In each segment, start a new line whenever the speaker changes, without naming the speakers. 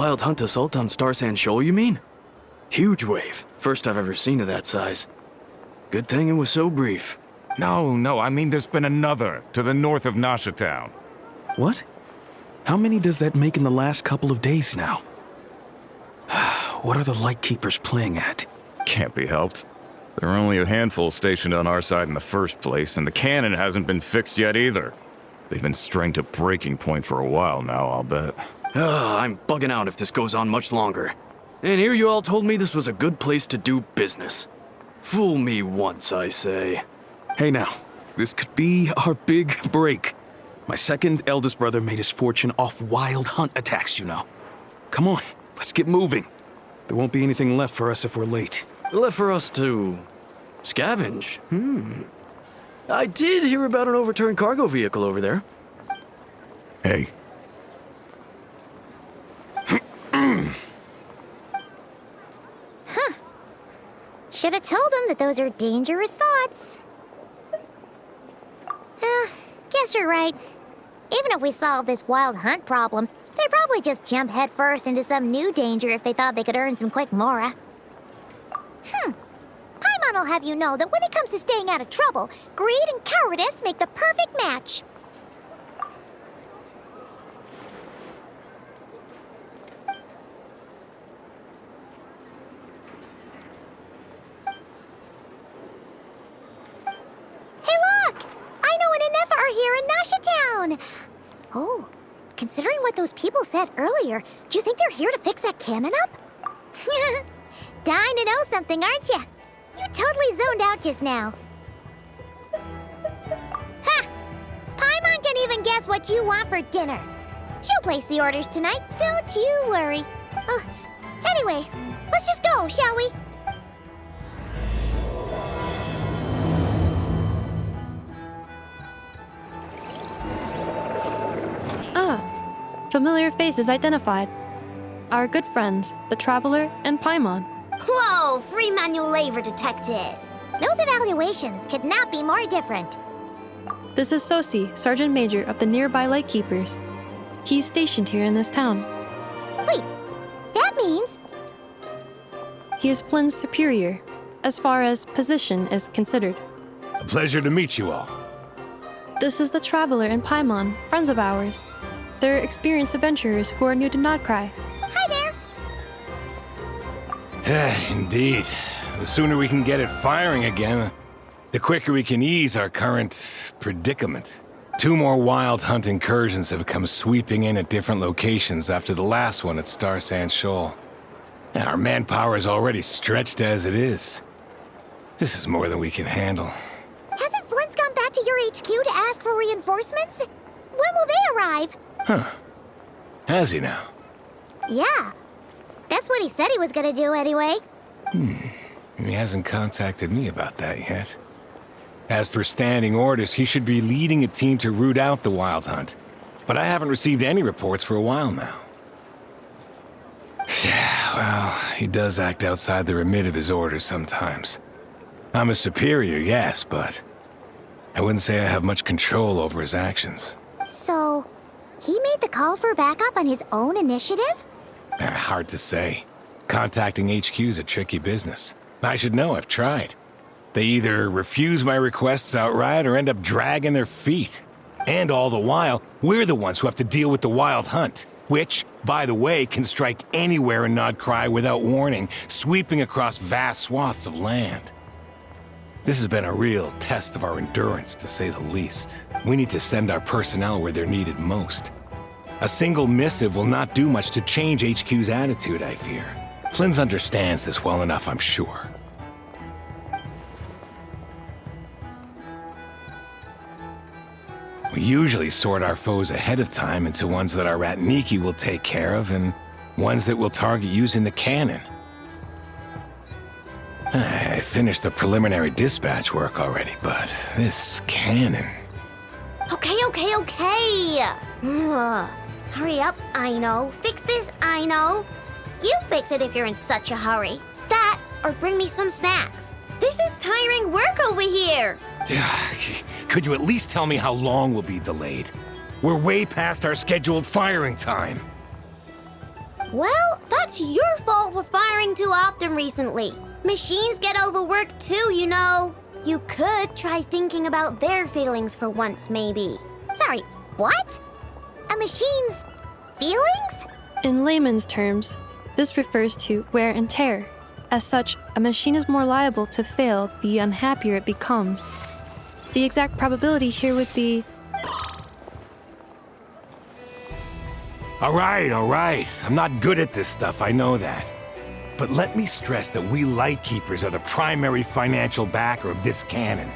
Wild Hunt assault on Star Sand Shoal, you mean? Huge wave. First I've ever seen of that size. Good thing it was so brief.
No, I mean there's been another to the north of Nasha Town.
What? How many does that make in the last couple of days now? What are the Lightkeepers playing at?
Can't be helped. There are only a handful stationed on our side in the first place, and the cannon hasn't been fixed yet either. They've been strained to breaking point for a while now, I'll bet.
I'm bugging out if this goes on much longer. And here you all told me this was a good place to do business. Fool me once, I say.
Hey now, this could be our big break. My second eldest brother made his fortune off Wild Hunt attacks, you know. Come on, let's get moving. There won't be anything left for us if we're late.
Left for us to scavenge. I did hear about an overturned cargo vehicle over there.
Hey.
Should have told him that those are dangerous thoughts. Guess you're right. Even if we solve this Wild Hunt problem, they'd probably just jump headfirst into some new danger if they thought they could earn some quick mora. Paimon will have you know that when it comes to staying out of trouble, greed and cowardice make the perfect match. Hey look! I know an Inefa are here in Nasha Town! Oh, considering what those people said earlier, do you think they're here to fix that cannon up? Dying to know something, aren't you? You totally zoned out just now. Ha! Paimon can even guess what you want for dinner. She'll place the orders tonight, don't you worry. Anyway, let's just go, shall we?
Familiar faces identified. Our good friends, the Traveler and Paimon.
Whoa, free manual labor detected. Those evaluations could not be more different.
This is Sosi, Sergeant Major of the nearby Lightkeepers. He's stationed here in this town.
Wait, that means...
He is Flynn's superior, as far as position is considered.
A pleasure to meet you all.
This is the Traveler and Paimon, friends of ours. They're experienced adventurers who are new to Nod-Krai.
Hi there.
Indeed. The sooner we can get it firing again, the quicker we can ease our current predicament. 2 more Wild Hunt incursions have come sweeping in at different locations after the last one at Star Sand Shoal. Our manpower is already stretched as it is. This is more than we can handle.
Hasn't Flint's gone back to your HQ to ask for reinforcements? When will they arrive?
Huh. Has he now?
Yeah. That's what he said he was gonna do anyway.
He hasn't contacted me about that yet. As per standing orders, he should be leading a team to root out the Wild Hunt. But I haven't received any reports for a while now. Yeah, well, he does act outside the remit of his orders sometimes. I'm a superior, yes, but I wouldn't say I have much control over his actions.
So, he made the call for backup on his own initiative?
Hard to say. Contacting HQ is a tricky business. I should know, I've tried. They either refuse my requests outright or end up dragging their feet. And all the while, we're the ones who have to deal with the Wild Hunt, which, by the way, can strike anywhere in Nod-Krai without warning, sweeping across vast swaths of land. This has been a real test of our endurance, to say the least. We need to send our personnel where they're needed most. A single missive will not do much to change HQ's attitude, I fear. Flynn's understands this well enough, I'm sure. We usually sort our foes ahead of time into ones that our rat Nikki will take care of and ones that we'll target using the cannon. I finished the preliminary dispatch work already, but this cannon...
Okay. Hurry up, I know. Fix this, I know. You fix it if you're in such a hurry. That, or bring me some snacks. This is tiring work over here.
Could you at least tell me how long we'll be delayed? We're way past our scheduled firing time.
Well, that's your fault for firing too often recently. Machines get overworked too, you know. You could try thinking about their feelings for once, maybe.
Sorry, what? A machine's feelings?
In layman's terms, this refers to wear and tear. As such, a machine is more liable to fail the unhappier it becomes. The exact probability here would be...
All right. I'm not good at this stuff, I know that. But let me stress that we Lightkeepers are the primary financial backer of this cannon.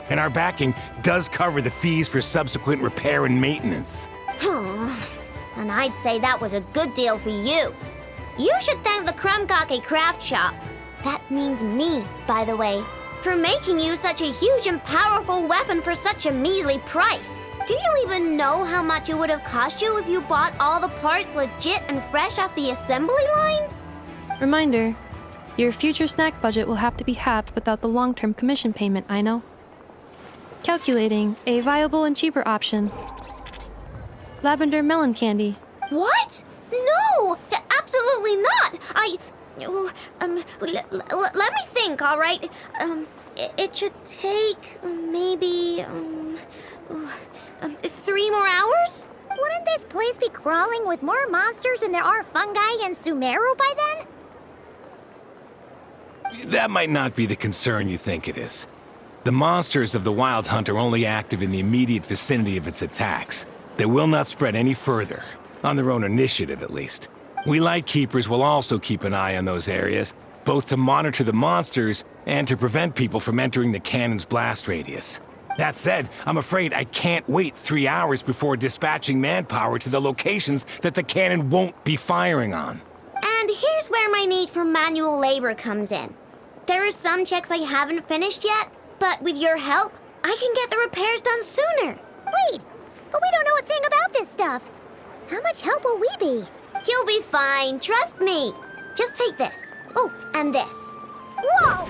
And our backing does cover the fees for subsequent repair and maintenance.
And I'd say that was a good deal for you. You should thank the Krumkake craft shop. That means me, by the way, for making you such a huge and powerful weapon for such a measly price. Do you even know how much it would have cost you if you bought all the parts legit and fresh off the assembly line?
Reminder, your future snack budget will have to be halved without the long-term commission payment, I know. Calculating a viable and cheaper option. Lavender melon candy.
What? No! Absolutely not! Let me think, all right? It should take maybe 3 more hours?
Wouldn't this place be crawling with more monsters than there are fungi and Sumeru by then?
That might not be the concern you think it is. The monsters of the Wild Hunt are only active in the immediate vicinity of its attacks. They will not spread any further, on their own initiative at least. We Lightkeepers will also keep an eye on those areas, both to monitor the monsters and to prevent people from entering the cannon's blast radius. That said, I'm afraid I can't wait 3 hours before dispatching manpower to the locations that the cannon won't be firing on.
And here's where my need for manual labor comes in. There are some checks I haven't finished yet, but with your help, I can get the repairs done sooner.
Wait, but we don't know a thing about this stuff. How much help will we be?
You'll be fine, trust me. Just take this. Oh, and this.
Whoa!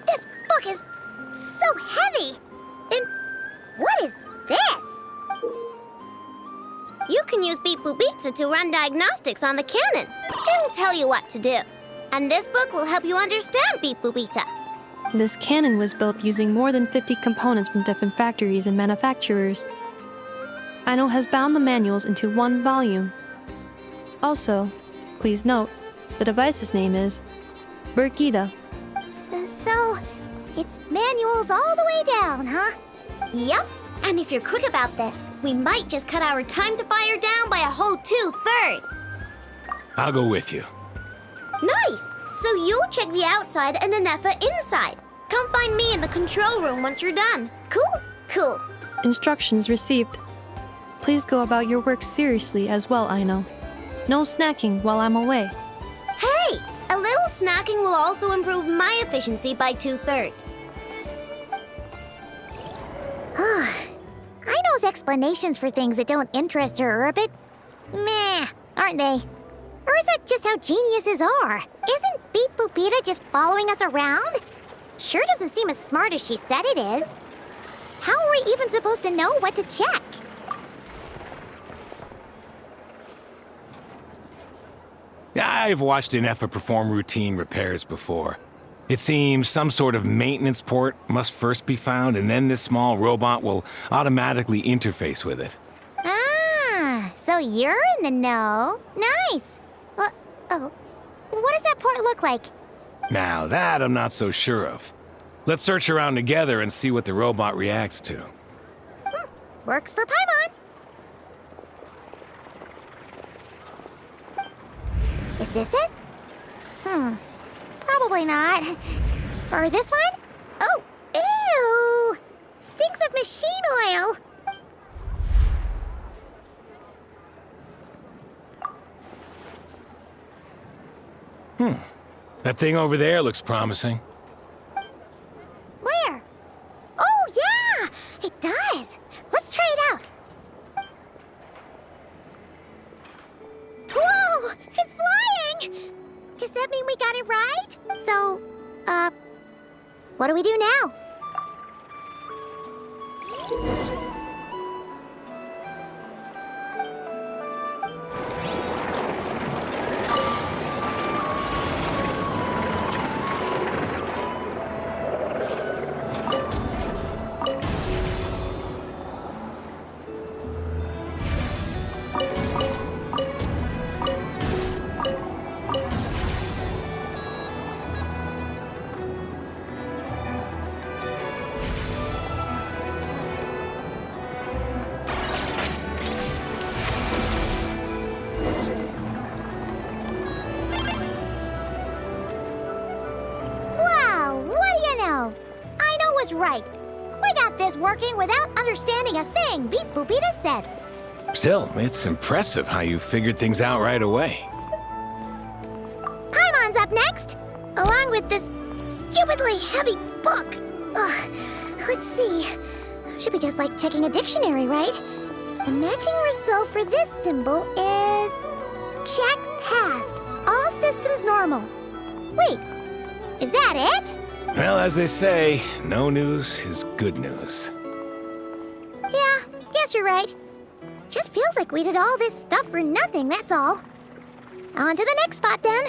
This book is so heavy! And what is this?
You can use Beep Boop Pizza to run diagnostics on the cannon. It'll tell you what to do. And this book will help you understand Beep Boop Pizza.
This cannon was built using more than 50 components from different factories and manufacturers. Aino has bound the manuals into one volume. Also, please note, the device's name is Burkida.
So, it's manuals all the way down, huh?
Yep. And if you're quick about this, we might just cut our time to fire down by a whole 2/3.
I'll go with you.
Nice! So you'll check the outside and Anefa inside. Come find me in the control room once you're done. Cool.
Instructions received. Please go about your work seriously as well, Aino. No snacking while I'm away.
Hey! A little snacking will also improve my efficiency by 2/3.
Aino's explanations for things that don't interest her are a bit meh, aren't they? Or is that just how geniuses are? Isn't Beep Boopita just following us around? Sure doesn't seem as smart as she said it is. How are we even supposed to know what to check?
I've watched Anefa perform routine repairs before. It seems some sort of maintenance port must first be found, and then this small robot will automatically interface with it.
Ah, so you're in the know. Nice. What does that port look like?
Now that I'm not so sure of. Let's search around together and see what the robot reacts to.
Works for Paimon. Is this it? Probably not. Or this one? Oh, ew! Stinks of machine oil.
That thing over there looks promising.
Where? Oh, yeah! It does. Let's try it out. Whoa! It's flying! Does that mean we got it right? So, what do we do now? That's right. We got this working without understanding a thing, Beep Boopita said.
Still, it's impressive how you figured things out right away.
Paimon's up next, along with this stupidly heavy book. Ugh, let's see. Should be just like checking a dictionary, right? The matching result for this symbol is... check passed. All systems normal. Wait, is that it?
Well, as they say, no news is good news.
Yeah, guess you're right. Just feels like we did all this stuff for nothing, that's all. On to the next spot, then.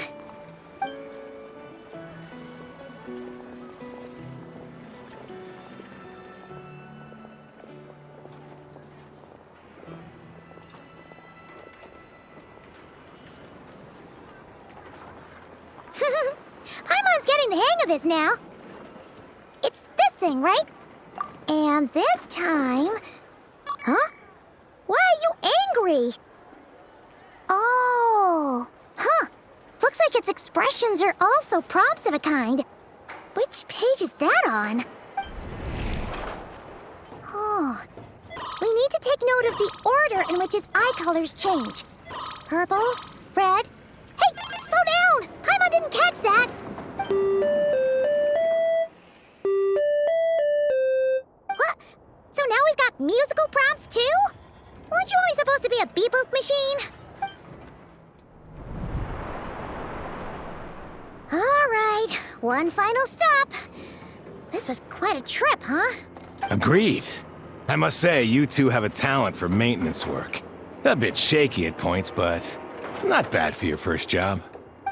Paimon's getting the hang of this now. It's this thing, right? And this time... Huh? Why are you angry? Oh, huh. Looks like its expressions are also prompts of a kind. Which page is that on? Oh, we need to take note of the order in which its eye colors change. Purple, red... Hey, slow down! Paimon didn't catch that! What? So now we've got musical prompts too? Weren't you only supposed to be a beep-boop machine? All right, one final stop. This was quite a trip, huh?
Agreed. I must say, you two have a talent for maintenance work. A bit shaky at points, but not bad for your first job.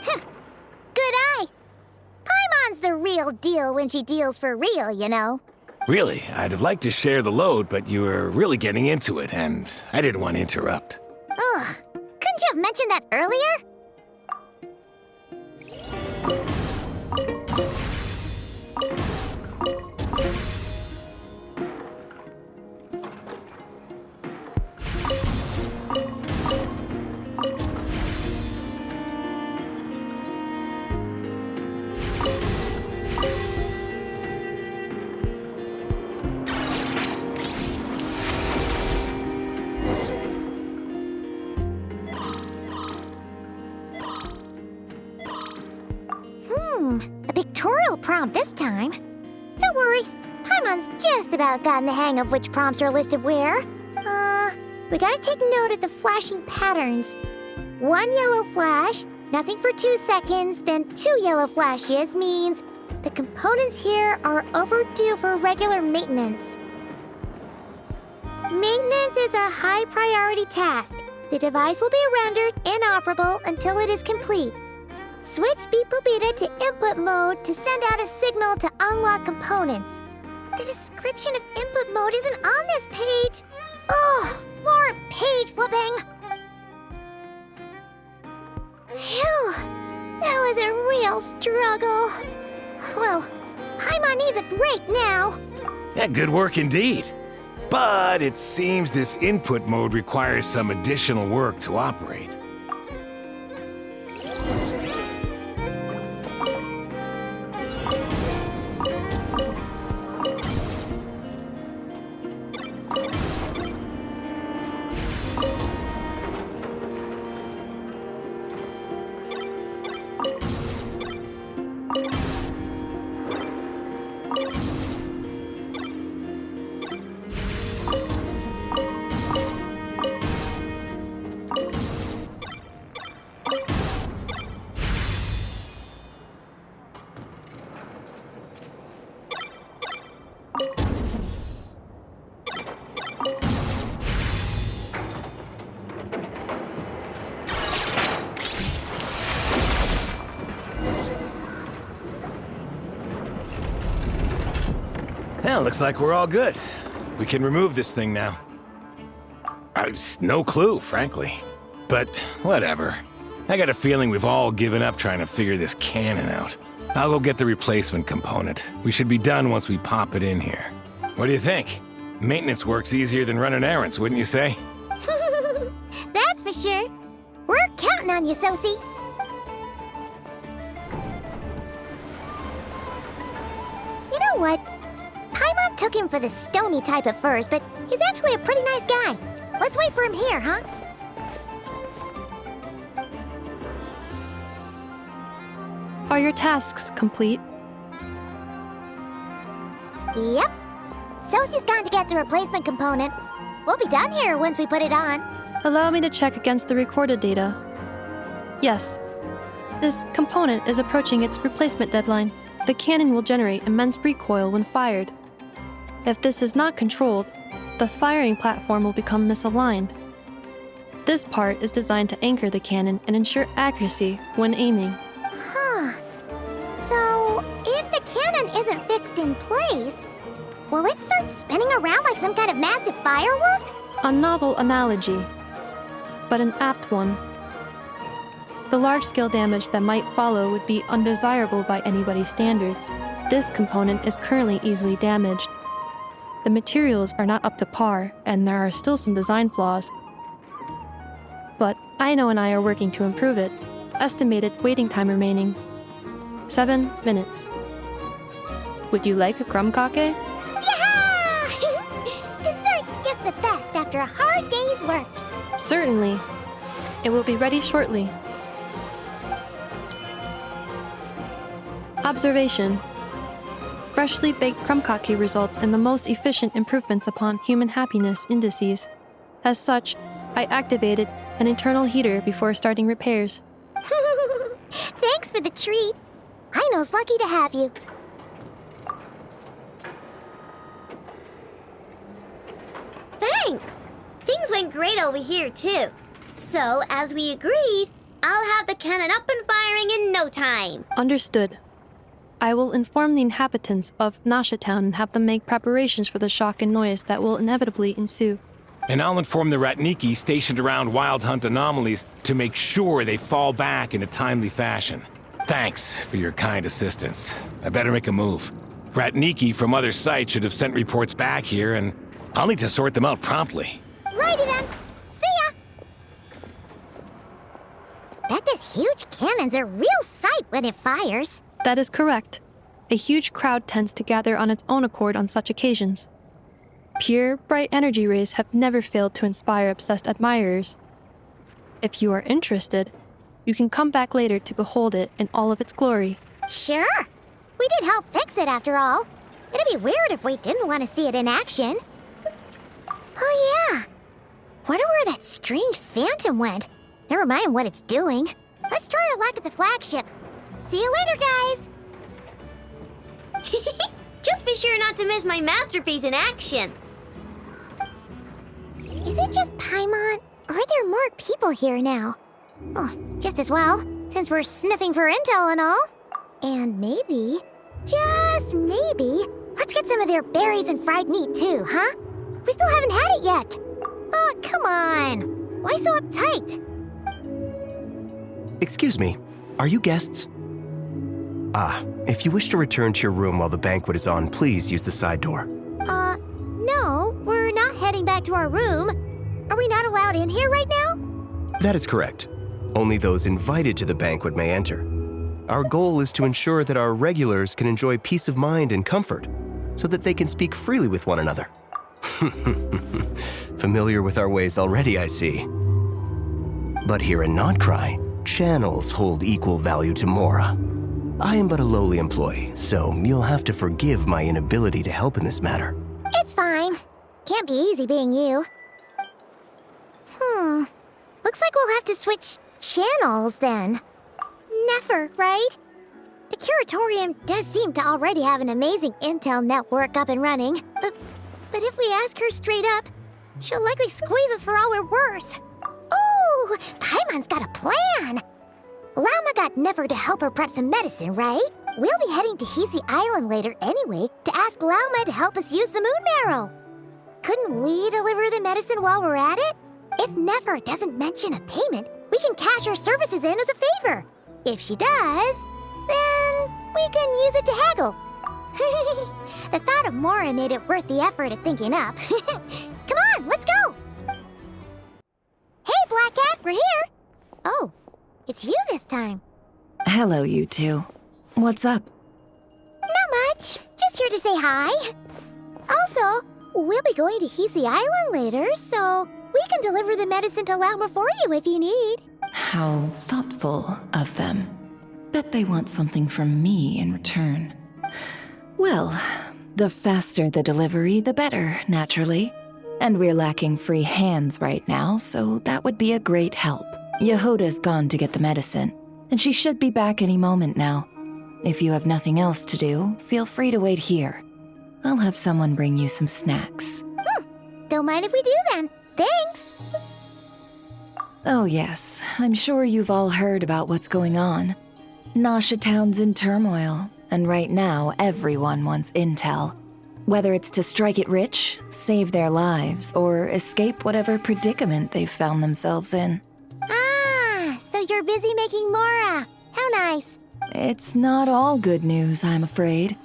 Good eye. Paimon's the real deal when she deals for real, you know.
Really, I'd have liked to share the load, but you were really getting into it, and I didn't want to interrupt.
Ugh, couldn't you have mentioned that earlier? A pictorial prompt this time. Don't worry, Paimon's just about gotten the hang of which prompts are listed where. We gotta take note of the flashing patterns. 1 yellow flash, nothing for 2 seconds, then 2 yellow flashes means the components here are overdue for regular maintenance. Maintenance is a high priority task. The device will be rendered inoperable until it is complete. Switch Beep Boopita to input mode to send out a signal to unlock components. The description of input mode isn't on this page. Ugh, more page flipping. Phew, that was a real struggle. Well, Paimon needs a break now.
Yeah, good work indeed. But it seems this input mode requires some additional work to operate. Well, looks like we're all good. We can remove this thing now. I've no clue, frankly. But whatever. I got a feeling we've all given up trying to figure this cannon out. I'll go get the replacement component. We should be done once we pop it in here. What do you think? Maintenance work's easier than running errands, wouldn't you say?
That's for sure. We're counting on you, Sosie. You know what? took him for the stony type at first, but he's actually a pretty nice guy. Let's wait for him here, huh?
Are your tasks complete?
Yep. Sosie's gone to get the replacement component. We'll be done here once we put it on.
Allow me to check against the recorded data. Yes. This component is approaching its replacement deadline. The cannon will generate immense recoil when fired. If this is not controlled, the firing platform will become misaligned. This part is designed to anchor the cannon and ensure accuracy when aiming.
Huh. So, if the cannon isn't fixed in place, will it start spinning around like some kind of massive firework?
A novel analogy, but an apt one. The large-scale damage that might follow would be undesirable by anybody's standards. This component is currently easily damaged. The materials are not up to par, and there are still some design flaws. But Aino and I are working to improve it. Estimated waiting time remaining: 7 minutes. Would you like a crumb kake?
Yeah! Dessert's just the best after a hard day's work.
Certainly. It will be ready shortly. Observation. Freshly baked crumb kake results in the most efficient improvements upon human happiness indices. As such, I activated an internal heater before starting repairs.
Thanks for the treat. Aino's lucky to have you.
Thanks! Things went great over here, too. So, as we agreed, I'll have the cannon up and firing in no time.
Understood. I will inform the inhabitants of Nasha Town and have them make preparations for the shock and noise that will inevitably ensue.
And I'll inform the Ratniki stationed around Wild Hunt anomalies to make sure they fall back in a timely fashion. Thanks for your kind assistance. I better make a move. Ratniki from other sites should have sent reports back here, and I'll need to sort them out promptly.
Righty then. See ya! Bet this huge cannon's a real sight when it fires.
That is correct. A huge crowd tends to gather on its own accord on such occasions. Pure, bright energy rays have never failed to inspire obsessed admirers. If you are interested, you can come back later to behold it in all of its glory.
Sure. We did help fix it after all. It'd be weird if we didn't want to see it in action. Oh yeah. Wonder where that strange phantom went. Never mind what it's doing. Let's try our luck at the flagship. See you later, guys!
Just be sure not to miss my masterpiece in action.
Is it just Paimon, or are there more people here now? Oh, just as well, since we're sniffing for intel and all. And maybe, just maybe, let's get some of their berries and fried meat too, huh? We still haven't had it yet. Oh, come on. Why so uptight?
Excuse me, are you guests? If you wish to return to your room while the banquet is on, please use the side door.
No, we're not heading back to our room. Are we not allowed in here right now?
That is correct. Only those invited to the banquet may enter. Our goal is to ensure that our regulars can enjoy peace of mind and comfort, so that they can speak freely with one another. Familiar with our ways already, I see. But here in Nod-Krai, channels hold equal value to Mora. I am but a lowly employee, so you'll have to forgive my inability to help in this matter.
It's fine. Can't be easy being you. Looks like we'll have to switch channels then. Never, right? The Curatorium does seem to already have an amazing intel network up and running. But if we ask her straight up, she'll likely squeeze us for all we're worth. Ooh, Paimon's got a plan! Lauma got Nefer to help her prep some medicine, right? We'll be heading to Hisi Island later anyway to ask Lauma to help us use the moon marrow. Couldn't we deliver the medicine while we're at it? If Nefer doesn't mention a payment, we can cash our services in as a favor. If she does, then we can use it to haggle. The thought of Mora made it worth the effort of thinking up. Come on, let's go! Hey, Black Cat, we're here! Oh, it's you this time.
Hello, you two. What's up?
Not much. Just here to say hi. Also, we'll be going to Hisi Island later, so we can deliver the medicine to Lauma for you if you need.
How thoughtful of them. Bet they want something from me in return. Well, the faster the delivery, the better, naturally. And we're lacking free hands right now, so that would be a great help. Yehoda's gone to get the medicine, and she should be back any moment now. If you have nothing else to do, feel free to wait here. I'll have someone bring you some snacks.
Don't mind if we do then. Thanks!
Oh yes, I'm sure you've all heard about what's going on. Nasha Town's in turmoil, and right now everyone wants intel. Whether it's to strike it rich, save their lives, or escape whatever predicament they've found themselves in.
Ah, so you're busy making Mora. How nice.
It's not all good news, I'm afraid.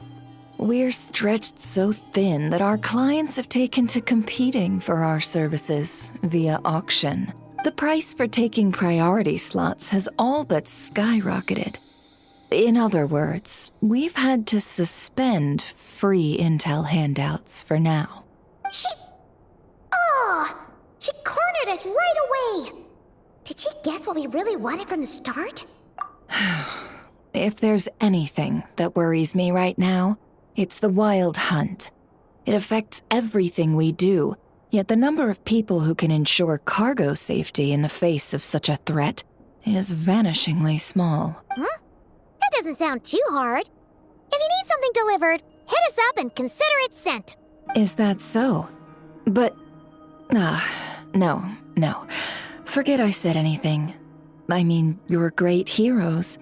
We're stretched so thin that our clients have taken to competing for our services via auction. The price for taking priority slots has all but skyrocketed. In other words, we've had to suspend free intel handouts for now.
She cornered us right away! Did she guess what we really wanted from the start?
If there's anything that worries me right now, it's the wild hunt. It affects everything we do, yet the number of people who can ensure cargo safety in the face of such a threat is vanishingly small.
Huh? That doesn't sound too hard. If you need something delivered, hit us up and consider it sent.
Is that so? But... no. Forget I said anything. I mean, you're great heroes.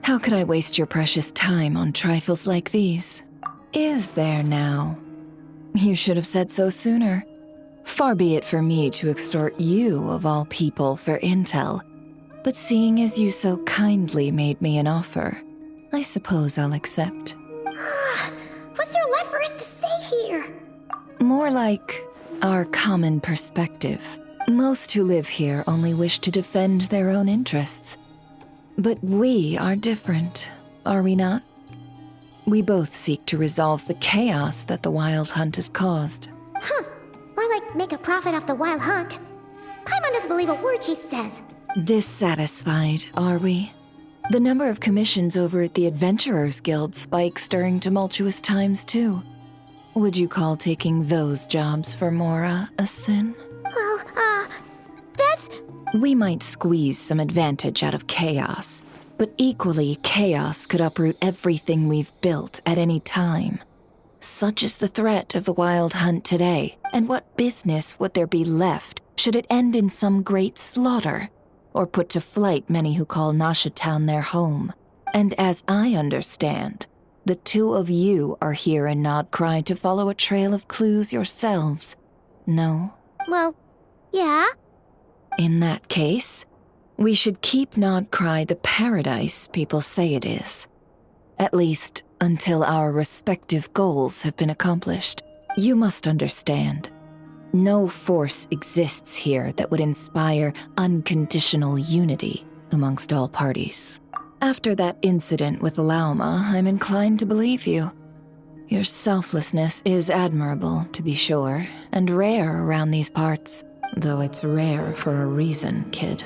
How could I waste your precious time on trifles like these? Is there now? You should have said so sooner. Far be it for me to extort you, of all people, for intel. But seeing as you so kindly made me an offer, I suppose I'll accept.
What's there left for us to say here?
More like our common perspective. Most who live here only wish to defend their own interests. But we are different, are we not? We both seek to resolve the chaos that the Wild Hunt has caused.
Or like make a profit off the Wild Hunt. Paimon doesn't believe a word she says.
Dissatisfied, are we? The number of commissions over at the Adventurers Guild spikes during tumultuous times, too. Would you call taking those jobs for Mora a sin?
Well, that's...
We might squeeze some advantage out of chaos, but equally, chaos could uproot everything we've built at any time. Such is the threat of the Wild Hunt today, and what business would there be left should it end in some great slaughter, or put to flight many who call Nasha Town their home? And as I understand, the two of you are here in Nod-Krai to follow a trail of clues yourselves, no?
Well, yeah.
In that case, we should keep Nod-Krai the paradise people say it is. At least, until our respective goals have been accomplished. You must understand, no force exists here that would inspire unconditional unity amongst all parties. After that incident with Lauma, I'm inclined to believe you. Your selflessness is admirable, to be sure, and rare around these parts. Though it's rare for a reason, kid.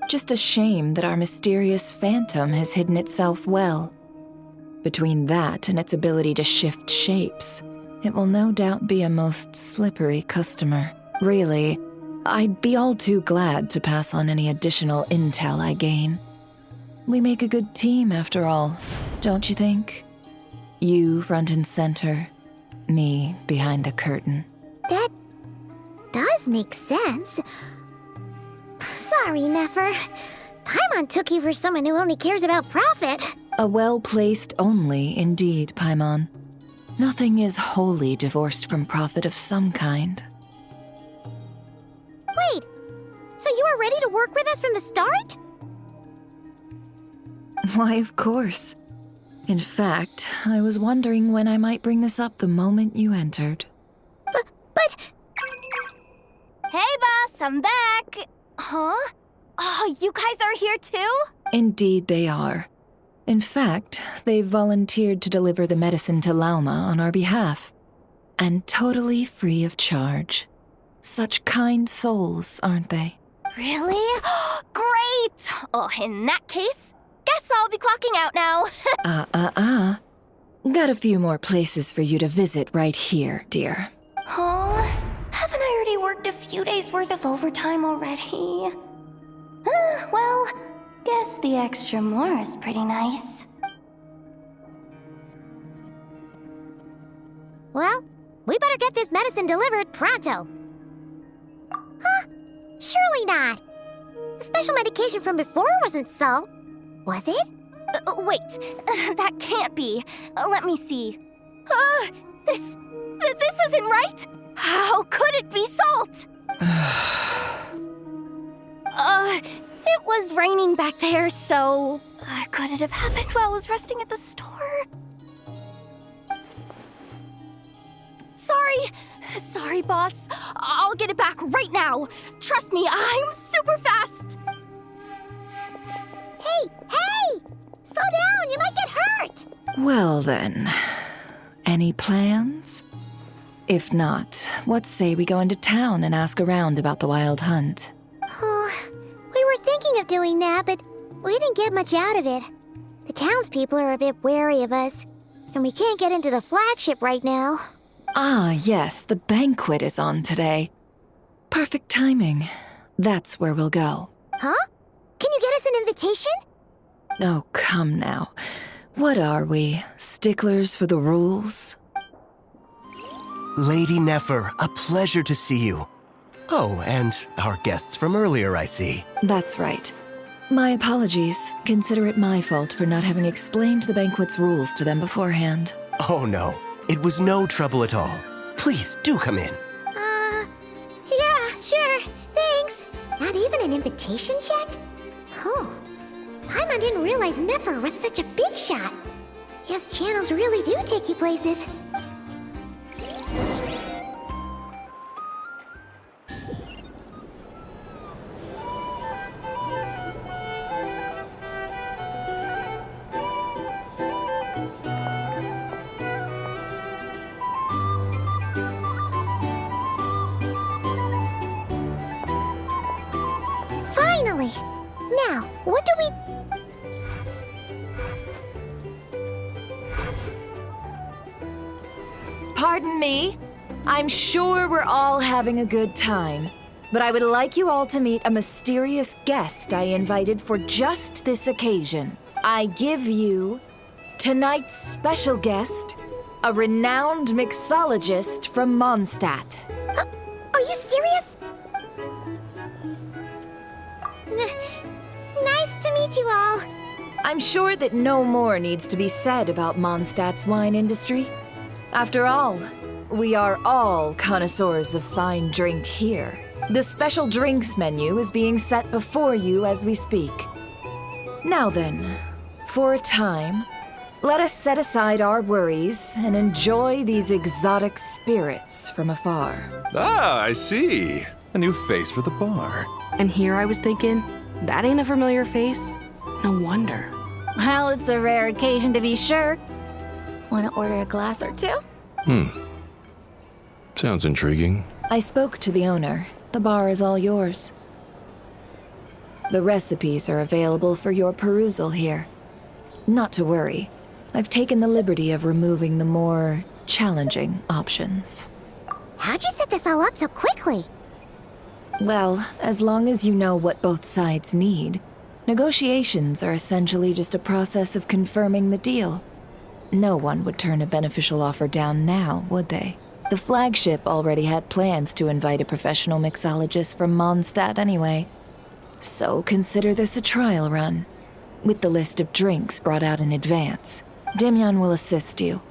Just a shame that our mysterious phantom has hidden itself well. Between that and its ability to shift shapes, it will no doubt be a most slippery customer. Really, I'd be all too glad to pass on any additional intel I gain. We make a good team, after all, don't you think? You front and center, me behind the curtain.
That does make sense. Sorry, Nefer. Paimon took you for someone who only cares about profit.
A well-placed only, indeed, Paimon. Nothing is wholly divorced from profit of some kind.
Wait, so you were ready to work with us from the start?
Why, of course. In fact, I was wondering when I might bring this up the moment you entered.
But...
Hey, boss, I'm back. Huh? Oh, you guys are here too?
Indeed they are. In fact, they've volunteered to deliver the medicine to Lauma on our behalf. and totally free of charge. Such kind souls, aren't they?
Really? Great! Oh, in that case, guess I'll be clocking out now.
Got a few more places for you to visit right here, dear.
Oh, haven't I already worked a few days' worth of overtime already? Well, guess the extra more is pretty nice.
Well, we better get this medicine delivered pronto. Huh? Surely not. The special medication from before wasn't salt, was it?
Wait, that can't be. Let me see. This isn't right. How could it be salt? It was raining back there, so could it have happened while I was resting at the store? Sorry, boss. I'll get it back right now. Trust me, I'm super fast.
Hey! Slow down, you might get hurt!
Well then, any plans? If not, what say we go into town and ask around about the wild hunt?
We were thinking of doing that, but we didn't get much out of it. The townspeople are a bit wary of us, and we can't get into the flagship right now.
Ah, yes, the banquet is on today. Perfect timing. That's where we'll go.
Huh? Can you get us an invitation?
Oh, come now. What are we, sticklers for the rules?
Lady Nefer, a pleasure to see you. Oh, and our guests from earlier, I see.
That's right. My apologies. Consider it my fault for not having explained the banquet's rules to them beforehand.
Oh no, it was no trouble at all. Please, do come in.
Yeah, sure. Thanks. Not even an invitation check? Oh. Paimon didn't realize Nefer was such a big shot. Yes, channels really do take you places. Finally! Now, what do we...
Pardon me? I'm sure we're all having a good time, but I would like you all to meet a mysterious guest I invited for just this occasion. I give you tonight's special guest, a renowned mixologist from Mondstadt.
Are you serious? Nice to meet you all.
I'm sure that no more needs to be said about Mondstadt's wine industry. After all, we are all connoisseurs of fine drink here. The special drinks menu is being set before you as we speak. Now then, for a time, let us set aside our worries and enjoy these exotic spirits from afar.
Ah, I see. A new face for the bar.
And here I was thinking, that ain't a familiar face. No wonder.
Well, it's a rare occasion to be sure. Want to order a glass or two?
Sounds intriguing.
I spoke to the owner. The bar is all yours. The recipes are available for your perusal here. Not to worry. I've taken the liberty of removing the more challenging options.
How'd you set this all up so quickly?
Well, as long as you know what both sides need, negotiations are essentially just a process of confirming the deal. No one would turn a beneficial offer down now, would they? The flagship already had plans to invite a professional mixologist from Mondstadt anyway. So consider this a trial run. With the list of drinks brought out in advance, Demyan will assist you.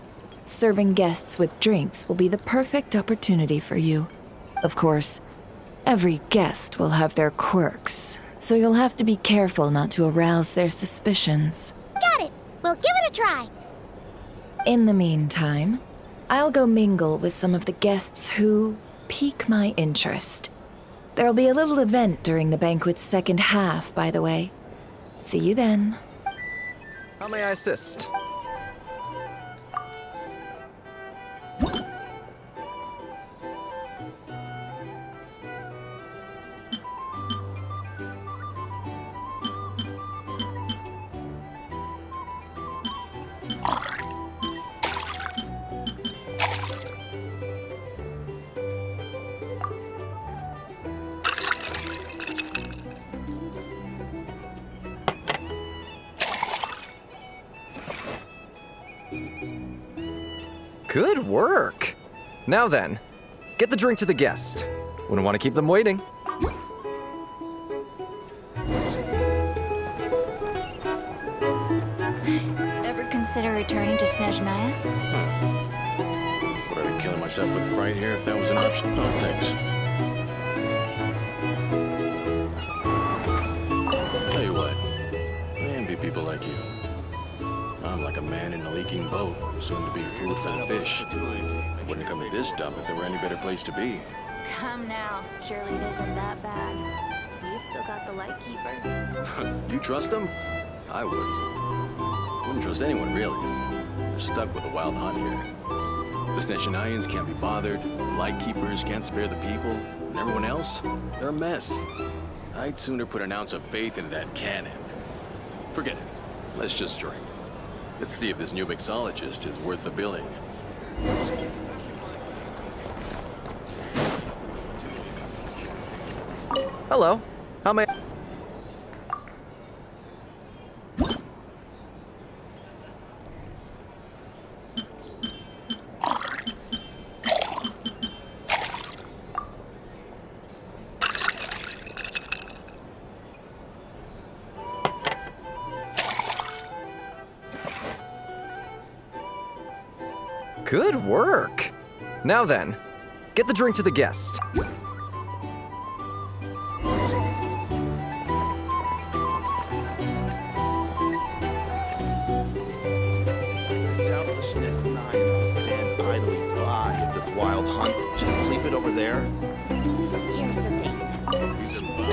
Serving guests with drinks will be the perfect opportunity for you. Of course, every guest will have their quirks, so you'll have to be careful not to arouse their suspicions.
Got it! We'll give it a try!
In the meantime, I'll go mingle with some of the guests who pique my interest. There'll be a little event during the banquet's second half, by the way. See you then.
How may I assist? Good work. Now then, get the drink to the guest. Wouldn't want to keep them waiting.
Ever consider returning to Snezhnaya?
Would I be killing myself with fright here if that was an option? No, thanks. Tell you what, I envy people like you. I'm like a man in a leaking boat, soon to be food for the fish. I wouldn't come to this dump if there were any better place to be.
Come now. Surely it isn't that bad. We've still got the light keepers.
You trust them? I wouldn't. Wouldn't trust anyone, really. They're stuck with a wild hunt here. The Snezhnayans can't be bothered, the Lightkeepers can't spare the people, and everyone else, they're a mess. I'd sooner put an ounce of faith into that cannon. Forget it. Let's just drink. Let's see if this new mixologist is worth the billing.
Hello. How may I... Good work. Now then, get the drink to the guest.
Wild hunt. Just leave it over there.
Here's the thing.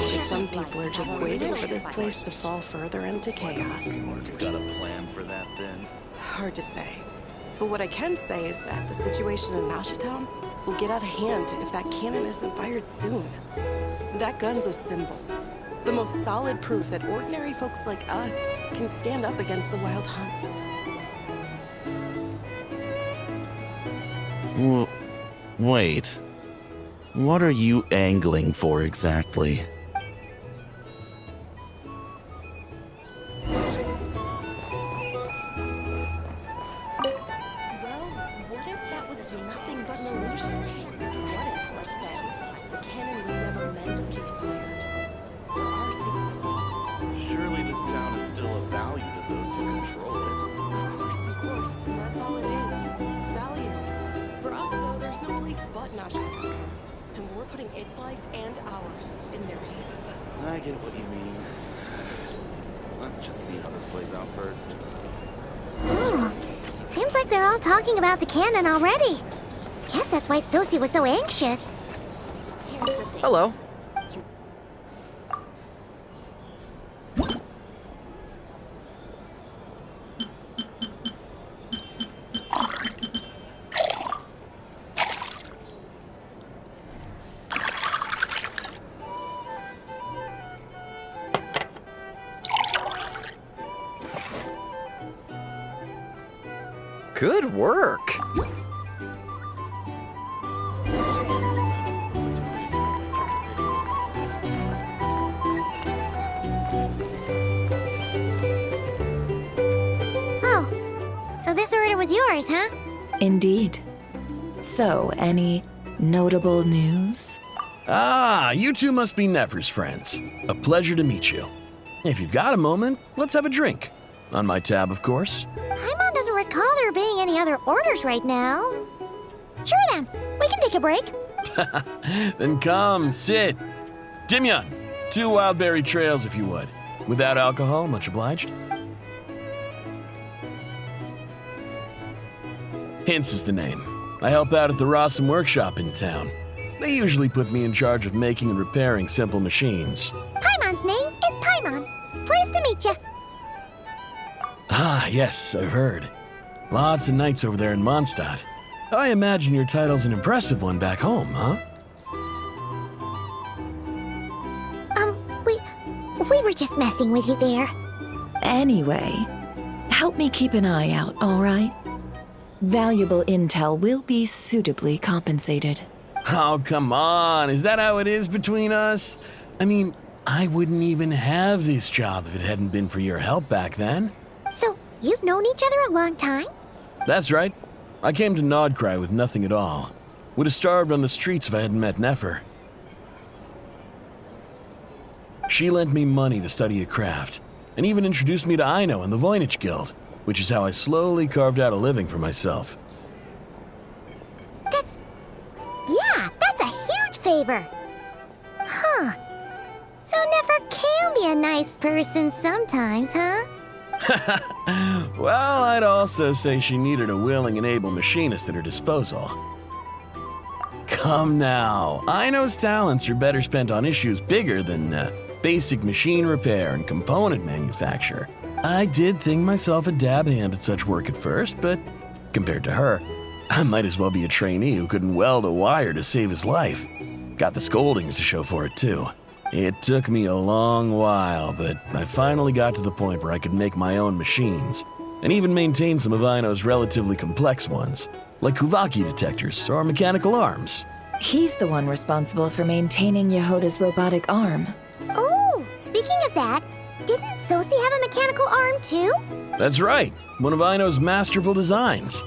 Just some people are just waiting for this place to fall further into chaos.
You've got a plan for that, then?
Hard to say. But what I can say is that the situation in Nashitown will get out of hand if that cannon isn't fired soon. That gun's a symbol. The most solid proof that ordinary folks like us can stand up against the Wild Hunt.
Wait. What are you angling for exactly?
Well, what if that was nothing but an illusion? What if, let's say, the cannon was never meant to be fired? For our sakes at least.
Surely this town is still of value to those who control it.
Of course. That's all it is. Value. For us, though, there's no place but Nashitown. And we're putting its life and ours in their hands.
I get what you mean. Let's just see how this plays out first.
Seems like they're all talking about the cannon already. Guess that's why Sosie was so anxious.
Here's the thing.
Hello. Good work.
Oh, so this order was yours, huh?
Indeed. So, any notable news?
Ah, you two must be Nefer's friends. A pleasure to meet you. If you've got a moment, let's have a drink. On my tab, of course.
Paimon doesn't recall there being any other orders right now. Sure then, we can take a break.
Then come, sit. Dimyon, 2 wild berry trails if you would. Without alcohol, much obliged. Hints is the name. I help out at the Rossum workshop in town. They usually put me in charge of making and repairing simple machines.
Paimon's name is Paimon. Pleased to meet you.
Ah, yes, I've heard. Lots of nights over there in Mondstadt. I imagine your title's an impressive one back home, huh?
We were just messing with you there.
Anyway, help me keep an eye out, all right? Valuable intel will be suitably compensated.
Oh, come on. Is that how it is between us? I mean, I wouldn't even have this job if it hadn't been for your help back then.
So, you've known each other a long time?
That's right. I came to Nod-Krai with nothing at all. Would have starved on the streets if I hadn't met Nefer. She lent me money to study a craft, and even introduced me to Aino and the Voynich Guild, which is how I slowly carved out a living for myself.
That's a huge favor. Huh. So Nefer can be a nice person sometimes, huh?
Well, I'd also say she needed a willing and able machinist at her disposal. Come now, Aino's talents are better spent on issues bigger than basic machine repair and component manufacture. I did think myself a dab hand at such work at first, but compared to her, I might as well be a trainee who couldn't weld a wire to save his life. Got the scoldings to show for it, too. It took me a long while, but I finally got to the point where I could make my own machines, and even maintain some of Aino's relatively complex ones, like Kuvaki detectors or mechanical arms.
He's the one responsible for maintaining Yehoda's robotic arm.
Oh, speaking of that, didn't Sosi have a mechanical arm too?
That's right, one of Aino's masterful designs.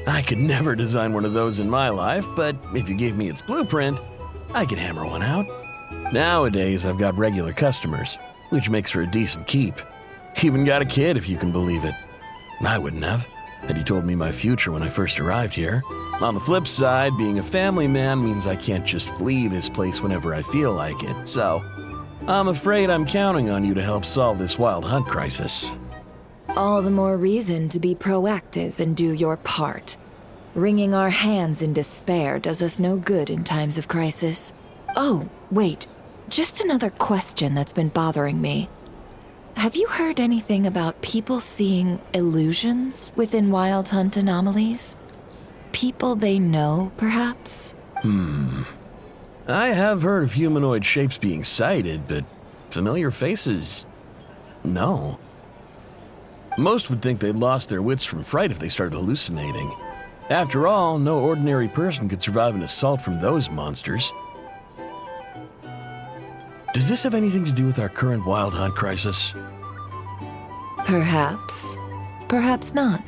I could never design one of those in my life, but if you gave me its blueprint, I could hammer one out. Nowadays, I've got regular customers, which makes for a decent keep. Even got a kid, if you can believe it. I wouldn't have, had he told me my future when I first arrived here. On the flip side, being a family man means I can't just flee this place whenever I feel like it, so I'm afraid I'm counting on you to help solve this wild hunt crisis.
All the more reason to be proactive and do your part. Wringing our hands in despair does us no good in times of crisis. Oh, wait. Just another question that's been bothering me. Have you heard anything about people seeing illusions within Wild Hunt anomalies? People they know, perhaps?
I have heard of humanoid shapes being sighted, but familiar faces? No. Most would think they'd lost their wits from fright if they started hallucinating. After all, no ordinary person could survive an assault from those monsters. Does this have anything to do with our current Wild Hunt crisis?
Perhaps. Perhaps not.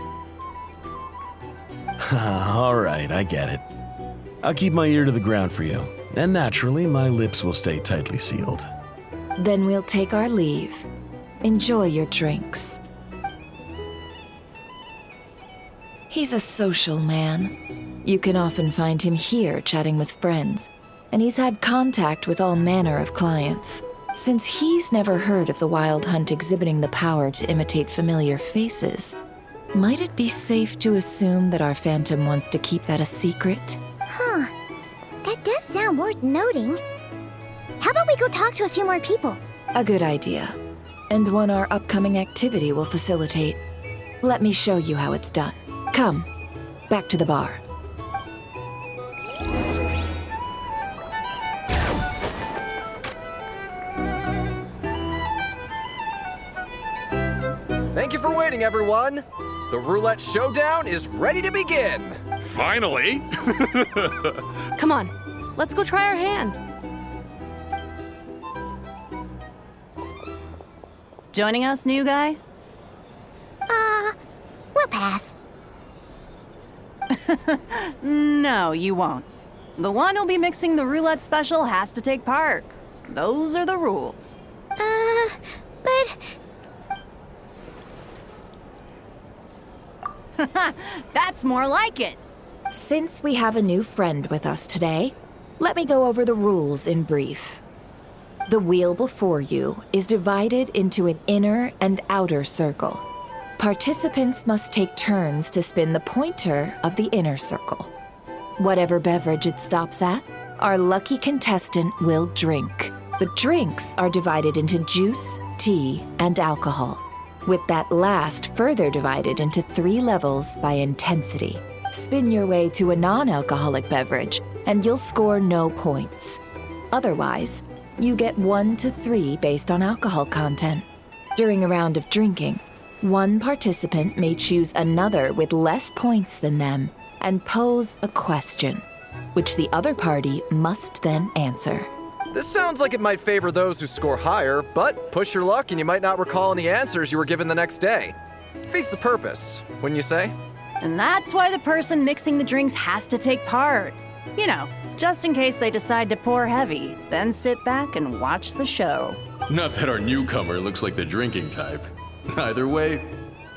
All right, I get it. I'll keep my ear to the ground for you, and naturally, my lips will stay tightly sealed.
Then we'll take our leave. Enjoy your drinks. He's a social man. You can often find him here chatting with friends, and he's had contact with all manner of clients. Since he's never heard of the Wild Hunt exhibiting the power to imitate familiar faces, might it be safe to assume that our Phantom wants to keep that a secret?
Huh. That does sound worth noting. How about we go talk to a few more people?
A good idea. And one our upcoming activity will facilitate. Let me show you how it's done. Come, back to the bar.
Thank you for waiting, everyone. The roulette showdown is ready to begin.
Finally!
Come on, let's go try our hand.
Joining us, new guy?
We'll pass.
No, you won't. The one who'll be mixing the roulette special has to take part. Those are the rules.
But...
That's more like it.
Since we have a new friend with us today, let me go over the rules in brief. The wheel before you is divided into an inner and outer circle. Participants must take turns to spin the pointer of the inner circle. Whatever beverage it stops at, our lucky contestant will drink. The drinks are divided into juice, tea, and alcohol, with that last further divided into 3 levels by intensity. Spin your way to a non-alcoholic beverage, and you'll score no points. Otherwise, you get 1 to 3 based on alcohol content. During a round of drinking, one participant may choose another with less points than them and pose a question, which the other party must then answer.
This sounds like it might favor those who score higher, but push your luck and you might not recall any answers you were given the next day. Defeats the purpose, wouldn't you say?
And that's why the person mixing the drinks has to take part. You know, just in case they decide to pour heavy, then sit back and watch the show.
Not that our newcomer looks like the drinking type. Either way,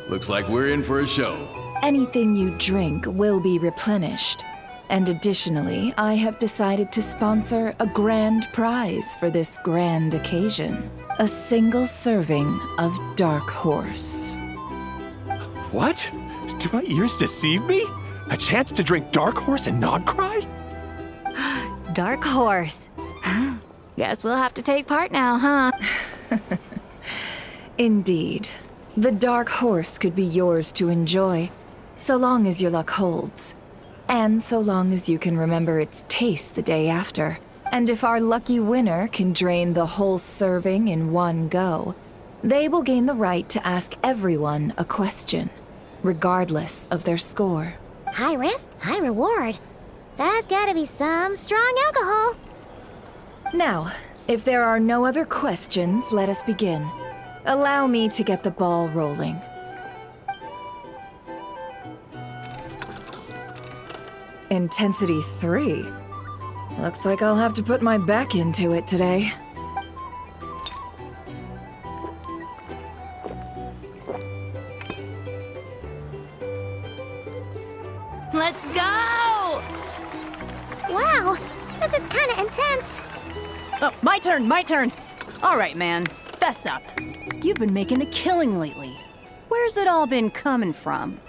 looks like we're in for a show.
Anything you drink will be replenished. And additionally, I have decided to sponsor a grand prize for this grand occasion. A single serving of Dark Horse.
What? Do my ears deceive me? A chance to drink Dark Horse and Nod-Krai?
Dark Horse. Guess we'll have to take part now, huh?
Indeed. The Dark Horse could be yours to enjoy, so long as your luck holds. And so long as you can remember its taste the day after. And if our lucky winner can drain the whole serving in one go, they will gain the right to ask everyone a question, regardless of their score.
High risk, high reward. That's gotta be some strong alcohol.
Now, if there are no other questions, let us begin. Allow me to get the ball rolling. Intensity 3. Looks like I'll have to put my back into it today.
Let's go!
Wow, this is kinda intense.
Oh, my turn. All right, man, fess up. You've been making a killing lately. Where's it all been coming from?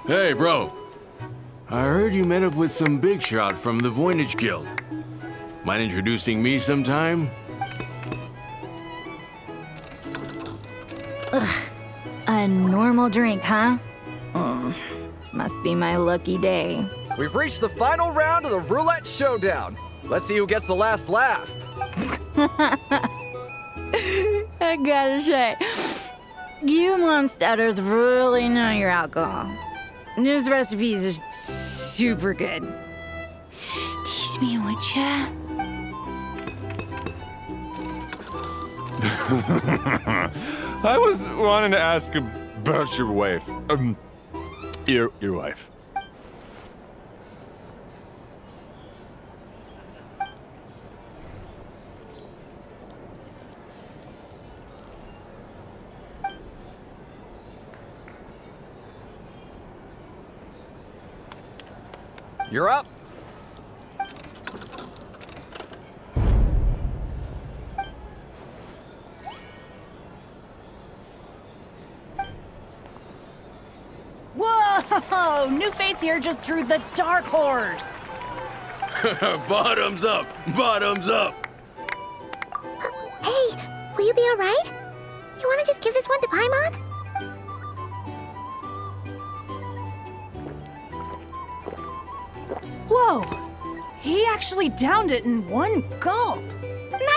Hey, bro. I heard you met up with some big shot from the Voynich Guild. Mind introducing me sometime?
A normal drink, huh? Must be my lucky day.
We've reached the final round of the roulette showdown. Let's see who gets the last laugh.
I gotta say, you monsters really know your alcohol. These recipes are super good. Teach me, would ya?
I was wanting to ask about your wife. Your wife.
You're up.
Whoa! New face here just drew the Dark Horse.
Bottoms up! Bottoms up!
Hey, will you be alright? You wanna just give this one to Paimon?
Whoa! He actually downed it in one gulp.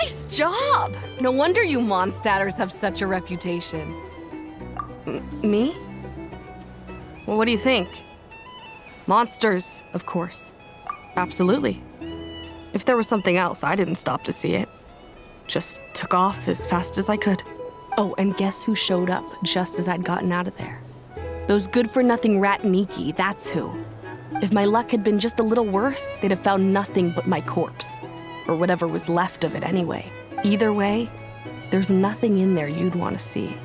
Nice job! No wonder you monstatters have such a reputation. Me? Well, what do you think? Monsters, of course. Absolutely. If there was something else, I didn't stop to see it. Just took off as fast as I could. Oh, and guess who showed up just as I'd gotten out of there? Those good-for-nothing rat Niki, that's who. If my luck had been just a little worse, they'd have found nothing but my corpse. Or whatever was left of it anyway. Either way, there's nothing in there you'd want to see.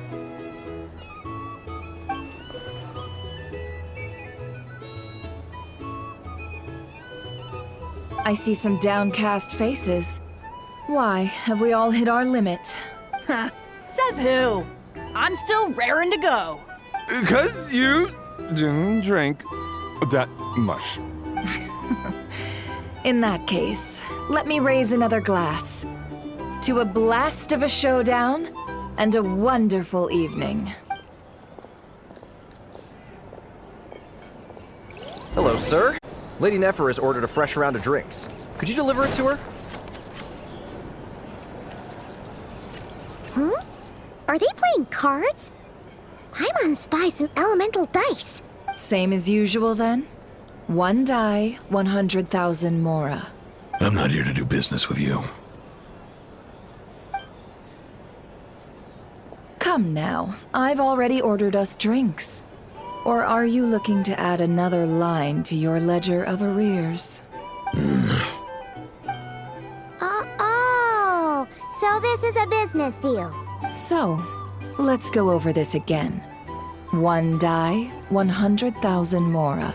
I see some downcast faces. Why, have we all hit our limit?
Ha! Says who? I'm still raring to go.
'Cause you didn't drink that much.
In that case, let me raise another glass. To a blast of a showdown and a wonderful evening.
Hello, sir. Lady Nefer has ordered a fresh round of drinks. Could you deliver it to her?
Hmm? Are they playing cards? Paimon spies some elemental dice.
Same as usual then? One die, 100,000 mora.
I'm not here to do business with you.
Come Come now, I've already ordered us drinks. Or are you looking to add another line to your ledger of arrears?
Oh, so this is a business deal.
So, let's go over this again. 1 die, 100,000 mora.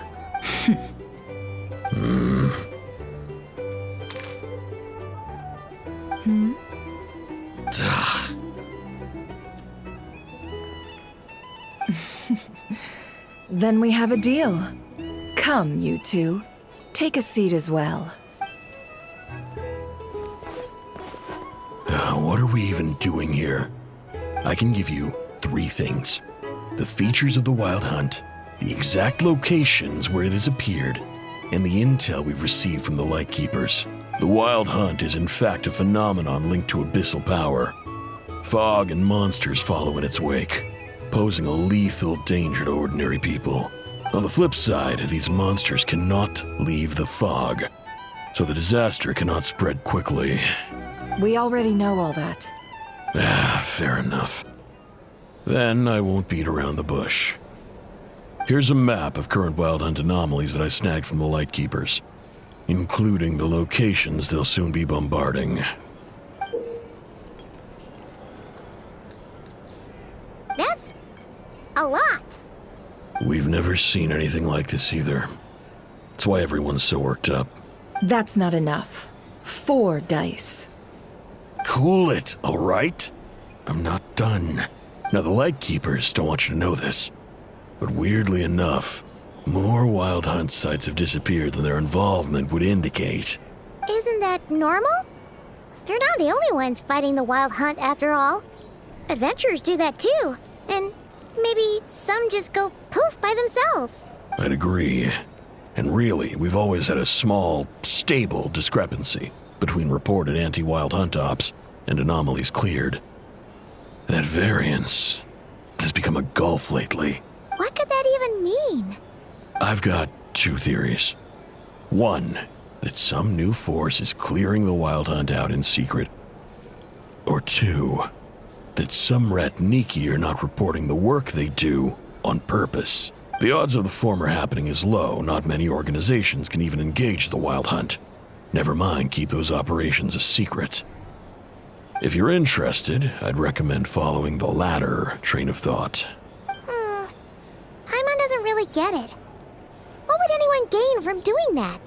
Then we have a deal. Come, you two. Take a seat as well.
What are we even doing here? I can give you 3 things. The features of the Wild Hunt, the exact locations where it has appeared, and the intel we've received from the Lightkeepers. The Wild Hunt is in fact a phenomenon linked to abyssal power. Fog and monsters follow in its wake, posing a lethal danger to ordinary people. On the flip side, these monsters cannot leave the fog, so the disaster cannot spread quickly.
We already know all that.
Fair enough. Then I won't beat around the bush. Here's a map of current Wild Hunt anomalies that I snagged from the Lightkeepers, including the locations they'll soon be bombarding.
That's a lot.
We've never seen anything like this either. That's why everyone's so worked up.
That's not enough. 4 dice.
Cool it, all right? I'm not done. Now, the Lightkeepers don't want you to know this, but weirdly enough, more Wild Hunt sites have disappeared than their involvement would indicate.
Isn't that normal? They're not the only ones fighting the Wild Hunt after all. Adventurers do that too, and maybe some just go poof by themselves.
I'd agree. And really, we've always had a small, stable discrepancy between reported anti-Wild Hunt ops and anomalies cleared. That variance has become a gulf lately.
What could that even mean?
I've got 2 theories. 1, that some new force is clearing the Wild Hunt out in secret. Or 2, that some Ratniki are not reporting the work they do on purpose. The odds of the former happening is low. Not many organizations can even engage the Wild Hunt. Never mind keep those operations a secret. If you're interested, I'd recommend following the latter train of thought.
Paimon doesn't really get it. What would anyone gain from doing that?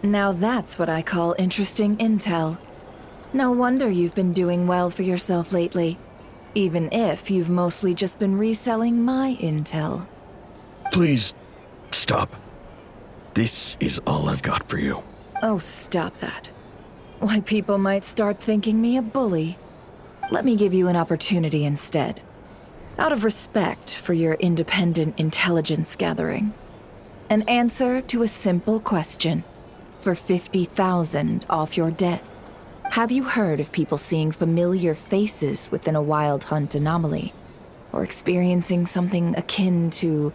Now that's what I call interesting intel. No wonder you've been doing well for yourself lately, even if you've mostly just been reselling my intel.
Please, stop. This is all I've got for you.
Oh, stop that. Why, people might start thinking me a bully. Let me give you an opportunity instead. Out of respect for your independent intelligence gathering. An answer to a simple question for 50,000 off your debt. Have you heard of people seeing familiar faces within a Wild Hunt anomaly? Or experiencing something akin to,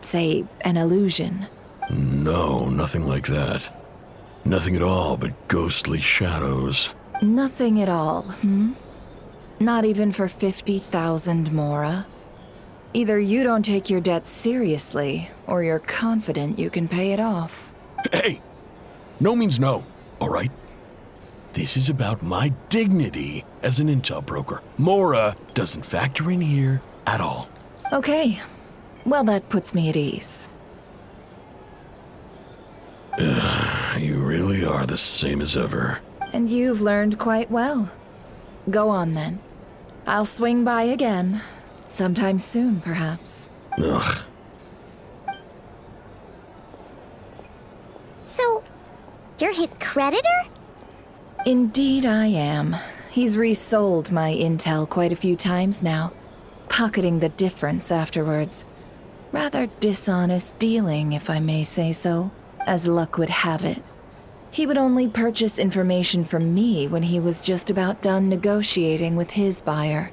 say, an illusion?
No, nothing like that. Nothing at all but ghostly shadows.
Nothing at all, Not even for 50,000 mora? Either you don't take your debt seriously, or you're confident you can pay it off.
Hey! No means no, all right? This is about my dignity as an intel broker. Mora doesn't factor in here at all.
Okay. Well, that puts me at ease.
You really are the same as ever.
And you've learned quite well. Go on, then. I'll swing by again. Sometime soon, perhaps.
Ugh.
So, you're his creditor?
Indeed I am. He's resold my intel quite a few times now, pocketing the difference afterwards. Rather dishonest dealing, if I may say so, as luck would have it. He would only purchase information from me when he was just about done negotiating with his buyer.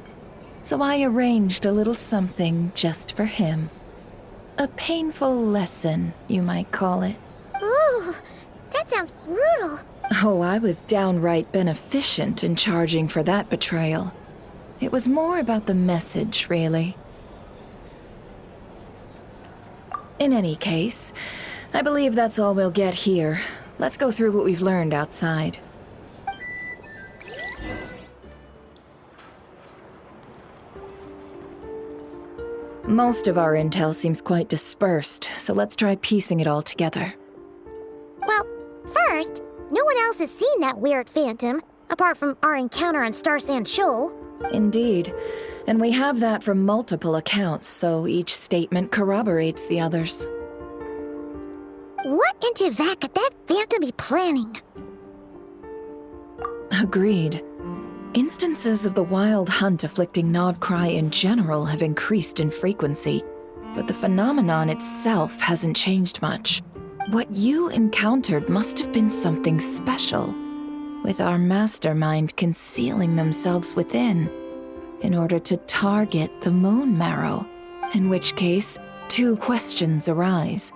So I arranged a little something just for him. A painful lesson, you might call it.
Ooh, that sounds brutal.
Oh, I was downright beneficent in charging for that betrayal. It was more about the message, really. In any case, I believe that's all we'll get here. Let's go through what we've learned outside. Most of our intel seems quite dispersed, so let's try piecing it all together.
Well, first, no one else has seen that weird phantom, apart from our encounter on Star Sand Shoal.
Indeed. And we have that from multiple accounts, so each statement corroborates the others.
What in Teyvat could that phantom be planning?
Agreed. Instances of the wild hunt afflicting Nod-Krai in general have increased in frequency, but the phenomenon itself hasn't changed much. What you encountered must have been something special, with our mastermind concealing themselves within, in order to target the Moon Marrow. In which case, two questions arise.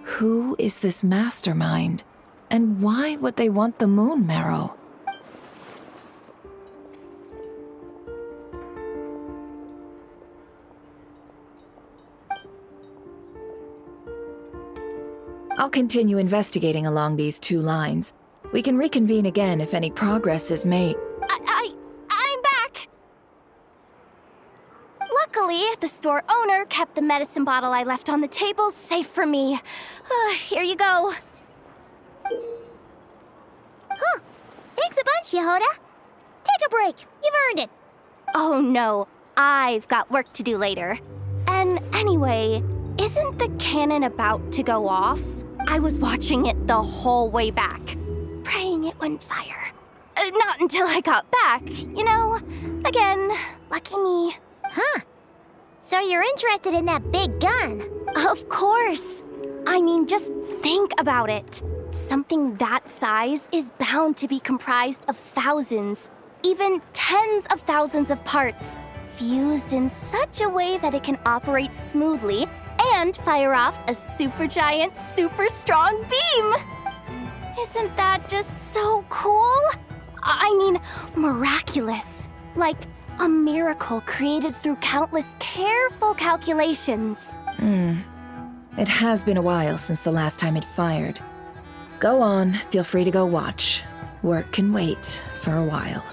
Who is this mastermind, and why would they want the Moon Marrow? I'll continue investigating along these two lines. We can reconvene again if any progress is made.
I'm back! Luckily, the store owner kept the medicine bottle I left on the table safe for me. Here you go.
Huh. Thanks a bunch, Yehoda. Take a break. You've earned it.
Oh no, I've got work to do later. And anyway, isn't the cannon about to go off? I was watching it the whole way back, praying it wouldn't fire. Not until I got back, you know? Again, lucky me.
Huh. So you're interested in that big gun?
Of course. I mean, just think about it. Something that size is bound to be comprised of thousands, even tens of thousands of parts, fused in such a way that it can operate smoothly and fire off a supergiant, super strong beam! Isn't that just so cool? I mean, miraculous. Like a miracle created through countless careful calculations.
It has been a while since the last time it fired. Go on, feel free to go watch. Work can wait for a while.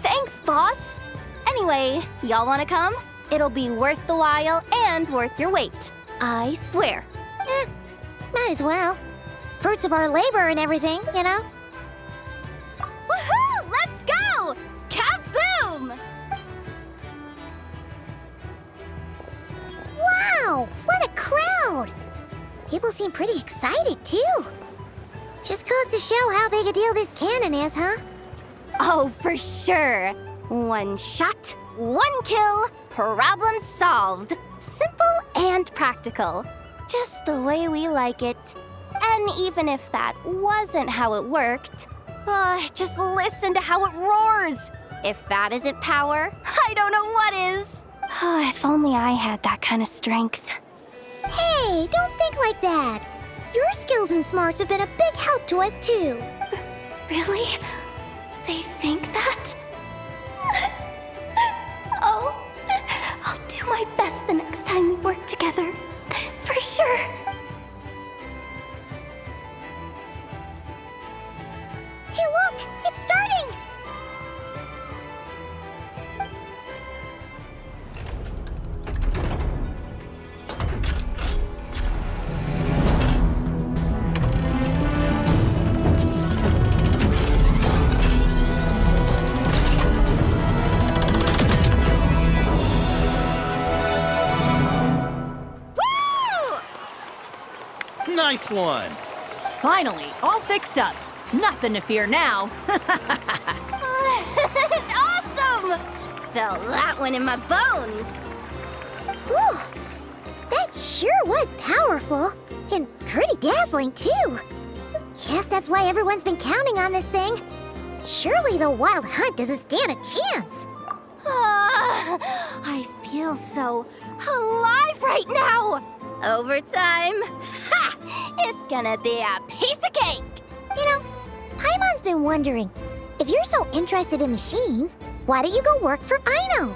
Thanks, boss. Anyway, y'all wanna come? It'll be worth the while and worth your wait. I swear.
Might as well. Fruits of our labor and everything, you know?
Woohoo! Let's go! Kaboom!
Wow! What a crowd! People seem pretty excited, too. Just goes to show how big a deal this cannon is, huh?
Oh, for sure. One shot, one kill, problem solved. Simple and practical. Just the way we like it. And even if that wasn't how it worked, just listen to how it roars. If that isn't power, I don't know what is. If only I had that kind of strength.
Hey, don't think like that. Your skills and smarts have been a big help to us, too.
Really? They think that? Oh, I'll do my best the next time we work together. For sure.
Hey, look! It's starting!
Nice one!
Finally, all fixed up. Nothing to fear now.
Awesome! Felt that one in my bones.
Whew! That sure was powerful. And pretty dazzling, too. Guess that's why everyone's been counting on this thing. Surely the Wild Hunt doesn't stand a chance.
I feel so alive right now. Overtime? Ha! It's gonna be a piece of cake.
You know, Paimon's been wondering, if you're so interested in machines, why don't you go work for Aino?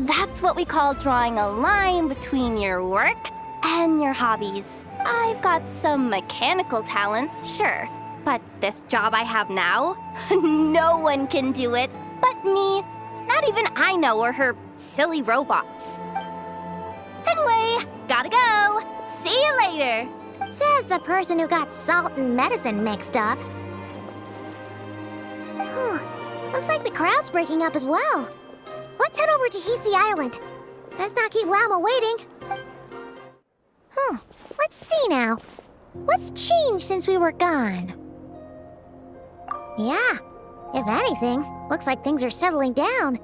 That's what we call drawing a line between your work and your hobbies. I've got some mechanical talents, sure. But this job I have now, no one can do it but me. Not even Aino or her silly robots. Anyway, gotta go. See you later.
Says the person who got salt and medicine mixed up. Looks like the crowd's breaking up as well. Let's head over to Hisi Island. Let's not keep Llama waiting. Let's see now. What's changed since we were gone? Yeah, if anything, looks like things are settling down.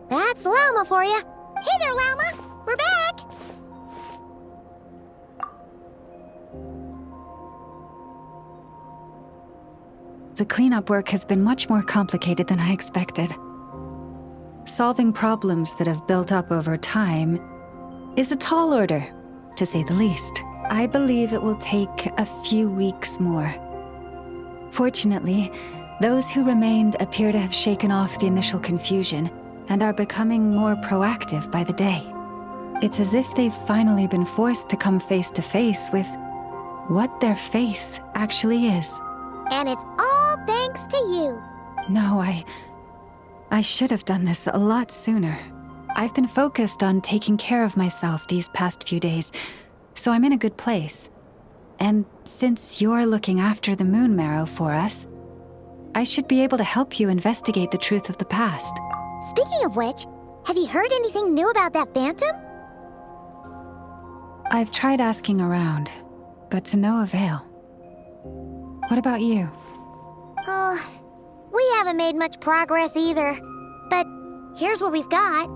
That's Llama for you. Hey there, Llama. We're back.
The cleanup work has been much more complicated than I expected. Solving problems that have built up over time is a tall order, to say the least. I believe it will take a few weeks more. Fortunately, those who remained appear to have shaken off the initial confusion and are becoming more proactive by the day. It's as if they've finally been forced to come face to face with what their faith actually is.
And it's all thanks to you.
No, I should have done this a lot sooner. I've been focused on taking care of myself these past few days, so I'm in a good place. And since you're looking after the moon marrow for us, I should be able to help you investigate the truth of the past.
Speaking of which, have you heard anything new about that phantom?
I've tried asking around, but to no avail. What about you?
We haven't made much progress either. But here's what we've got.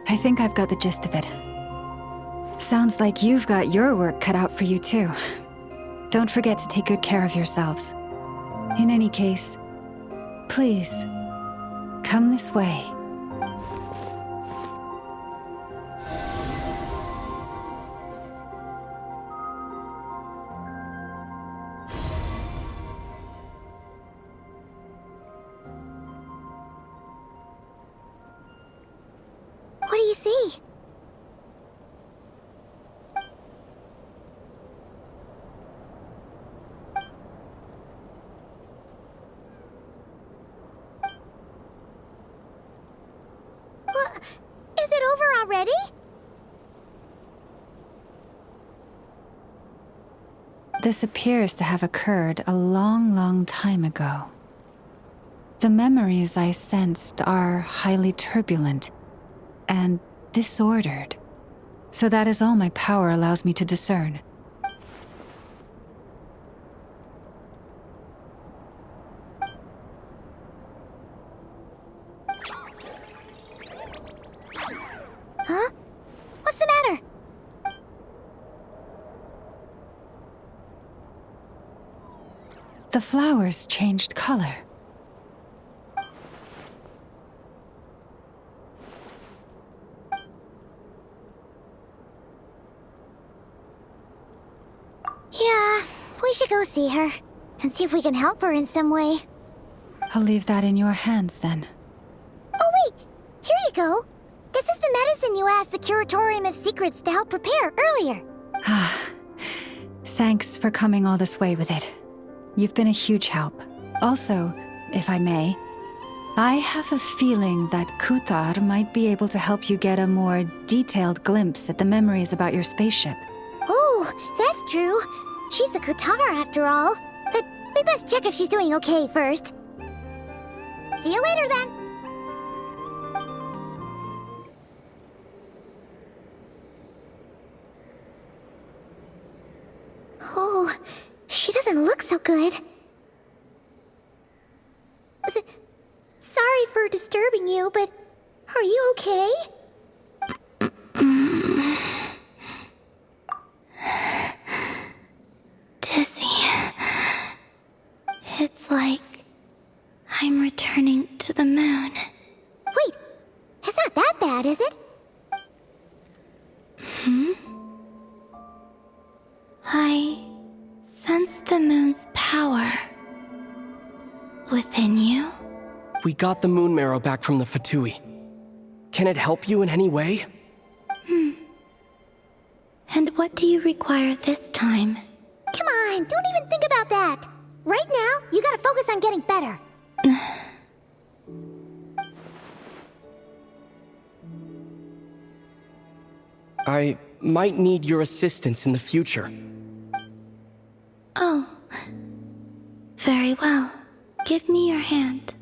I think I've got the gist of it. Sounds like you've got your work cut out for you too. Don't forget to take good care of yourselves. In any case, please, come this way.
What do you see? What? Is it over already?
This appears to have occurred a long, long time ago. The memories I sensed are highly turbulent and disordered. So that is all my power allows me to discern.
Huh? What's the matter?
The flowers changed color.
Yeah, we should go see her and see if we can help her in some way.
I'll leave that in your hands then.
Oh wait, here you go. This is the medicine you asked the Curatorium of Secrets to help prepare earlier.
Thanks for coming all this way with it. You've been a huge help. Also, if I may, I have a feeling that Kuthar might be able to help you get a more detailed glimpse at the memories about your spaceship.
Oh, that's true. She's the Kutar after all. But we best check if she's doing okay first. See you later then. Oh, she doesn't look so good. Sorry for disturbing you, but are you okay?
Dizzy. It's like I'm returning to the moon.
Wait, it's not that bad, is it?
I sense sense the moon's power within you.
We got the moon marrow back from the Fatui. Can it help you in any way?
And what do you require this time?
Come on, don't even think about that. Right now, you gotta focus on getting better.
I might need your assistance in the future.
Oh. Very well. Give me your hand.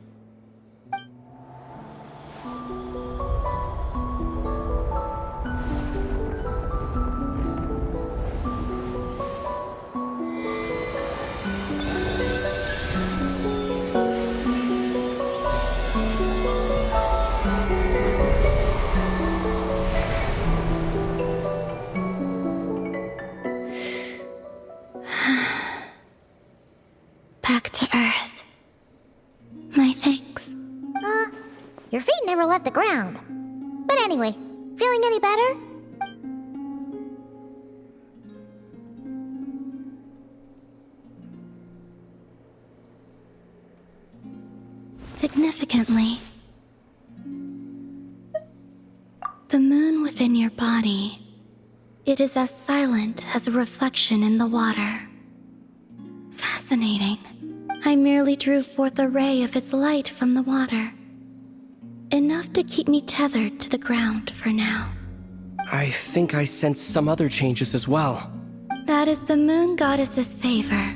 Back to Earth. My thanks.
Your feet never left the ground. But anyway, feeling any better?
Significantly, the moon within your body, it is as silent as a reflection in the water. Fascinating. I merely drew forth a ray of its light from the water. Enough to keep me tethered to the ground for now.
I think I sense some other changes as well.
That is the moon goddess's favor.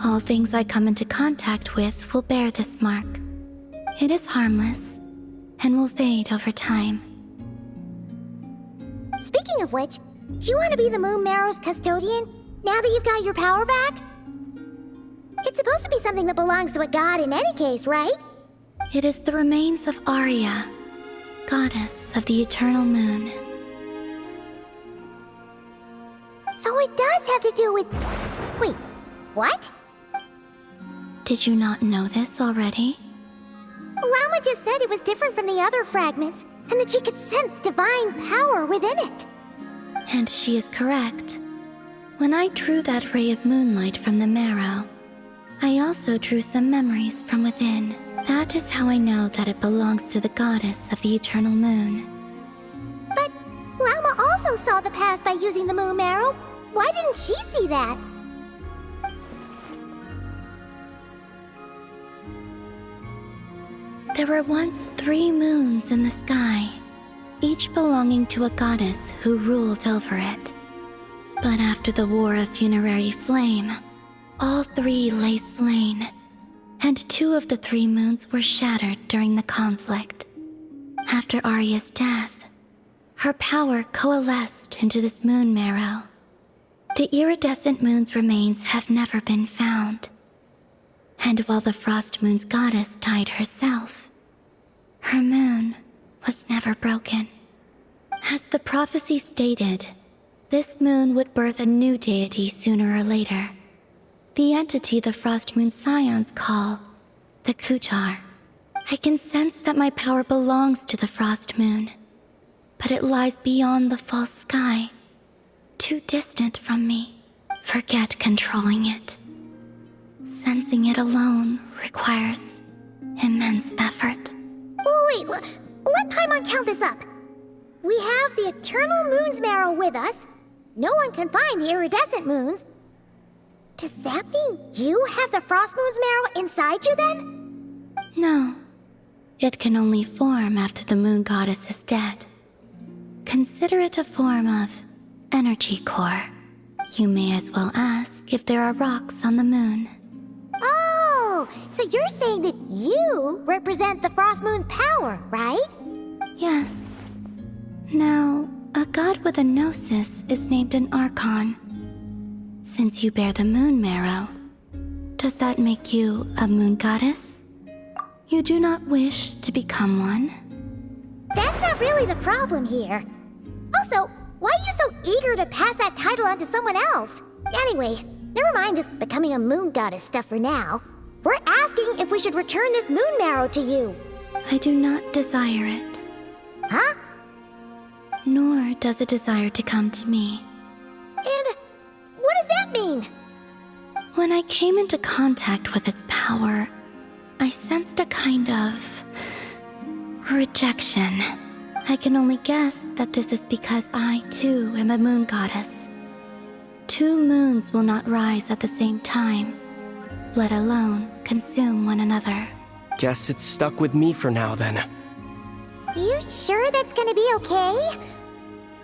All things I come into contact with will bear this mark. It is harmless and will fade over time.
Speaking of which, do you want to be the Moon Marrow's custodian now that you've got your power back? It's supposed to be something that belongs to a god in any case, right?
It is the remains of Arya, goddess of the eternal moon.
So it does have to do with... Wait, what?
Did you not know this already?
Lama just said it was different from the other fragments, and that she could sense divine power within it.
And she is correct. When I drew that ray of moonlight from the marrow, I also drew some memories from within. That is how I know that it belongs to the goddess of the eternal moon.
But Lama also saw the past by using the moon marrow. Why didn't she see that?
There were once 3 moons in the sky, each belonging to a goddess who ruled over it. But after the War of Funerary Flame, all 3 lay slain, and 2 of the 3 moons were shattered during the conflict. After Arya's death, her power coalesced into this moon marrow. The iridescent moon's remains have never been found. And while the Frost Moon's goddess died herself, her moon was never broken. As the prophecy stated, this moon would birth a new deity sooner or later. The entity the Frost Moon Scions call the Kutar. I can sense that my power belongs to the Frost Moon, but it lies beyond the false sky, too distant from me. Forget controlling it. Sensing it alone requires immense effort.
Oh, wait, let Paimon count this up. We have the Eternal Moon's marrow with us. No one can find the iridescent moons. Does that mean you have the Frost Moon's marrow inside you then?
No. It can only form after the moon goddess is dead. Consider it a form of energy core. You may as well ask if there are rocks on the moon.
Oh, so you're saying that you represent the Frost Moon's power, right?
Yes. Now, a god with a gnosis is named an Archon. Since you bear the moon marrow, does that make you a moon goddess? You do not wish to become one?
That's not really the problem here. Also, why are you so eager to pass that title on to someone else? Anyway, never mind this becoming a moon goddess stuff for now. We're asking if we should return this moon marrow to you.
I do not desire it.
Huh?
Nor does it desire to come to me.
And what does that mean?
When I came into contact with its power, I sensed a kind of rejection. I can only guess that this is because I, too, am a moon goddess. 2 moons will not rise at the same time, let alone consume one another.
Guess it's stuck with me for now, then.
You sure that's gonna be okay?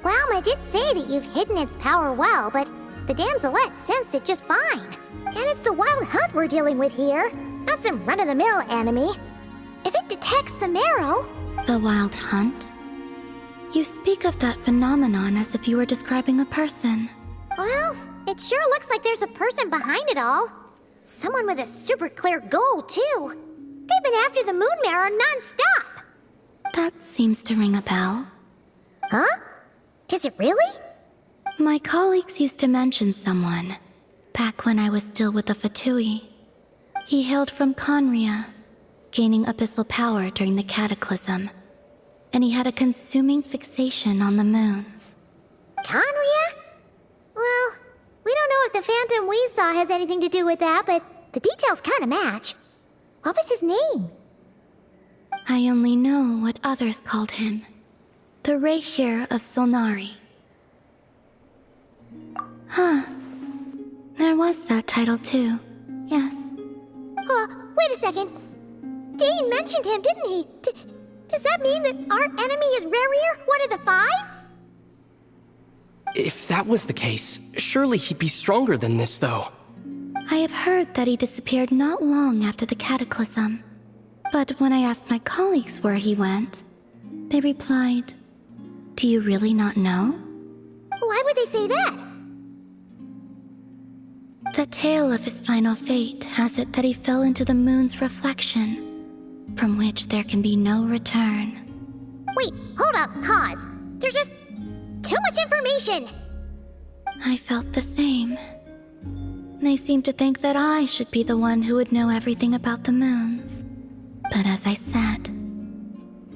Lauma did say that you've hidden its power well, but the damselette sensed it just fine. And it's the wild hunt we're dealing with here, not some run-of-the-mill enemy. If it detects the marrow...
The wild hunt? You speak of that phenomenon as if you were describing a person.
Well, it sure looks like there's a person behind it all. Someone with a super clear goal, too. They've been after the moon marrow non-stop.
That seems to ring a bell.
Huh? Does it really?
My colleagues used to mention someone, back when I was still with the Fatui. He hailed from Conria, gaining abyssal power during the cataclysm, and he had a consuming fixation on the moons.
Conria? Well, we don't know if the phantom we saw has anything to do with that, but the details kinda match. What was his name?
I only know what others called him. The Reikir of Solnari. Huh. There was that title too. Yes.
Wait a second. Dane mentioned him, didn't he? Does that mean that our enemy is Rerir, one of the 5?
If that was the case, surely he'd be stronger than this, though.
I have heard that he disappeared not long after the cataclysm. But when I asked my colleagues where he went, they replied, "Do you really not know?"
Why would they say that?
The tale of his final fate has it that he fell into the moon's reflection, from which there can be no return.
Wait, hold up, pause. There's just too much information.
I felt the same. They seemed to think that I should be the one who would know everything about the moons. But as I said,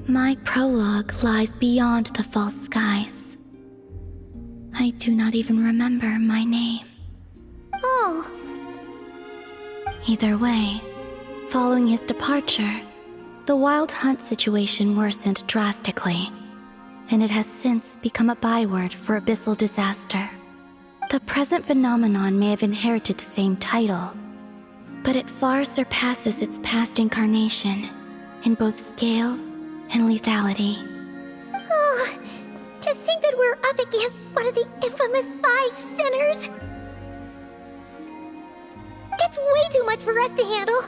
my prologue lies beyond the false skies. I do not even remember my name.
Oh.
Either way, following his departure, the wild hunt situation worsened drastically, and it has since become a byword for abyssal disaster. The present phenomenon may have inherited the same title, but it far surpasses its past incarnation in both scale and lethality.
Oh, to think that we're up against one of the infamous 5 sinners. That's way too much for us to handle.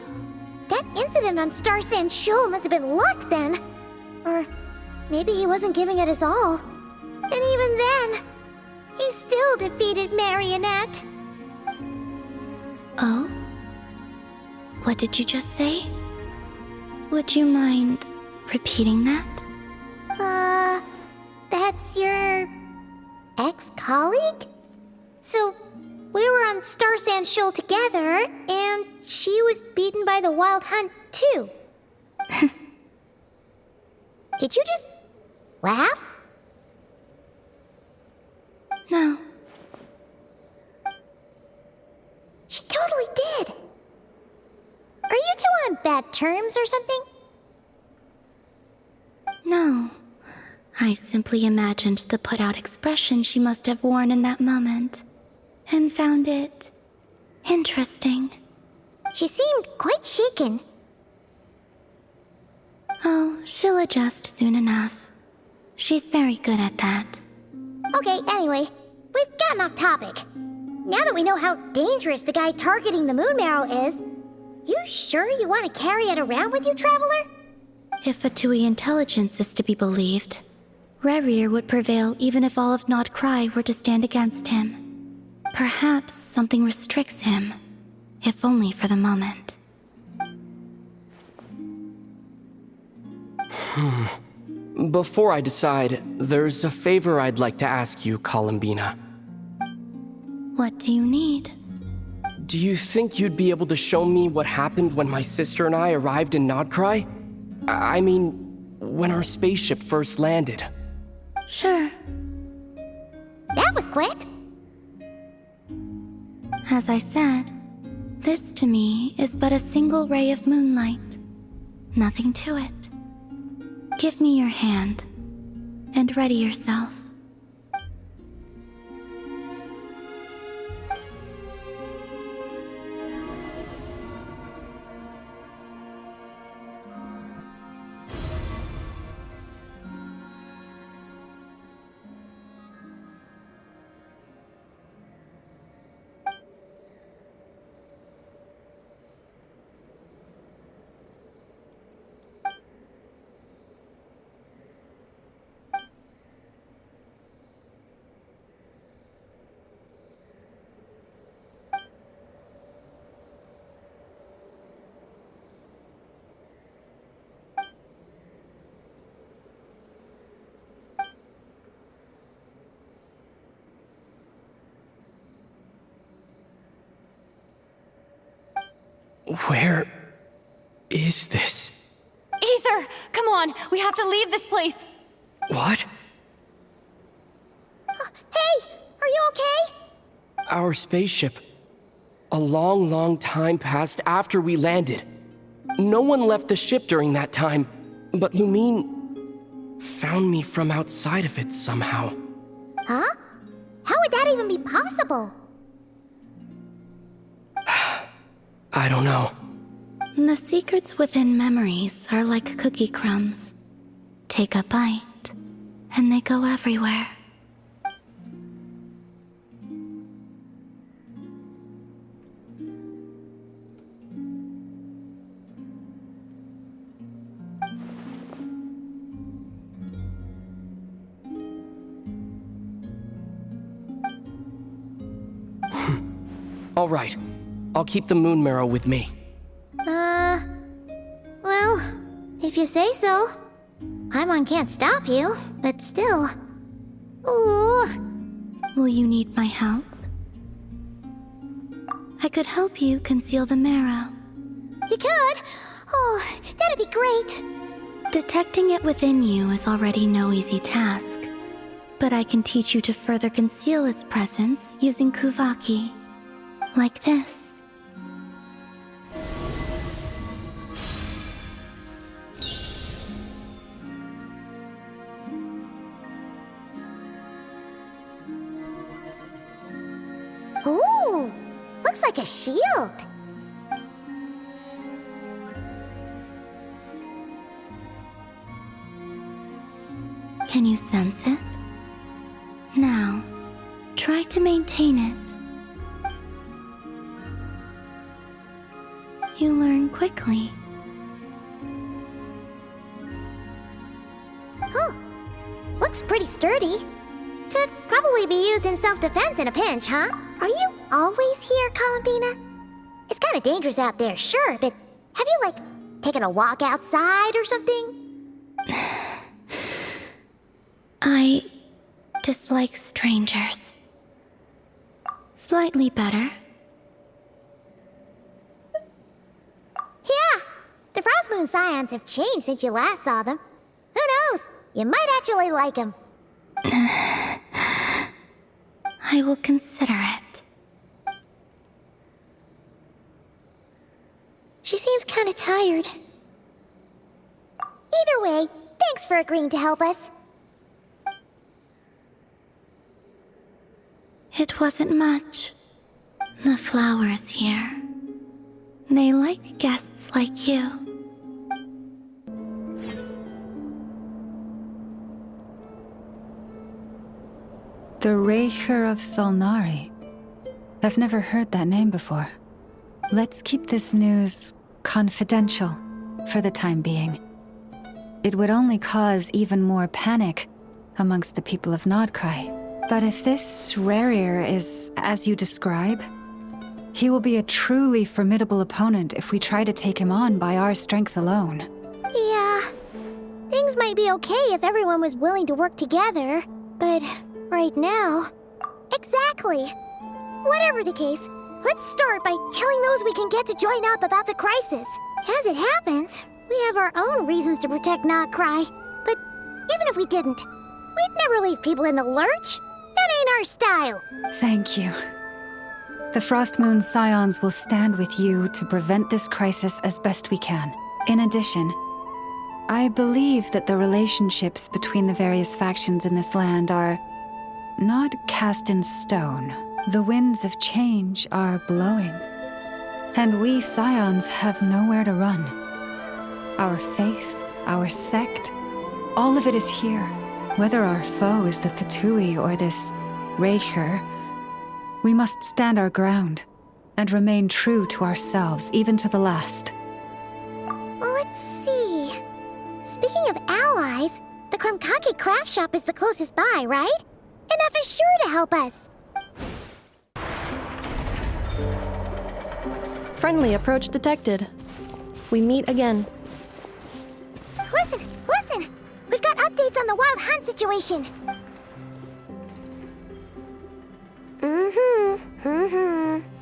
That incident on Star Sand Shoal must have been luck then. Or maybe he wasn't giving it his all. And even then, he still defeated Marionette.
Oh? What did you just say? Would you mind repeating that?
That's your ex-colleague? So, we were on Star Sand Shoal together, and she was beaten by the Wild Hunt, too. Did you just laugh?
No.
She totally did. Are you two on bad terms or something?
No. I simply imagined the put-out expression she must have worn in that moment, and found it interesting.
She seemed quite shaken.
Oh, she'll adjust soon enough. She's very good at that.
Okay, anyway, we've gotten off topic. Now that we know how dangerous the guy targeting the moon marrow is, you sure you want to carry it around with you, Traveler?
If Fatui intelligence is to be believed, Rerir would prevail even if all of Nod-Krai were to stand against him. Perhaps something restricts him, if only for the moment.
Before I decide, there's a favor I'd like to ask you, Columbina.
What do you need?
Do you think you'd be able to show me what happened when my sister and I arrived in Nod-Krai? I mean, when our spaceship first landed.
Sure.
That was quick.
As I said, This to me is but a single ray of moonlight. Nothing to it. Give me your hand, and ready yourself.
Where is this?
Ether, come on, we have to leave this place.
What?
Hey, are you okay?
Our spaceship. A long, long time passed after we landed. No one left the ship during that time, but Lumine found me from outside of it somehow.
Huh? How would that even be possible?
I don't know.
The secrets within memories are like cookie crumbs. Take a bite, and they go everywhere.
All right. I'll keep the moon marrow with me.
Well, if you say so. Paimon can't stop you, but still. Ooh.
Will you need my help? I could help you conceal the marrow.
You could? Oh, that'd be great.
Detecting it within you is already no easy task, but I can teach you to further conceal its presence using Kuvaki. Like this.
Ooh, looks like a shield.
Can you sense it? Now, try to maintain it. You learn quickly.
Huh. Looks pretty sturdy. Could probably be used in self-defense in a pinch, huh? Are you always here, Columbina? It's kind of dangerous out there, sure, but have you, like, taken a walk outside or something?
I dislike strangers. Slightly better.
Yeah, the Frost Moon Scions have changed since you last saw them. Who knows? You might actually like them.
I will consider it.
She seems kind of tired. Either way, thanks for agreeing to help us.
It wasn't much. The flowers here. They like guests like you.
The Raker of Solnari. I've never heard that name before. Let's keep this news confidential for the time being. It would only cause even more panic amongst the people of Nod-Krai. But if this Rarier is as you describe, he will be a truly formidable opponent if we try to take him on by our strength alone.
Yeah, things might be okay if everyone was willing to work together, but right now... Exactly. Whatever the case, let's start by telling those we can get to join up about the crisis. As it happens, we have our own reasons to protect Nod-Krai, but even if we didn't, we'd never leave people in the lurch. That ain't our style.
Thank you. The Frost Moon Scions will stand with you to prevent this crisis as best we can. In addition, I believe that the relationships between the various factions in this land are not cast in stone. The winds of change are blowing, and we Scions have nowhere to run. Our faith, our sect, all of it is here. Whether our foe is the Fatui or this Raker, we must stand our ground and remain true to ourselves, even to the last.
Let's see. Speaking of allies, the Krumkake craft shop is the closest by, right? Enough is sure to help us.
Friendly approach detected. We meet again.
Listen! We've got updates on the Wild Hunt situation.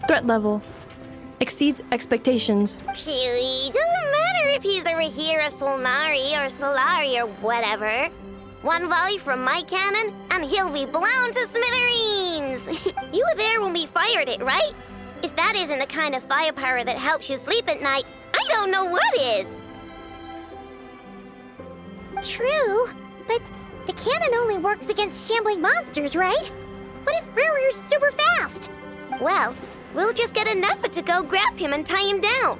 Threat level exceeds expectations.
Phew, doesn't matter if he's the Rahira Solnari or Solari or whatever. One volley from my cannon, and he'll be blown to smithereens! You were there when we fired it, right? If that isn't the kind of firepower that helps you sleep at night, I don't know what is!
True, but the cannon only works against shambling monsters, right? What if Riri's super fast?
Well, we'll just get an effort to go grab him and tie him down.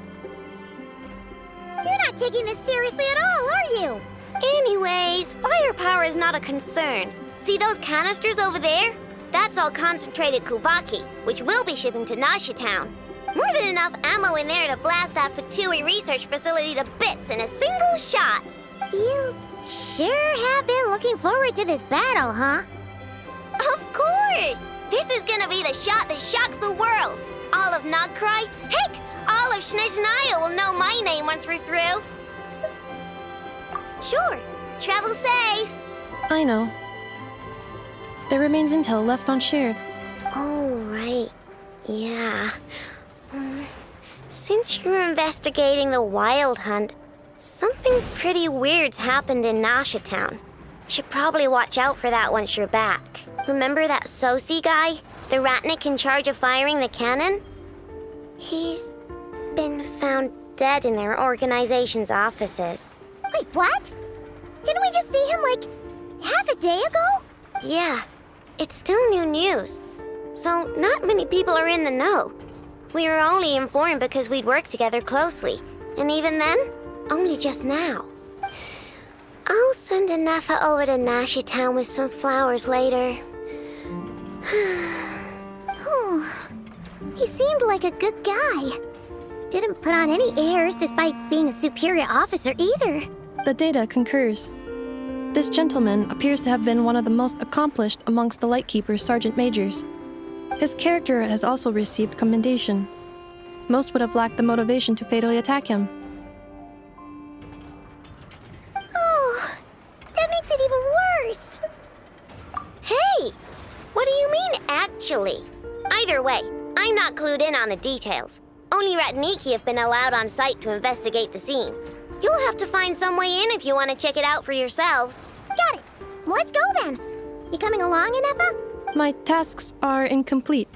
You're not taking this seriously at all, are you?
Anyways, firepower is not a concern. See those canisters over there? That's all concentrated Kuvaki, which we'll be shipping to Nasha Town. More than enough ammo in there to blast that Fatui research facility to bits in a single shot.
You sure have been looking forward to this battle, huh?
Of course! This is gonna be the shot that shocks the world. All of Nod-Krai, heck, all of Snezhnaya will know my name once we're through. Sure, travel safe.
I know. There remains intel left unshared.
Oh, right. Yeah. Since you're investigating the Wild Hunt, something pretty weird's happened in Nasha Town. Should probably watch out for that once you're back. Remember that Sosi guy? The Ratnik in charge of firing the cannon? He's been found dead in their organization's offices.
Wait, what? Didn't we just see him, like, half a day ago?
Yeah, it's still new news. So not many people are in the know. We were only informed because we'd worked together closely. And even then, only just now. I'll send a Nefa over to Nasha Town with some flowers later.
He seemed like a good guy. Didn't put on any airs despite being a superior officer either.
The data concurs. This gentleman appears to have been one of the most accomplished amongst the Lightkeeper's Sergeant Majors. His character has also received commendation. Most would have lacked the motivation to fatally attack him.
Oh, that makes it even worse.
Hey! What do you mean, actually? Either way, I'm not clued in on the details. Only Ratniki have been allowed on site to investigate the scene. You'll have to find some way in if you want to check it out for yourselves.
Got it. Let's go then. You coming along, Inefa?
My tasks are incomplete.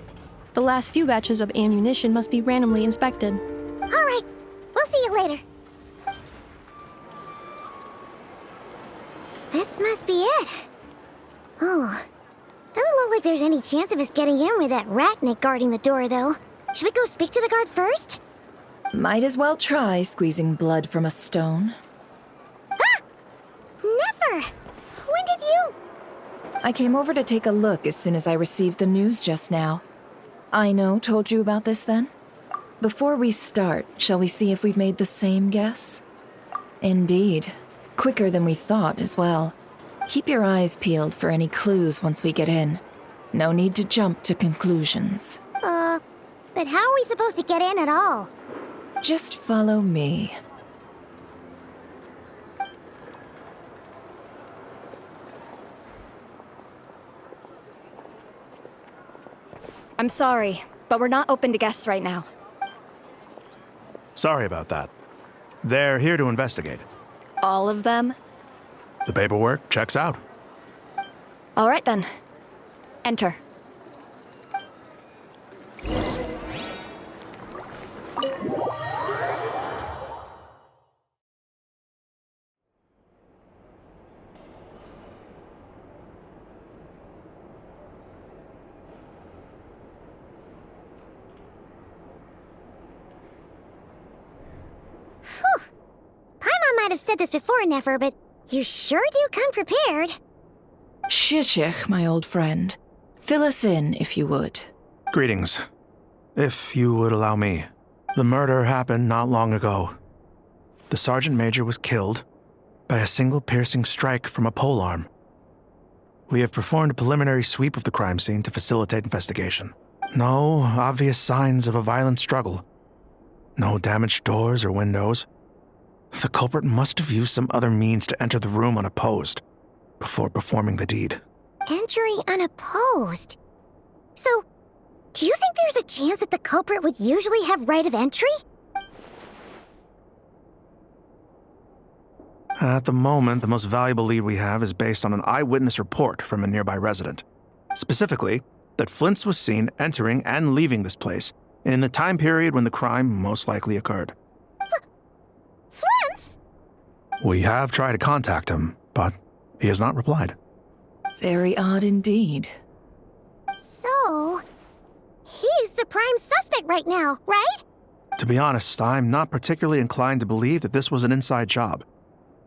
The last few batches of ammunition must be randomly inspected.
All right. We'll see you later. This must be it. Oh. Doesn't look like there's any chance of us getting in with that Ratnik guarding the door, though. Should we go speak to the guard first?
Might as well try squeezing blood from a stone.
Ah! Never! When did you...
I came over to take a look as soon as I received the news just now. Aino told you about this then? Before we start, shall we see if we've made the same guess? Indeed. Quicker than we thought as well. Keep your eyes peeled for any clues once we get in. No need to jump to conclusions.
But how are we supposed to get in at all?
Just follow me.
I'm sorry, but we're not open to guests right now.
Sorry about that. They're here to investigate.
All of them?
The paperwork checks out.
All right then. Enter.
might have said this before, Nefer, but you sure do come prepared.
Shishich, my old friend. Fill us in, if you would.
Greetings. If you would allow me. The murder happened not long ago. The Sergeant Major was killed by a single piercing strike from a polearm. We have performed a preliminary sweep of the crime scene to facilitate investigation. No obvious signs of a violent struggle. No damaged doors or windows. The culprit must have used some other means to enter the room unopposed before performing the deed.
Entering unopposed? So, do you think there's a chance that the culprit would usually have right of entry?
At the moment, the most valuable lead we have is based on an eyewitness report from a nearby resident. Specifically, that Flint's was seen entering and leaving this place in the time period when the crime most likely occurred.
Flint's?
We have tried to contact him, but he has not replied.
Very odd indeed.
So, he's the prime suspect right now, right?
To be honest, I'm not particularly inclined to believe that this was an inside job.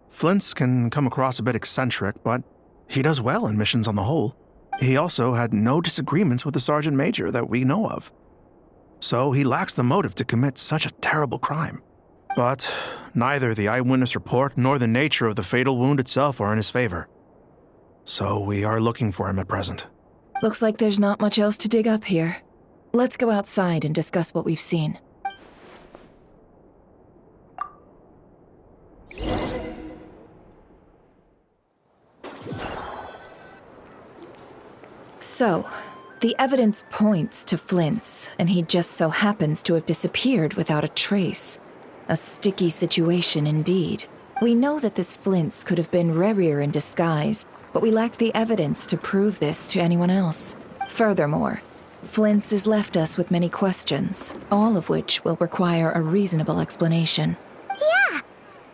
Flint's can come across a bit eccentric, but he does well in missions on the whole. He also had no disagreements with the Sergeant Major that we know of. So he lacks the motive to commit such a terrible crime. But neither the eyewitness report nor the nature of the fatal wound itself are in his favor. So we are looking for him at present.
Looks like there's not much else to dig up here. Let's go outside and discuss what we've seen. So, the evidence points to Flint's, and he just so happens to have disappeared without a trace. A sticky situation indeed. We know that this Flint's could have been Rerir in disguise, but we lack the evidence to prove this to anyone else. Furthermore, Flint's has left us with many questions, all of which will require a reasonable explanation.
Yeah!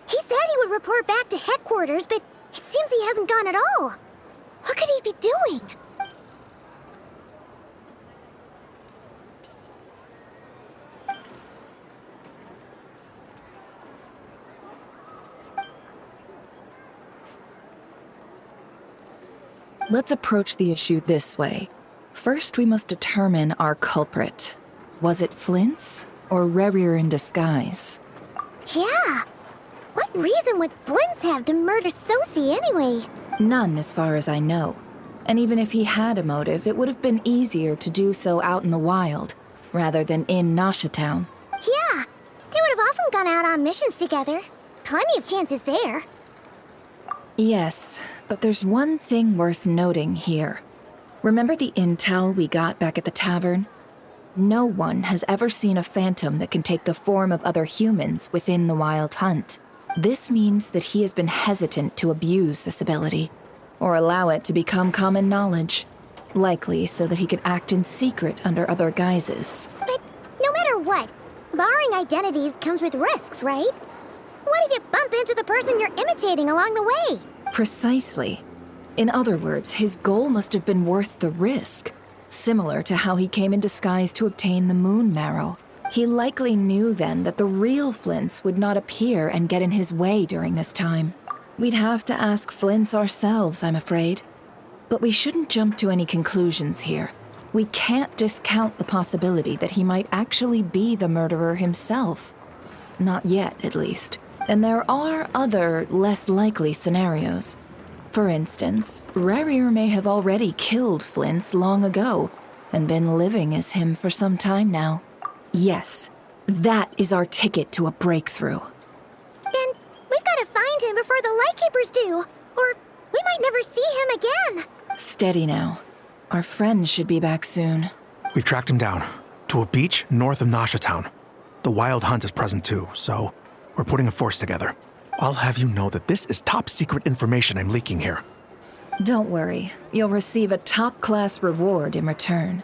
He said he would report back to headquarters, but it seems he hasn't gone at all. What could he be doing?
Let's approach the issue this way. First, we must determine our culprit. Was it Flint's or Rerir in disguise?
Yeah! What reason would Flint's have to murder Sosie anyway?
None, as far as I know. And even if he had a motive, it would have been easier to do so out in the wild, rather than in Nasha Town.
Yeah! They would have often gone out on missions together. Plenty of chances there.
Yes, but there's one thing worth noting here. Remember the intel we got back at the tavern? No one has ever seen a phantom that can take the form of other humans within the Wild Hunt. This means that he has been hesitant to abuse this ability, or allow it to become common knowledge. Likely so that he could act in secret under other guises.
But no matter what, borrowing identities comes with risks, right? What if you bump into the person you're imitating along the way?
Precisely. In other words, his goal must have been worth the risk, similar to how he came in disguise to obtain the moon marrow. He likely knew then that the real Flint's would not appear and get in his way during this time. We'd have to ask Flint's ourselves, I'm afraid. But we shouldn't jump to any conclusions here. We can't discount the possibility that he might actually be the murderer himself. Not yet, at least. And there are other, less likely scenarios. For instance, Rerir may have already killed Flint's long ago, and been living as him for some time now. Yes, that is our ticket to a breakthrough.
Then we've got to find him before the Lightkeepers do, or we might never see him again.
Steady now. Our friend should be back soon.
We've tracked him down to a beach north of Nasha Town. The Wild Hunt is present too, so we're putting a force together. I'll have you know that this is top secret information I'm leaking here.
Don't worry, you'll receive a top-class reward in return.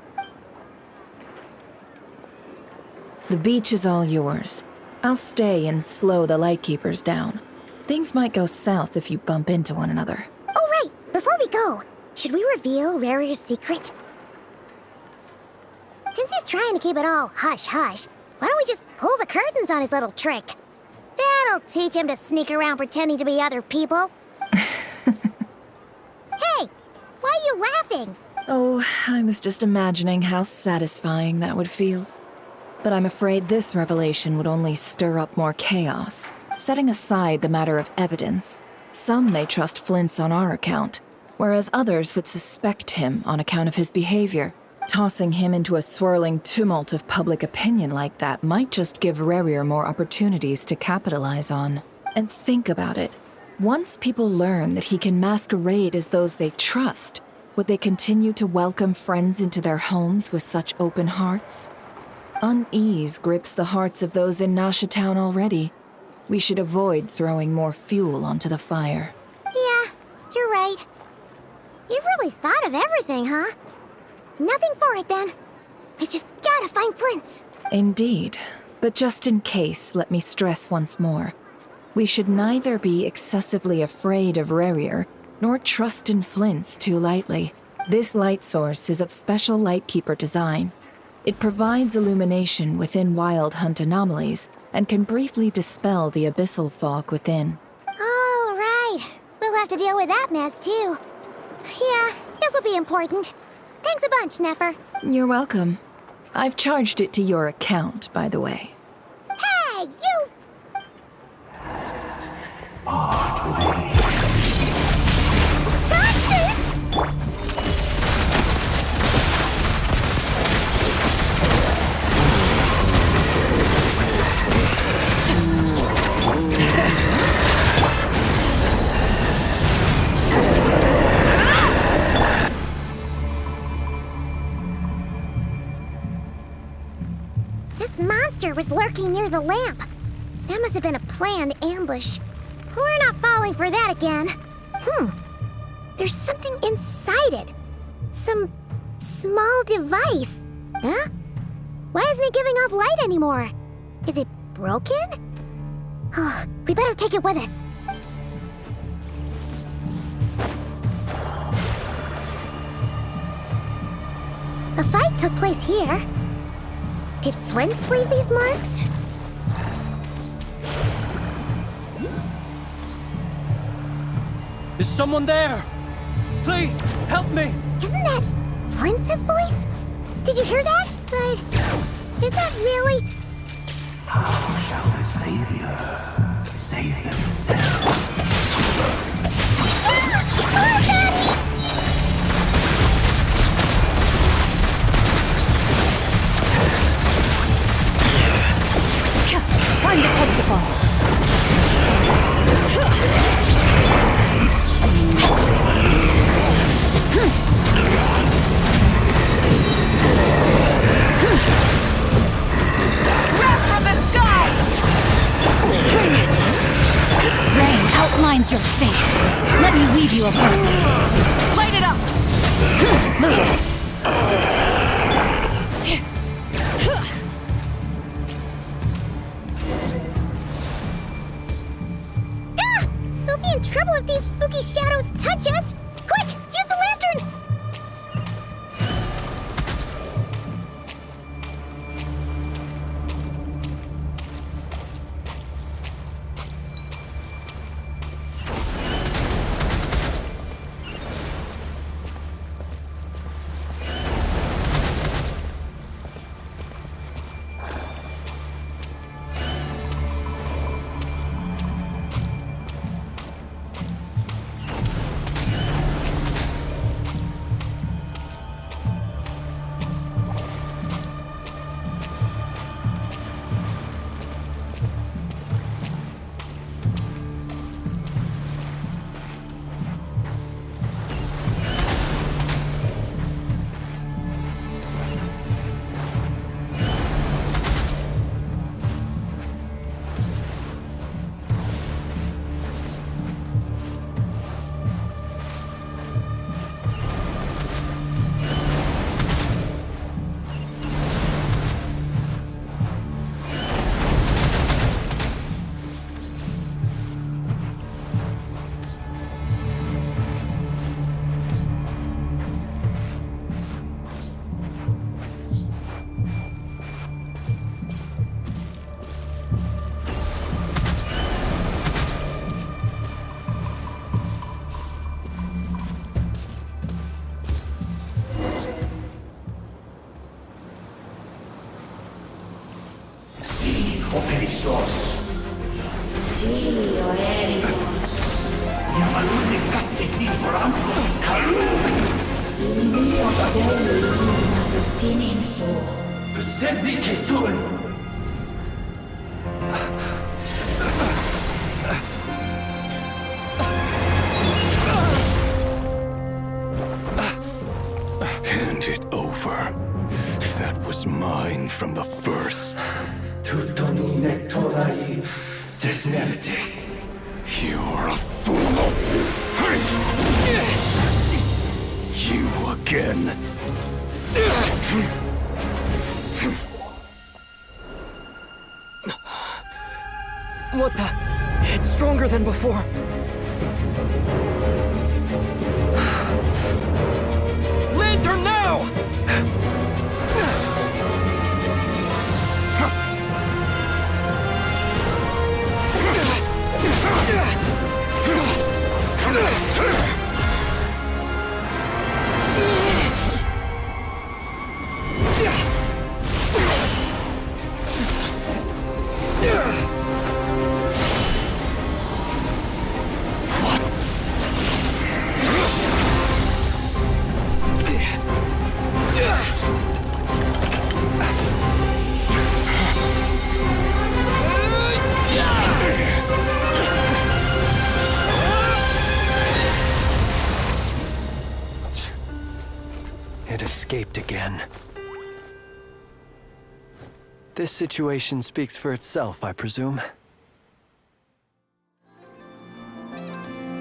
The beach is all yours. I'll stay and slow the Lightkeepers down. Things might go south if you bump into one another.
Oh right, before we go, should we reveal Rerir's secret? Since he's trying to keep it all hush-hush, why don't we just pull the curtains on his little trick? That'll I'll teach him to sneak around pretending to be other people. Hey, why are you laughing?
Oh, I was just imagining how satisfying that would feel. But I'm afraid this revelation would only stir up more chaos. Setting aside the matter of evidence, some may trust Flint's on our account, whereas others would suspect him on account of his behavior. Tossing him into a swirling tumult of public opinion like that might just give Rerir more opportunities to capitalize on. And think about it. Once people learn that he can masquerade as those they trust, would they continue to welcome friends into their homes with such open hearts? Unease grips the hearts of those in Nasha Town already. We should avoid throwing more fuel onto the fire.
Yeah, you're right. You really thought of everything, huh? Nothing for it, then. We've just gotta find Flint's.
Indeed. But just in case, let me stress once more. We should neither be excessively afraid of Rerir, nor trust in Flint's too lightly. This light source is of special Lightkeeper design. It provides illumination within Wild Hunt anomalies, and can briefly dispel the abyssal fog within.
Oh, right. We'll have to deal with that mess, too. Yeah, this'll be important. Thanks a bunch, Nefer.
You're welcome. I've charged it to your account, by the way.
Hey, you! This monster was lurking near the lamp. That must have been a planned ambush. We're not falling for that again. There's something inside it. Some small device. Huh? Why isn't it giving off light anymore? Is it broken? Oh, we better take it with us. A fight took place here. Did Flint leave these marks?
Is someone there? Please, help me!
Isn't that Flint's voice? Did you hear that? But is that really?
How shall the Savior save themselves?
Time to testify.
Wrath from the sky!
Bring it! Rain outlines your fate. Let me weave you a bow.
Light it up!
Move.
We'll be in trouble if these spooky shadows touch us! Quick, use the lantern!
Hand it over. That was mine from the first. You're a fool. You again.
What the? It's stronger than before. Lantern now!
It escaped again. This situation speaks for itself, I presume.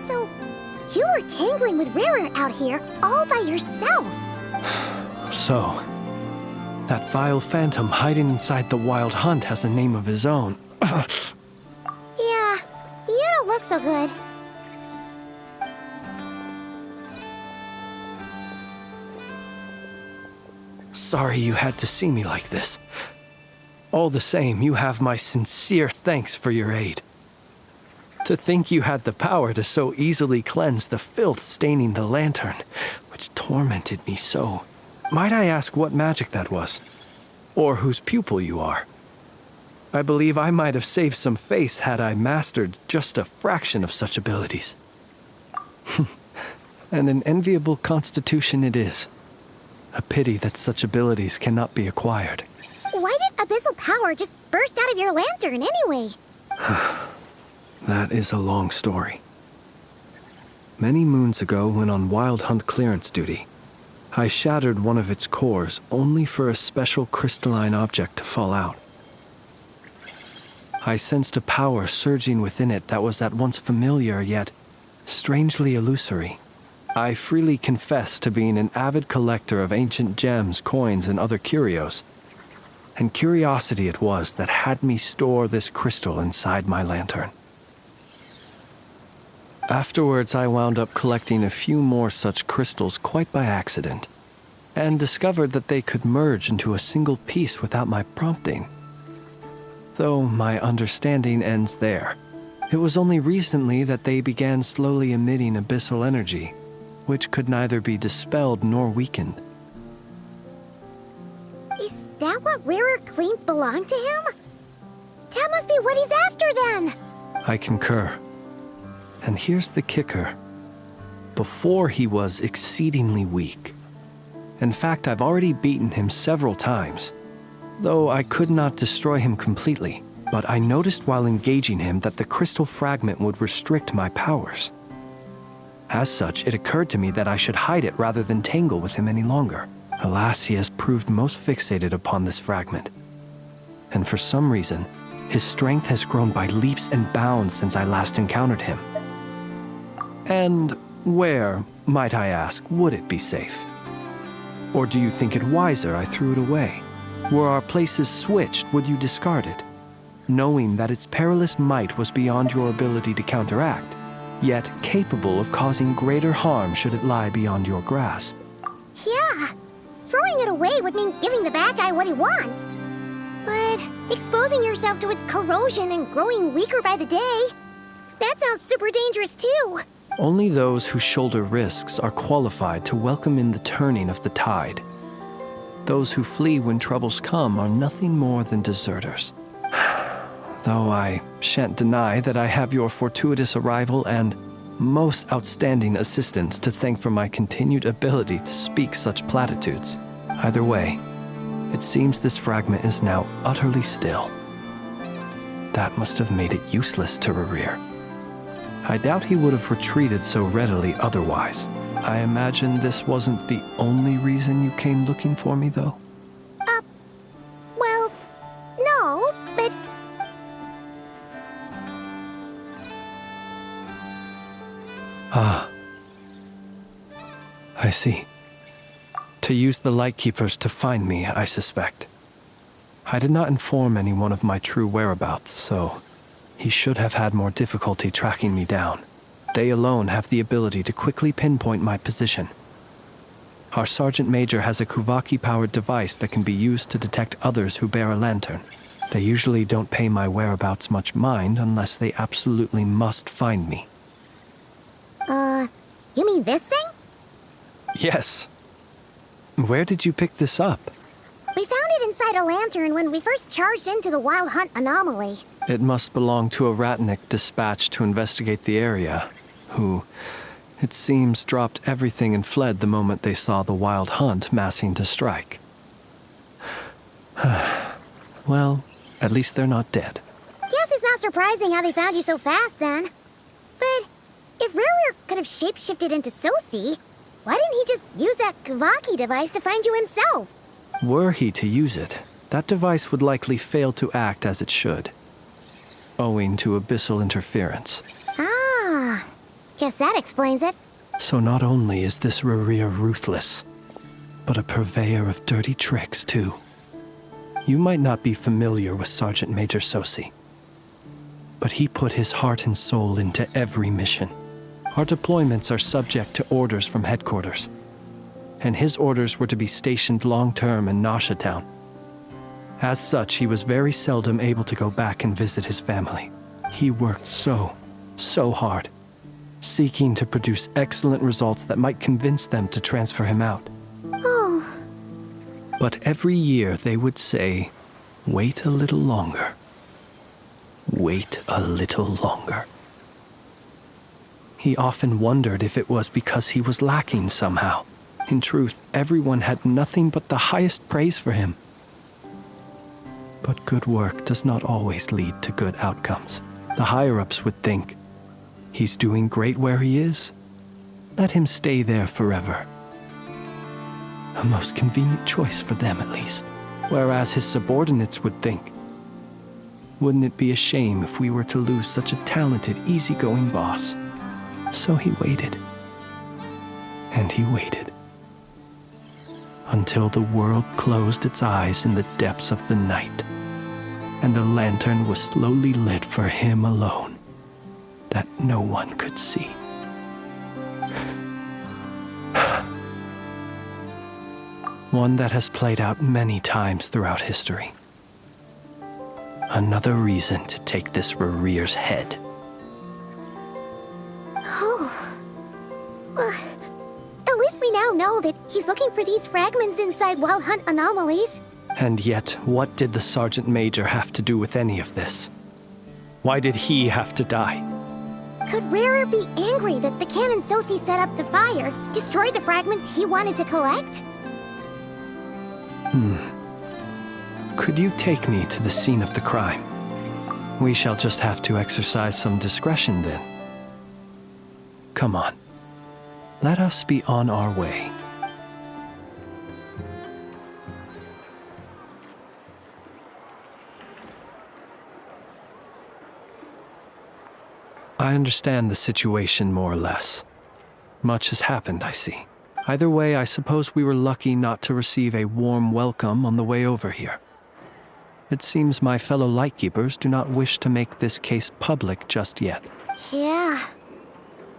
So, you were tangling with Rarer out here all by yourself.
So, that vile phantom hiding inside the Wild Hunt has a name of his own.
Yeah, you don't look so good.
Sorry you had to see me like this. All the same, you have my sincere thanks for your aid. To think you had the power to so easily cleanse the filth staining the lantern, which tormented me so. Might I ask what magic that was? Or whose pupil you are? I believe I might have saved some face had I mastered just a fraction of such abilities. And an enviable constitution it is. A pity that such abilities cannot be acquired.
Why did abyssal power just burst out of your lantern anyway?
That is a long story. Many moons ago, when on Wild Hunt clearance duty, I shattered one of its cores only for a special crystalline object to fall out. I sensed a power surging within it that was at once familiar yet strangely illusory. I freely confess to being an avid collector of ancient gems, coins, and other curios. And curiosity it was that had me store this crystal inside my lantern. Afterwards, I wound up collecting a few more such crystals quite by accident, and discovered that they could merge into a single piece without my prompting. Though my understanding ends there. It was only recently that they began slowly emitting abyssal energy, which could neither be dispelled nor weakened.
Is that what Rarer claimed belonged to him? That must be what he's after then!
I concur. And here's the kicker. Before he was exceedingly weak. In fact, I've already beaten him several times, though I could not destroy him completely. But I noticed while engaging him that the crystal fragment would restrict my powers. As such, it occurred to me that I should hide it rather than tangle with him any longer. Alas, he has proved most fixated upon this fragment. And for some reason, his strength has grown by leaps and bounds since I last encountered him. And where, might I ask, would it be safe? Or do you think it wiser I threw it away? Were our places switched, would you discard it? Knowing that its perilous might was beyond your ability to counteract, yet capable of causing greater harm should it lie beyond your grasp.
Yeah, throwing it away would mean giving the bad guy what he wants. But exposing yourself to its corrosion and growing weaker by the day, that sounds super dangerous too.
Only those who shoulder risks are qualified to welcome in the turning of the tide. Those who flee when troubles come are nothing more than deserters. Though I shan't deny that I have your fortuitous arrival and most outstanding assistance to thank for my continued ability to speak such platitudes. Either way, it seems this fragment is now utterly still. That must have made it useless to Rerir. I doubt he would have retreated so readily otherwise. I imagine this wasn't the only reason you came looking for me, though?
Well, no, but...
Ah. I see. To use the Lightkeepers to find me, I suspect. I did not inform anyone of my true whereabouts, so he should have had more difficulty tracking me down. They alone have the ability to quickly pinpoint my position. Our Sergeant Major has a Kuvaki-powered device that can be used to detect others who bear a lantern. They usually don't pay my whereabouts much mind unless they absolutely must find me.
You mean this thing?
Yes. Where did you pick this up?
We found it inside a lantern when we first charged into the Wild Hunt anomaly.
It must belong to a Ratnik dispatched to investigate the area, who, it seems, dropped everything and fled the moment they saw the Wild Hunt massing to strike. Well, at least they're not dead.
Guess it's not surprising how they found you so fast, then. But if Rerir could have shapeshifted into Sosi, why didn't he just use that Kavaki device to find you himself?
Were he to use it, that device would likely fail to act as it should, owing to abyssal interference.
Ah, guess that explains it.
So not only is this Rerir ruthless, but a purveyor of dirty tricks, too. You might not be familiar with Sergeant Major Sosi, but he put his heart and soul into every mission. Our deployments are subject to orders from headquarters, and his orders were to be stationed long-term in Nasha Town. As such, he was very seldom able to go back and visit his family. He worked so hard, seeking to produce excellent results that might convince them to transfer him out.
Oh.
But every year they would say, "Wait a little longer. Wait a little longer." He often wondered if it was because he was lacking somehow. In truth, everyone had nothing but the highest praise for him. But good work does not always lead to good outcomes. The higher-ups would think, he's doing great where he is. Let him stay there forever. A most convenient choice for them, at least. Whereas his subordinates would think, wouldn't it be a shame if we were to lose such a talented, easygoing boss? So he waited. And he waited. Until the world closed its eyes in the depths of the night, and a lantern was slowly lit for him alone, that no one could see. One that has played out many times throughout history. Another reason to take this Rerir's head.
At least we now know that he's looking for these fragments inside Wild Hunt anomalies.
And yet, what did the Sergeant Major have to do with any of this? Why did he have to die?
Could Rerir be angry that the cannon Sosi set up to fire destroyed the fragments he wanted to collect?
Could you take me to the scene of the crime? We shall just have to exercise some discretion then. Come on. Let us be on our way. I understand the situation more or less. Much has happened, I see. Either way, I suppose we were lucky not to receive a warm welcome on the way over here. It seems my fellow Lightkeepers do not wish to make this case public just yet.
Yeah.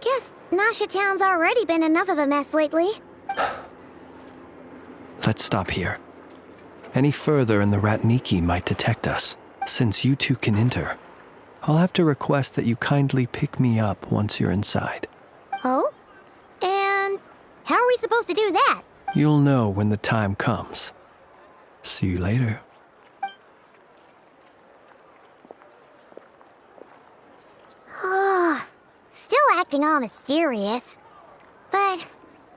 Guess Nasha Town's already been enough of a mess lately.
Let's stop here. Any further and the Ratniki might detect us. Since you two can enter, I'll have to request that you kindly pick me up once you're inside.
Oh? And how are we supposed to do that?
You'll know when the time comes. See you later.
acting all mysterious. But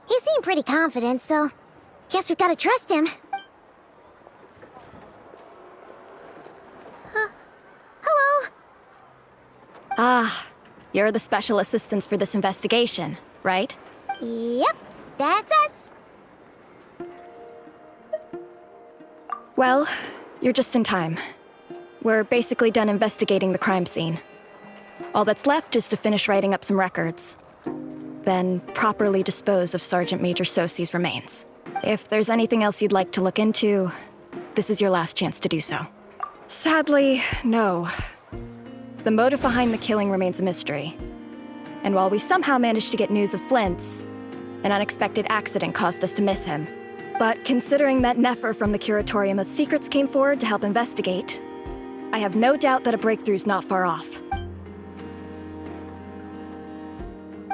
he seemed pretty confident, so guess we've gotta trust him. Hello?
Ah, you're the special assistants for this investigation, right?
Yep, that's us.
Well, you're just in time. We're basically done investigating the crime scene. All that's left is to finish writing up some records. Then properly dispose of Sergeant Major Sosi's remains. If there's anything else you'd like to look into, this is your last chance to do so. Sadly, no. The motive behind the killing remains a mystery. And while we somehow managed to get news of Flint's, an unexpected accident caused us to miss him. But considering that Nefer from the Curatorium of Secrets came forward to help investigate, I have no doubt that a breakthrough's not far off.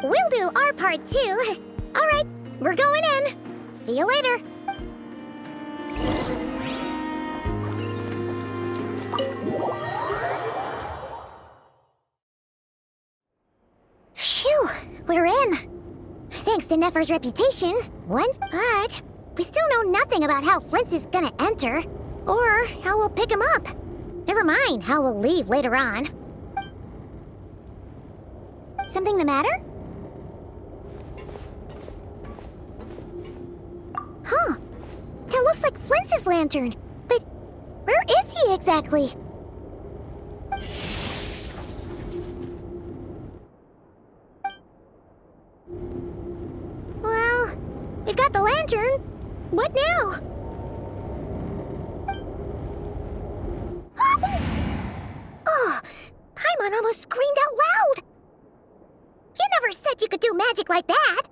We'll do our part too. All right, we're going in. See you later. Phew, we're in. Thanks to Nefer's reputation, but we still know nothing about how Flint is gonna enter, or how we'll pick him up. Never mind how we'll leave later on. Something the matter? Huh. That looks like Flint's lantern. But where is he exactly? Well, we've got the lantern. What now? Oh, Paimon almost screamed out loud. You never said you could do magic like that.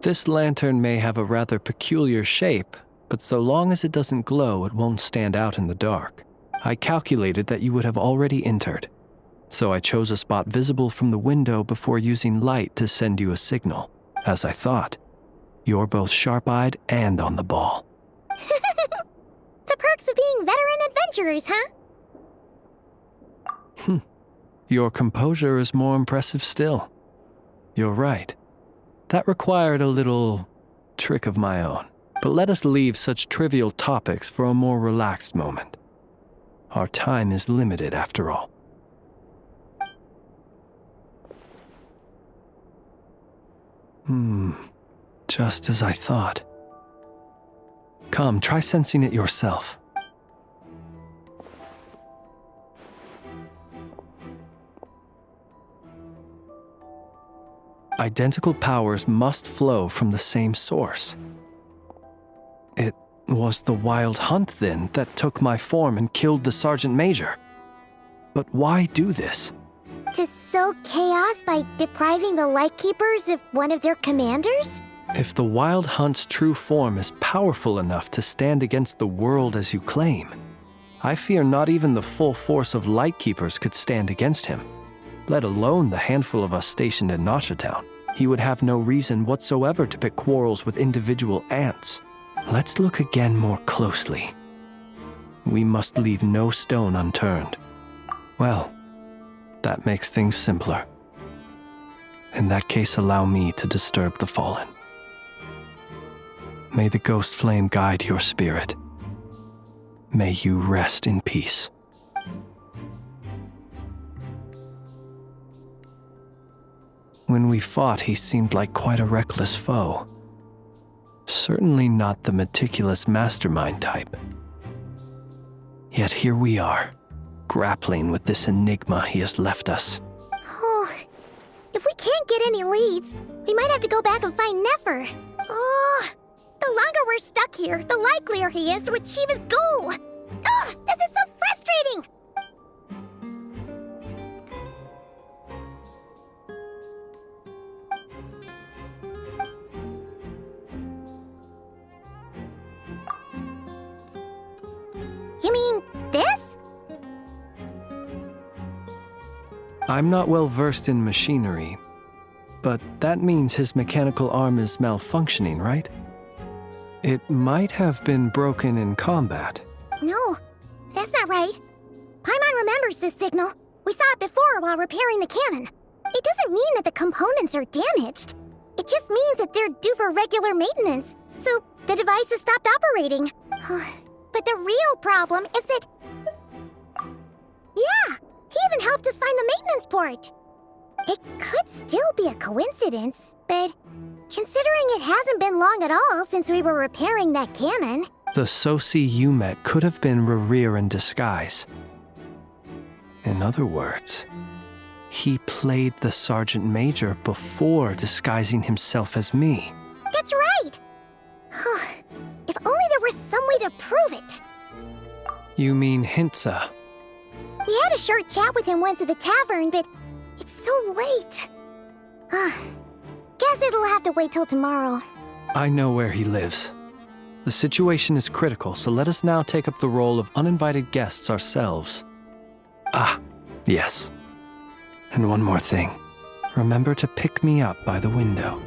This lantern may have a rather peculiar shape, but so long as it doesn't glow, it won't stand out in the dark. I calculated that you would have already entered, so I chose a spot visible from the window before using light to send you a signal. As I thought, you're both sharp-eyed and on the ball.
The perks of being veteran adventurers, huh?
Your composure is more impressive still. You're right. That required a little trick of my own. But let us leave such trivial topics for a more relaxed moment. Our time is limited after all. Just as I thought. Come, try sensing it yourself. Identical powers must flow from the same source. It was the Wild Hunt, then, that took my form and killed the Sergeant Major. But why do this?
To sow chaos by depriving the Lightkeepers of one of their commanders?
If the Wild Hunt's true form is powerful enough to stand against the world as you claim, I fear not even the full force of Lightkeepers could stand against him, let alone the handful of us stationed in Nashatown. He would have no reason whatsoever to pick quarrels with individual ants. Let's look again more closely. We must leave no stone unturned. Well, that makes things simpler. In that case, allow me to disturb the fallen. May the ghost flame guide your spirit. May you rest in peace. When we fought, he seemed like quite a reckless foe. Certainly not the meticulous mastermind type. Yet here we are, grappling with this enigma he has left us.
Oh, if we can't get any leads, we might have to go back and find Nefer. Oh, the longer we're stuck here, the likelier he is to achieve his goal. Ugh, this is so frustrating! You mean this?
I'm not well versed in machinery, but that means his mechanical arm is malfunctioning, right? It might have been broken in combat.
No, that's not right. Paimon remembers this signal. We saw it before while repairing the cannon. It doesn't mean that the components are damaged. It just means that they're due for regular maintenance, so the device has stopped operating. But the real problem is that... Yeah, he even helped us find the maintenance port. It could still be a coincidence, but considering it hasn't been long at all since we were repairing that cannon...
The Sosi you met could have been Rerir in disguise. In other words, he played the Sergeant Major before disguising himself as me.
That's right! If only there were some way to prove it.
You mean Hintsa?
We had a short chat with him once at the tavern, but it's so late. Guess it'll have to wait till tomorrow.
I know where he lives. The situation is critical, so let us now take up the role of uninvited guests ourselves. Ah, yes. And one more thing. Remember to pick me up by the window.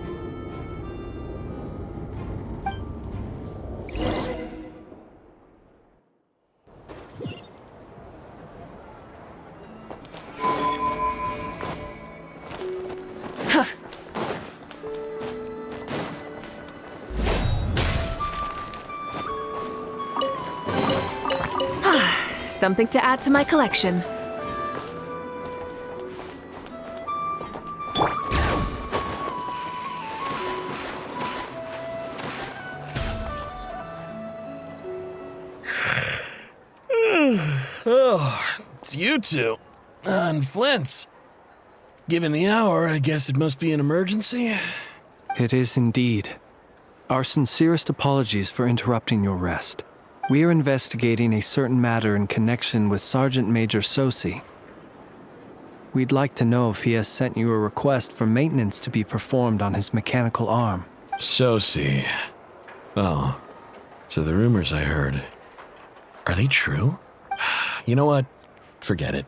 Something to add to my collection.
Oh, it's you two. And Flint's. Given the hour, I guess it must be an emergency.
It is indeed. Our sincerest apologies for interrupting your rest. We are investigating a certain matter in connection with Sergeant Major Sosi. We'd like to know if he has sent you a request for maintenance to be performed on his mechanical arm.
Sosi. Oh, so the rumors I heard, are they true? You know what? Forget it.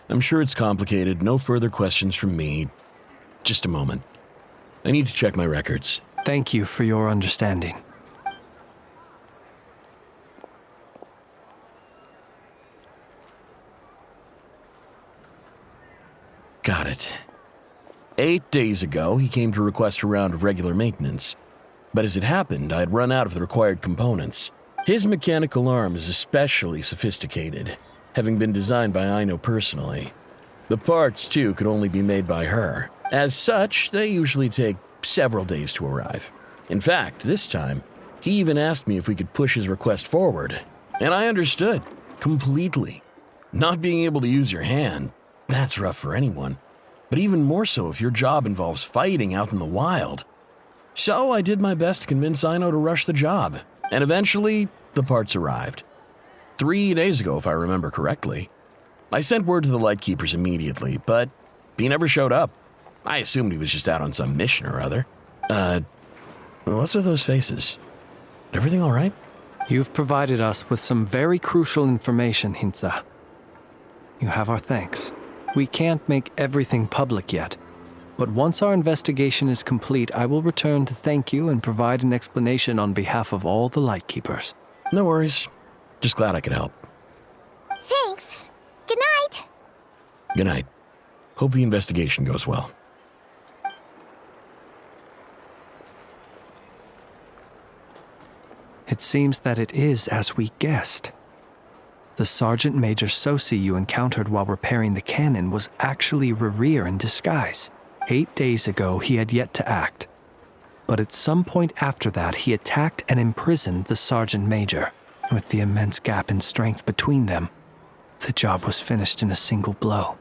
I'm sure it's complicated. No further questions from me. Just a moment. I need to check my records.
Thank you for your understanding.
Got it. 8 days ago, he came to request a round of regular maintenance. But as it happened, I had run out of the required components. His mechanical arm is especially sophisticated, having been designed by Aino personally. The parts, too, could only be made by her. As such, they usually take several days to arrive. In fact, this time, he even asked me if we could push his request forward. And I understood, completely. Not being able to use your hand, that's rough for anyone. But even more so if your job involves fighting out in the wild. So I did my best to convince Aino to rush the job. And eventually, the parts arrived. 3 days ago, if I remember correctly. I sent word to the Lightkeepers immediately, but he never showed up. I assumed he was just out on some mission or other. What's with those faces? Everything all right?
You've provided us with some very crucial information, Hintsa. You have our thanks. We can't make everything public yet, but once our investigation is complete, I will return to thank you and provide an explanation on behalf of all the Lightkeepers.
No worries. Just glad I could help.
Thanks. Good night.
Good night. Hope the investigation goes well.
It seems that it is as we guessed. The Sergeant Major Sosi you encountered while repairing the cannon was actually Rerir in disguise. 8 days ago, he had yet to act. But at some point after that, he attacked and imprisoned the Sergeant Major. With the immense gap in strength between them, the job was finished in a single blow.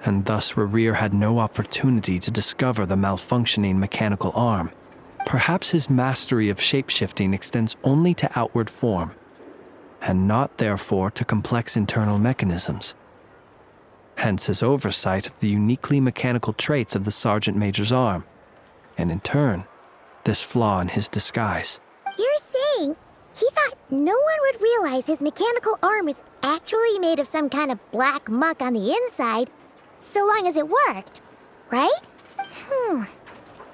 And thus Rerir had no opportunity to discover the malfunctioning mechanical arm. Perhaps his mastery of shapeshifting extends only to outward form, and not therefore to complex internal mechanisms. Hence his oversight of the uniquely mechanical traits of the Sergeant Major's arm, and in turn, this flaw in his disguise.
You're saying he thought no one would realize his mechanical arm was actually made of some kind of black muck on the inside, so long as it worked, right?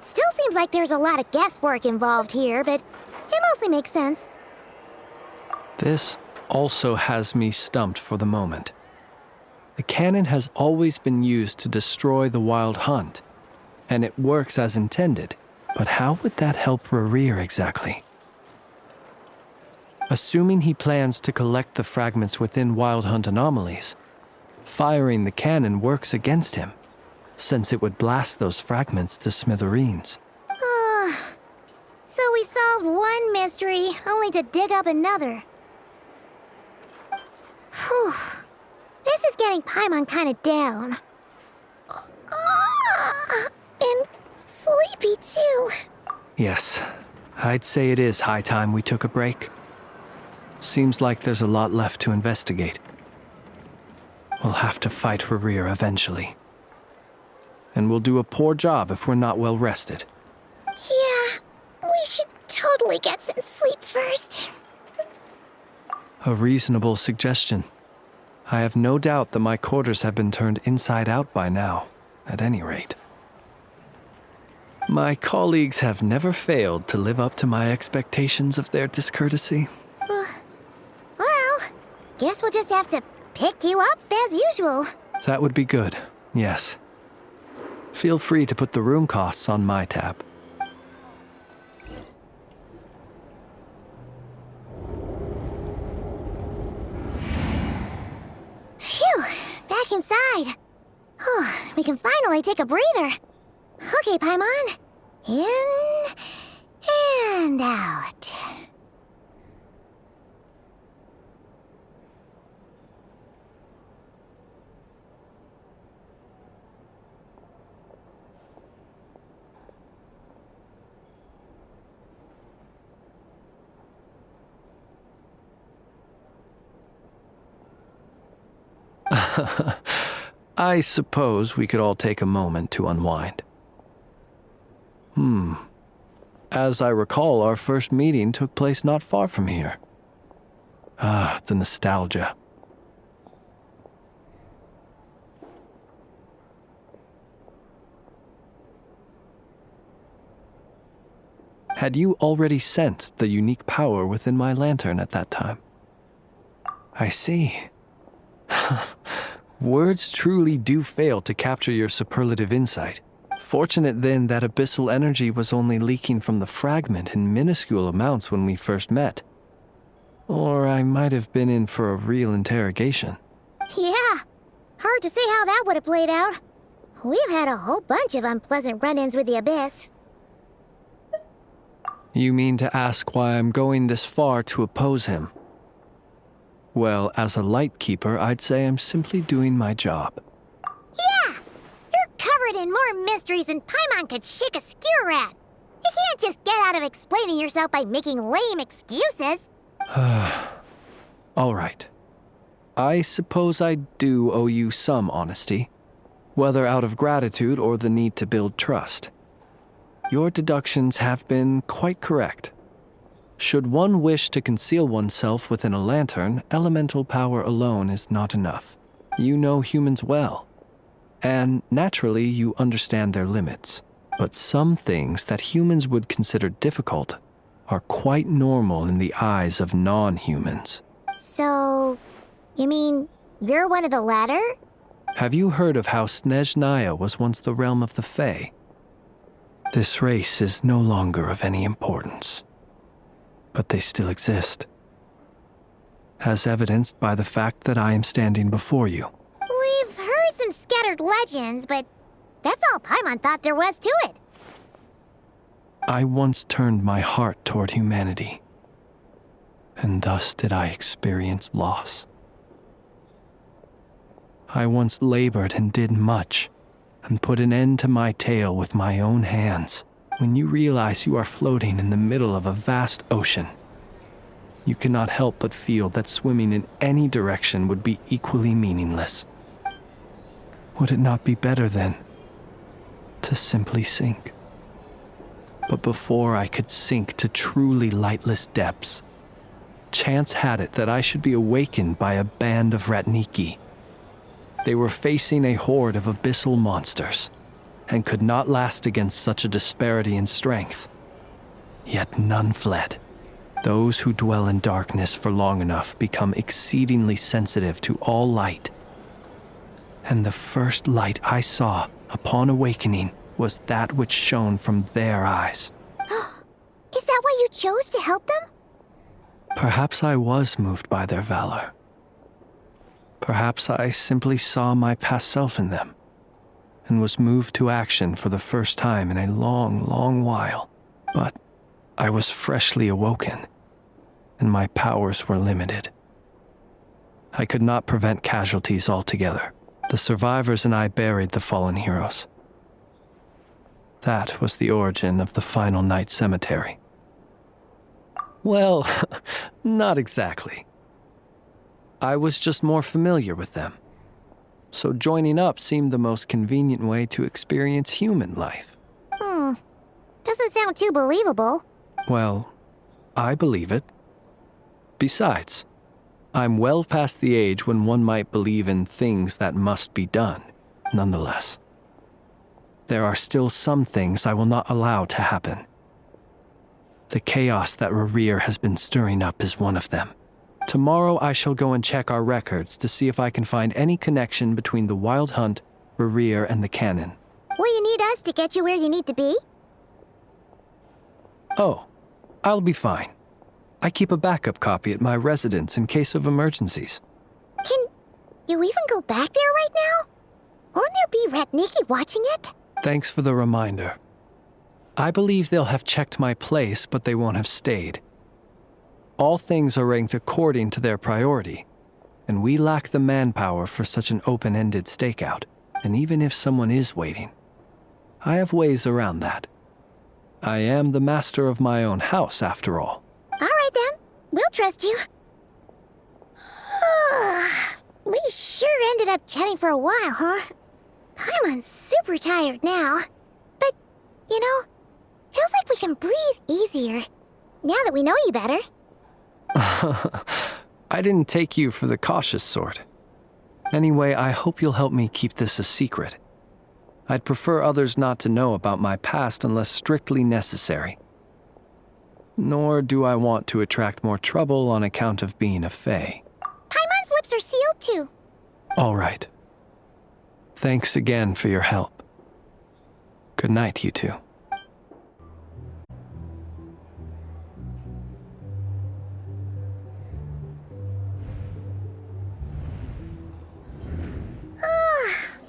Still seems like there's a lot of guesswork involved here, but it mostly makes sense.
This also has me stumped for the moment. The cannon has always been used to destroy the Wild Hunt, and it works as intended. But how would that help Rerir exactly? Assuming he plans to collect the fragments within Wild Hunt anomalies, firing the cannon works against him, since it would blast those fragments to smithereens.
So we solved one mystery, only to dig up another. Whew. This is getting Paimon kind of down. And sleepy, too.
Yes, I'd say it is high time we took a break. Seems like there's a lot left to investigate. We'll have to fight Rerir eventually. And we'll do a poor job if we're not well rested.
Yeah, we should totally get some sleep first.
A reasonable suggestion. I have no doubt that my quarters have been turned inside out by now, at any rate. My colleagues have never failed to live up to my expectations of their discourtesy.
Well, guess we'll just have to pick you up as usual.
That would be good, yes. Feel free to put the room costs on my tab.
Phew, back inside. We can finally take a breather. Okay, Paimon. In and out.
I suppose we could all take a moment to unwind. As I recall, our first meeting took place not far from here. Ah, the nostalgia. Had you already sensed the unique power within my lantern at that time? I see. Words truly do fail to capture your superlative insight. Fortunate then that abyssal energy was only leaking from the fragment in minuscule amounts when we first met. Or I might have been in for a real interrogation.
Yeah, hard to say how that would have played out. We've had a whole bunch of unpleasant run-ins with the Abyss.
You mean to ask why I'm going this far to oppose him? Well, as a light keeper, I'd say I'm simply doing my job.
Yeah! You're covered in more mysteries than Paimon could shake a skewer at. You can't just get out of explaining yourself by making lame excuses.
All right. I suppose I do owe you some honesty, whether out of gratitude or the need to build trust. Your deductions have been quite correct. Should one wish to conceal oneself within a lantern, elemental power alone is not enough. You know humans well, and naturally you understand their limits. But some things that humans would consider difficult are quite normal in the eyes of non-humans.
So, you mean you're one of the latter?
Have you heard of how Snezhnaya was once the realm of the Fae? This race is no longer of any importance, but they still exist, as evidenced by the fact that I am standing before you.
We've heard some scattered legends, but that's all Paimon thought there was to it.
I once turned my heart toward humanity, and thus did I experience loss. I once labored and did much, and put an end to my tale with my own hands. When you realize you are floating in the middle of a vast ocean, you cannot help but feel that swimming in any direction would be equally meaningless. Would it not be better, then, to simply sink? But before I could sink to truly lightless depths, chance had it that I should be awakened by a band of Ratniki. They were facing a horde of abyssal monsters, and could not last against such a disparity in strength. Yet none fled. Those who dwell in darkness for long enough become exceedingly sensitive to all light, And the first light I saw upon awakening was that which shone from their eyes.
Is that why you chose to help them?
Perhaps I was moved by their valor. Perhaps I simply saw my past self in them, and was moved to action for the first time in a long, long while. But I was freshly awoken, and my powers were limited. I could not prevent casualties altogether. The survivors and I buried the fallen heroes. That was the origin of the Final Night Cemetery. Well, not exactly. I was just more familiar with them, so joining up seemed the most convenient way to experience human life.
Doesn't sound too believable.
Well, I believe it. Besides, I'm well past the age when one might believe in things that must be done, nonetheless. There are still some things I will not allow to happen. The chaos that Rerir has been stirring up is one of them. Tomorrow I shall go and check our records to see if I can find any connection between the Wild Hunt, Rerir, and the Cannon.
Will you need us to get you where you need to be?
Oh, I'll be fine. I keep a backup copy at my residence in case of emergencies.
Can you even go back there right now? Won't there be Ratniki watching it?
Thanks for the reminder. I believe they'll have checked my place, but they won't have stayed. All things are ranked according to their priority, and we lack the manpower for such an open-ended stakeout. And even if someone is waiting, I have ways around that. I am the master of my own house, after all.
All right then, we'll trust you. We sure ended up chatting for a while, huh? I'm super tired now. But, you know, feels like we can breathe easier, now that we know you better.
I didn't take you for the cautious sort. Anyway, I hope you'll help me keep this a secret. I'd prefer others not to know about my past unless strictly necessary. Nor do I want to attract more trouble on account of being a fae.
Paimon's lips are sealed too.
All right. Thanks again for your help. Good night, you two.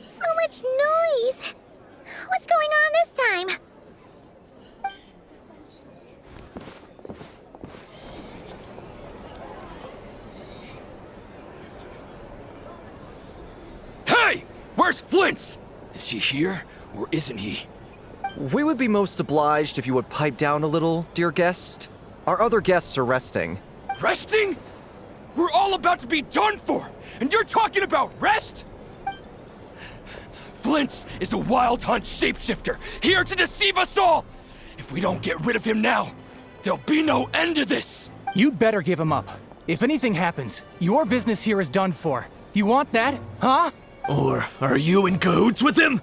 So much noise. What's going on this time?
Hey! Where's Flint's? Is he here, or isn't he?
We would be most obliged if you would pipe down a little, dear guest. Our other guests are resting.
Resting? We're all about to be done for, and you're talking about rest? Flint's is a Wild Hunt shapeshifter, here to deceive us all! If we don't get rid of him now, there'll be no end to this!
You'd better give him up. If anything happens, your business here is done for. You want that, huh?
Or are you in cahoots with him?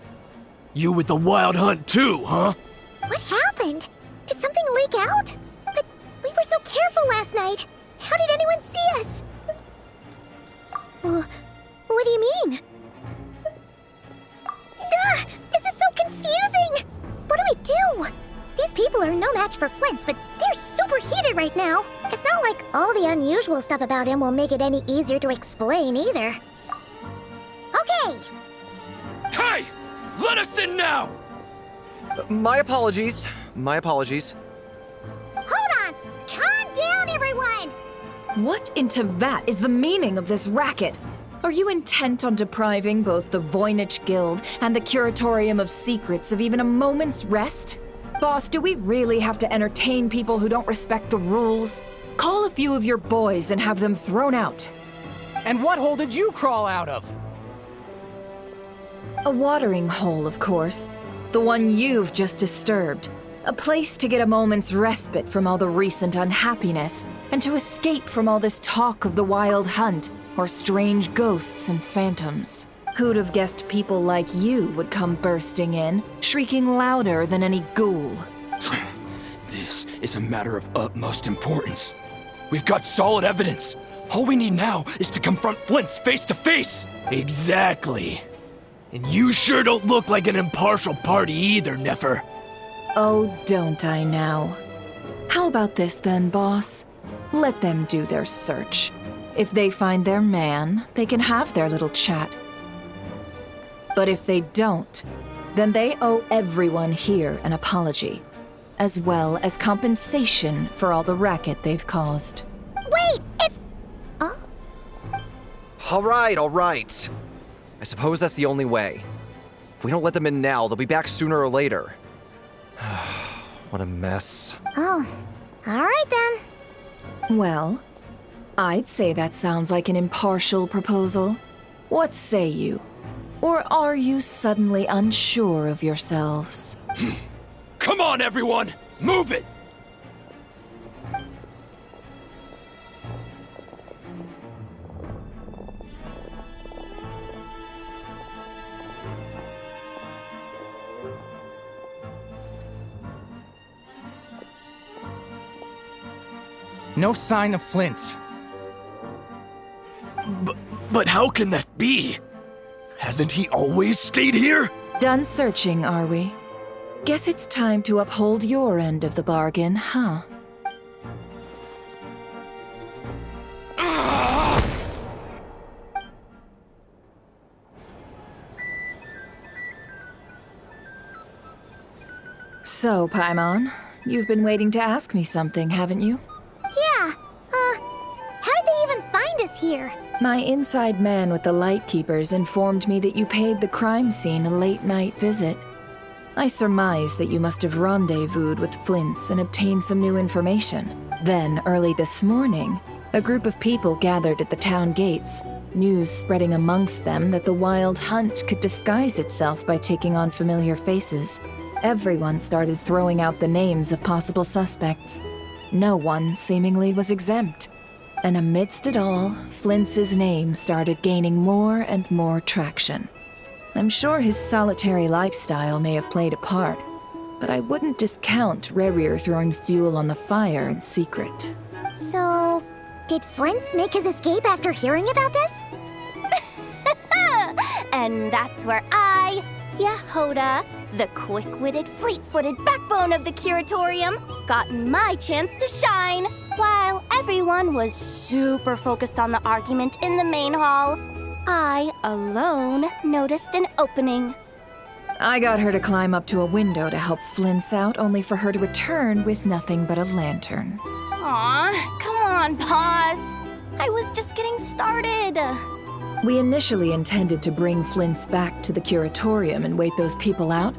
You with the Wild Hunt too, huh?
What happened? Did something leak out? But we were so careful last night. How did anyone see us? What do you mean? This is so confusing! What do we do? These people are no match for Flint's, but they're super heated right now. It's not like all the unusual stuff about him will make it any easier to explain either. Okay!
Hey! Let us in now!
My apologies. My apologies.
Hold on! Calm down, everyone!
What in Tevat is the meaning of this racket? Are you intent on depriving both the Voynich Guild and the Curatorium of Secrets of even a moment's rest? Boss, do we really have to entertain people who don't respect the rules? Call a few of your boys and have them thrown out.
And what hole did you crawl out of?
A watering hole, of course. The one you've just disturbed. A place to get a moment's respite from all the recent unhappiness, and to escape from all this talk of the Wild Hunt, or strange ghosts and phantoms. Who'd have guessed people like you would come bursting in, shrieking louder than any ghoul?
This is a matter of utmost importance. We've got solid evidence. All we need now is to confront Flint's face to face.
Exactly.
And you sure don't look like an impartial party either, Nefer.
Oh, don't I now? How about this then, boss? Let them do their search. If they find their man, they can have their little chat. But if they don't, then they owe everyone here an apology, as well as compensation for all the racket they've caused.
Wait, it's... Oh?
All right. I suppose that's the only way. If we don't let them in now, they'll be back sooner or later. What a mess.
Oh, alright then.
Well, I'd say that sounds like an impartial proposal. What say you? Or are you suddenly unsure of yourselves?
Come on, everyone! Move it!
No sign of Flint's.
But how can that be? Hasn't he always stayed here?
Done searching, are we? Guess it's time to uphold your end of the bargain, huh? So, Paimon, you've been waiting to ask me something, haven't you?
Yeah, how did they even find us here?
My inside man with the Lightkeepers informed me that you paid the crime scene a late-night visit. I surmise that you must have rendezvoused with Flint's and obtained some new information. Then, early this morning, a group of people gathered at the town gates, news spreading amongst them that the Wild Hunt could disguise itself by taking on familiar faces. Everyone started throwing out the names of possible suspects. No one, seemingly, was exempt. And amidst it all, Flint's name started gaining more and more traction. I'm sure his solitary lifestyle may have played a part, but I wouldn't discount Rerir throwing fuel on the fire in secret.
So, did Flint's make his escape after hearing about this?
And that's where I, Yehoda, the quick-witted, fleet-footed backbone of the Curatorium, got my chance to shine. While everyone was super focused on the argument in the main hall, I, alone, noticed an opening.
I got her to climb up to a window to help Flint's out, only for her to return with nothing but a lantern.
Aw, come on, boss. I was just getting started.
We initially intended to bring Flint's back to the Curatorium and wait those people out,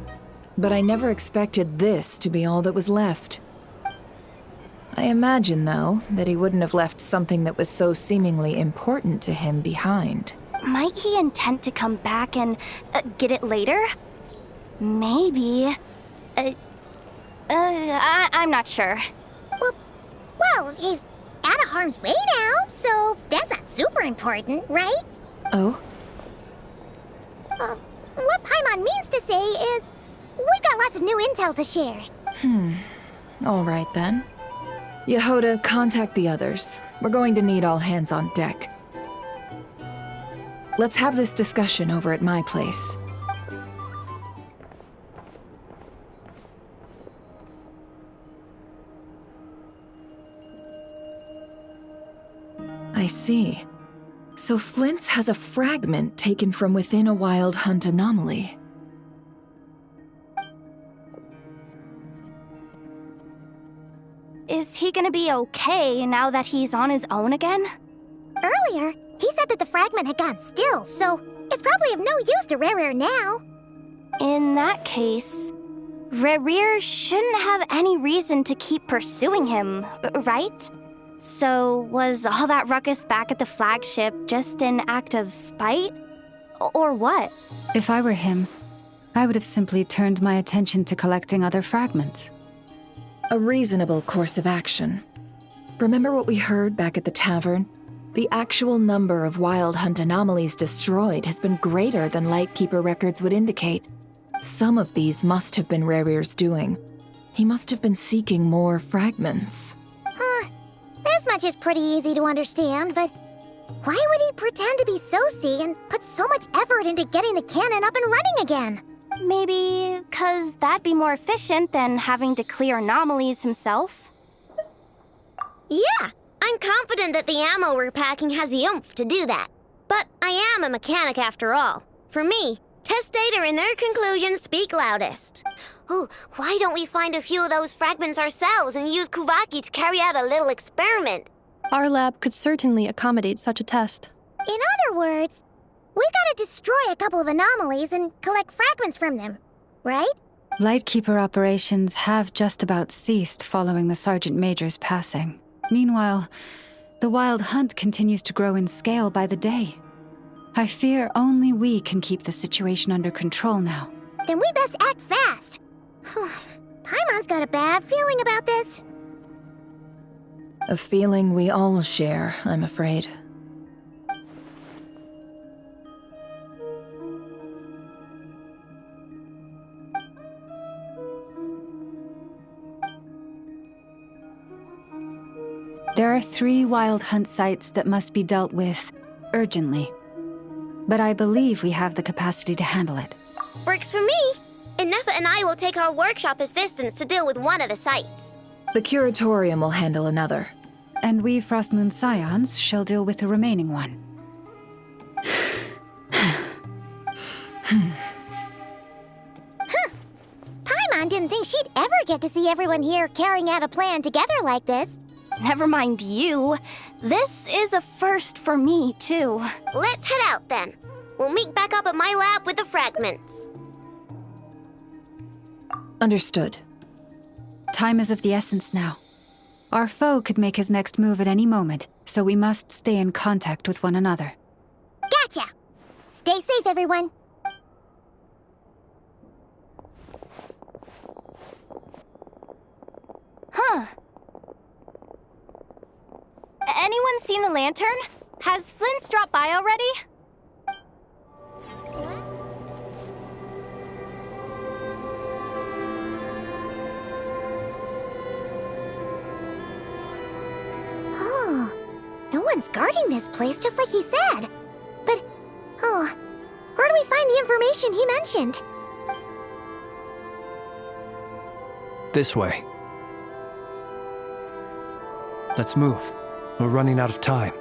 but I never expected this to be all that was left. I imagine, though, that he wouldn't have left something that was so seemingly important to him behind.
Might he intend to come back and get it later? Maybe. I'm not sure.
Well, he's out of harm's way now, so that's not super important, right?
Oh?
What Paimon means to say is, we've got lots of new intel to share.
All right then. Yehoda, contact the others. We're going to need all hands on deck. Let's have this discussion over at my place. I see. So Flint's has a fragment taken from within a Wild Hunt anomaly.
Is he gonna be okay now that he's on his own again?
Earlier, he said that the fragment had gone still, so it's probably of no use to Rerir now.
In that case, Rerir shouldn't have any reason to keep pursuing him, right? So was all that ruckus back at the flagship just an act of spite? Or what?
If I were him, I would have simply turned my attention to collecting other fragments.
A reasonable course of action. Remember what we heard back at the tavern? The actual number of Wild Hunt anomalies destroyed has been greater than Lightkeeper records would indicate. Some of these must have been Rerir's doing. He must have been seeking more fragments.
This much is pretty easy to understand, but Why would he pretend to be Soci and put so much effort into getting the cannon up and running again?
Maybe 'cause that'd be more efficient than having to clear anomalies himself?
Yeah, I'm confident that the ammo we're packing has the oomph to do that. But I am a mechanic after all. For me, test data and their conclusions speak loudest. Oh, why don't we find a few of those fragments ourselves and use Kuvaki to carry out a little experiment?
Our lab could certainly accommodate such a test.
In other words, we gotta destroy a couple of anomalies and collect fragments from them, right?
Lightkeeper operations have just about ceased following the Sergeant Major's passing. Meanwhile, the Wild Hunt continues to grow in scale by the day. I fear only we can keep the situation under control now.
Then we best act fast. Paimon's got a bad feeling about this.
A feeling we all share, I'm afraid.
There are 3 Wild Hunt sites that must be dealt with urgently. But I believe we have the capacity to handle it.
Works for me. Nefa and I will take our workshop assistants to deal with one of the sites.
The Curatorium will handle another.
And we Frostmoon Scions shall deal with the remaining one.
Paimon didn't think she'd ever get to see everyone here carrying out a plan together like this.
Never mind you. This is a first for me, too.
Let's head out then. We'll meet back up at my lab with the fragments.
Understood.
Time is of the essence now. Our foe could make his next move at any moment, so we must stay in contact with one another.
Gotcha! Stay safe, everyone.
Huh. Anyone seen the lantern? Has Flint's dropped by already?
Oh, no one's guarding this place just like he said. But, where do we find the information he mentioned?
This way. Let's move. We're running out of time.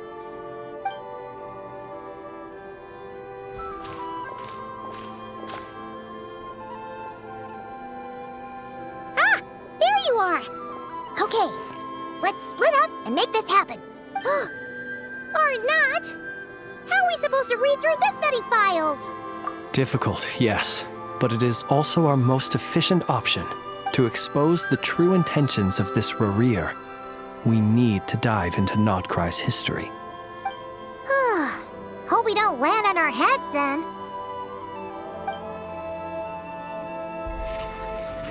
Ah! There you are! Okay, let's split up and make this happen. Or not! How are we supposed to read through this many files?
Difficult, yes. But it is also our most efficient option. To expose the true intentions of this Rarir, we need to dive into Nod-Krai's history.
Hope we don't land on our heads then.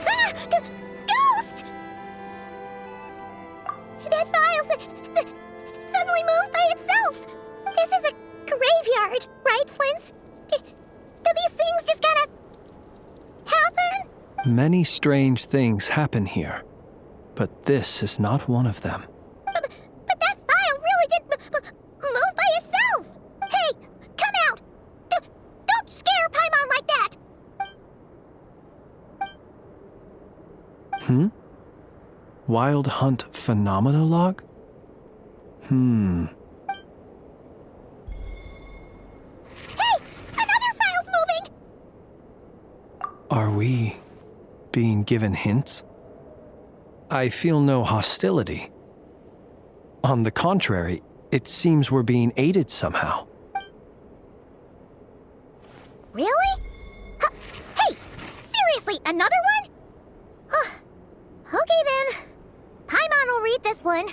Ah! Ghost! That file suddenly moved by itself. This is a graveyard, right, Flint? Do these things just gotta happen?
Many strange things happen here, but this is not one of them.
But that file really did move by itself! Hey, come out! Don't scare Paimon like that!
Wild Hunt Phenomena Log?
Hey! Another file's moving!
Are we being given hints? I feel no hostility. On the contrary, it seems we're being aided somehow.
Really? Hey! Seriously, another one? Okay then. Paimon will read this one.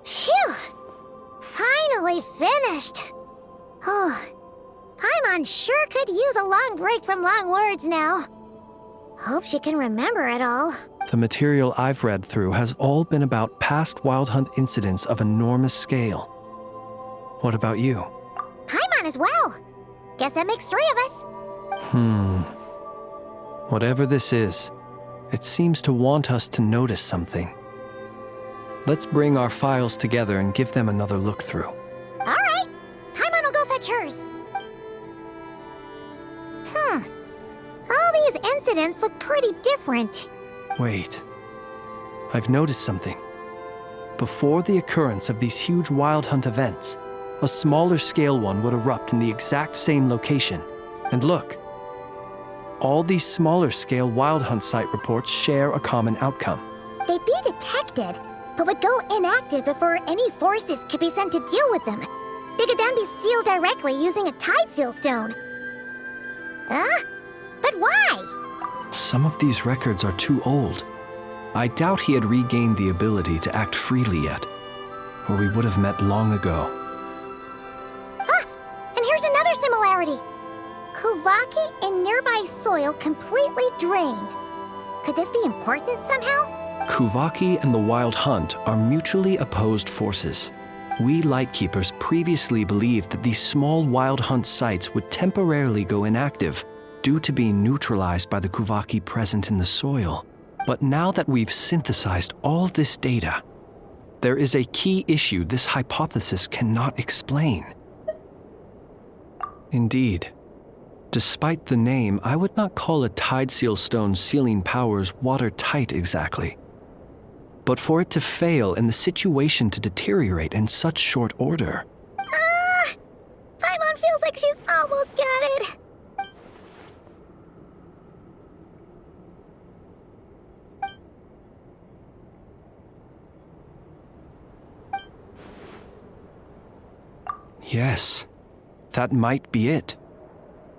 Phew! Finally finished. Oh, Paimon sure could use a long break from long words now. Hope she can remember it all.
The material I've read through has all been about past Wild Hunt incidents of enormous scale. What about you?
Paimon as well. Guess that makes 3 of us.
Whatever this is, it seems to want us to notice something. Let's bring our files together and give them another look through.
All right. Paimon will go fetch hers. All these incidents look pretty different.
Wait. I've noticed something. Before the occurrence of these huge Wild Hunt events, a smaller scale one would erupt in the exact same location. And look. All these smaller scale Wild Hunt site reports share a common outcome.
They'd be detected, but would go inactive before any forces could be sent to deal with them. They could then be sealed directly using a tide seal stone. But why?
Some of these records are too old. I doubt he had regained the ability to act freely yet, or we would have met long ago.
And here's another similarity. Kuvaki and nearby soil completely drained. Could this be important somehow?
Kuvaki and the Wild Hunt are mutually opposed forces. We Lightkeepers previously believed that these small Wild Hunt sites would temporarily go inactive due to being neutralized by the Kuvaki present in the soil. But now that we've synthesized all this data, there is a key issue this hypothesis cannot explain. Indeed, despite the name, I would not call a tide seal stone's sealing powers watertight exactly. But for it to fail and the situation to deteriorate in such short order.
Paimon feels like she's almost got it.
Yes, that might be it.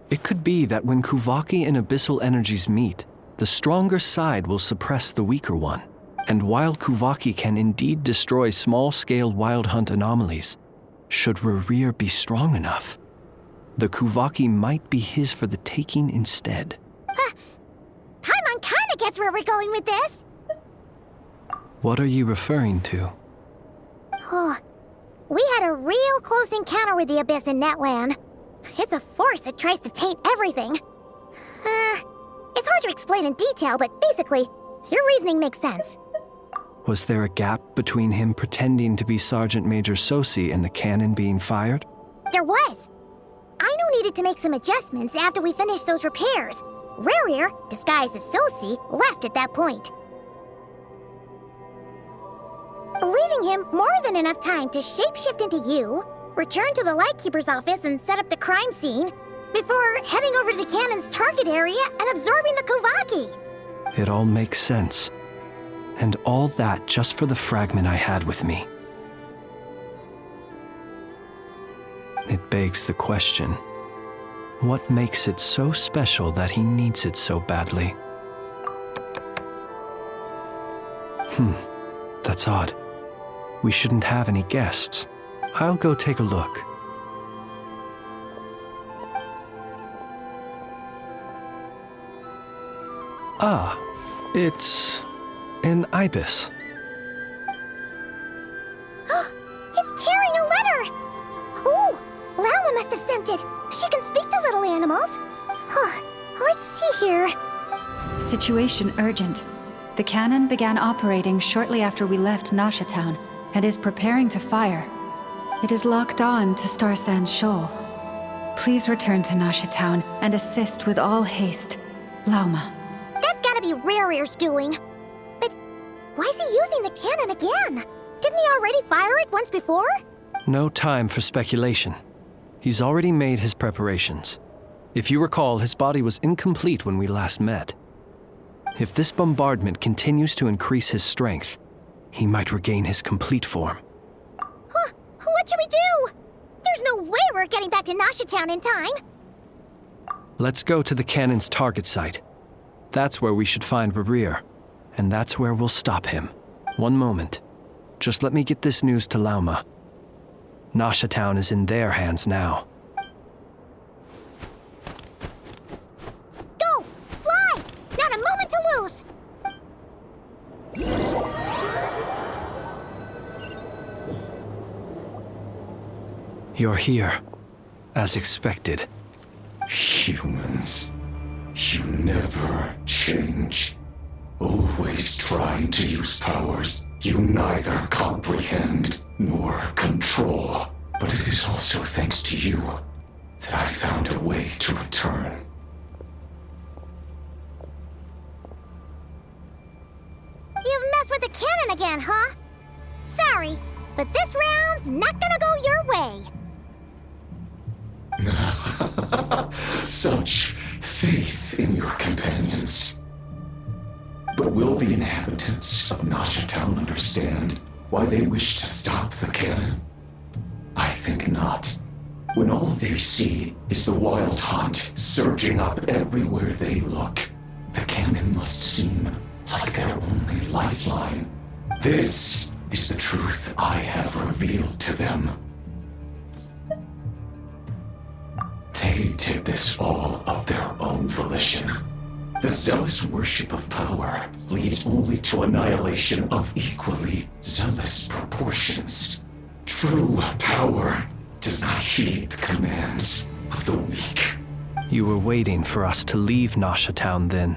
It could be that when Kuvaki and Abyssal energies meet, the stronger side will suppress the weaker one. And while Kuvaki can indeed destroy small-scale Wild Hunt anomalies, should Rerir be strong enough, the Kuvaki might be his for the taking instead.
Paimon kinda gets where we're going with this.
What are you referring to?
We had a real close encounter with the Abyss in Netland. It's a force that tries to taint everything. It's hard to explain in detail, but basically, your reasoning makes sense.
Was there a gap between him pretending to be Sergeant Major Sosi and the cannon being fired?
There was. Aino needed to make some adjustments after we finished those repairs. Rerir, disguised as Sosi, left at that point. Leaving him more than enough time to shapeshift into you, return to the Lightkeeper's office and set up the crime scene, before heading over to the cannon's target area and absorbing the Kuvaki.
It all makes sense. And all that just for the fragment I had with me. It begs the question, what makes it so special that he needs it so badly? That's odd. We shouldn't have any guests. I'll go take a look. Ah, it's an ibis.
It's carrying a letter! Oh, Lauma must have sent it. She can speak to little animals. Let's see here.
Situation urgent. The cannon began operating shortly after we left Nasha Town and is preparing to fire. It is locked on to Star Sand Shoal. Please return to Nasha Town and assist with all haste. Lauma.
That's gotta be Rerir's doing. But why is he using the cannon again? Didn't he already fire it once before?
No time for speculation. He's already made his preparations. If you recall, his body was incomplete when we last met. If this bombardment continues to increase his strength, he might regain his complete form.
What should we do? There's no way we're getting back to Nasha Town in time.
Let's go to the cannon's target site. That's where we should find Rerir, and that's where we'll stop him. One moment. Just let me get this news to Lauma. Nasha Town is in their hands now.
Go! Fly! Not a moment to lose!
You're here, as expected.
Humans, you never change. Always trying to use powers you neither comprehend nor control. But it is also thanks to you that I found a way to return.
You've messed with the cannon again, huh? Sorry, but this round's not gonna go your way.
Such faith in your companions. But will the inhabitants of Nasha Town understand why they wish to stop the cannon? I think not. When all they see is the wild hunt surging up everywhere they look, the cannon must seem like their only lifeline. This is the truth I have revealed to them. They did this all of their own volition. The zealous worship of power leads only to annihilation of equally zealous proportions. True power does not heed the commands of the weak.
You were waiting for us to leave Nasha Town then.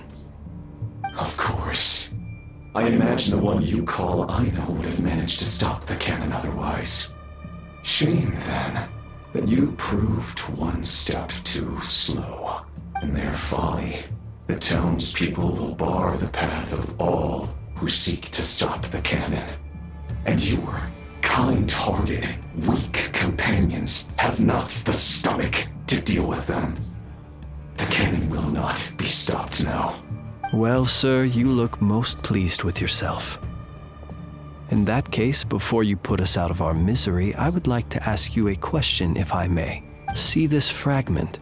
Of course. I imagine the one you call Aino would have managed to stop the cannon otherwise. Shame, then, that you proved one step too slow. In their folly, the townspeople will bar the path of all who seek to stop the cannon. And your kind-hearted, weak companions have not the stomach to deal with them. The cannon will not be stopped now.
Well, sir, you look most pleased with yourself. In that case, before you put us out of our misery, I would like to ask you a question, if I may. See this fragment?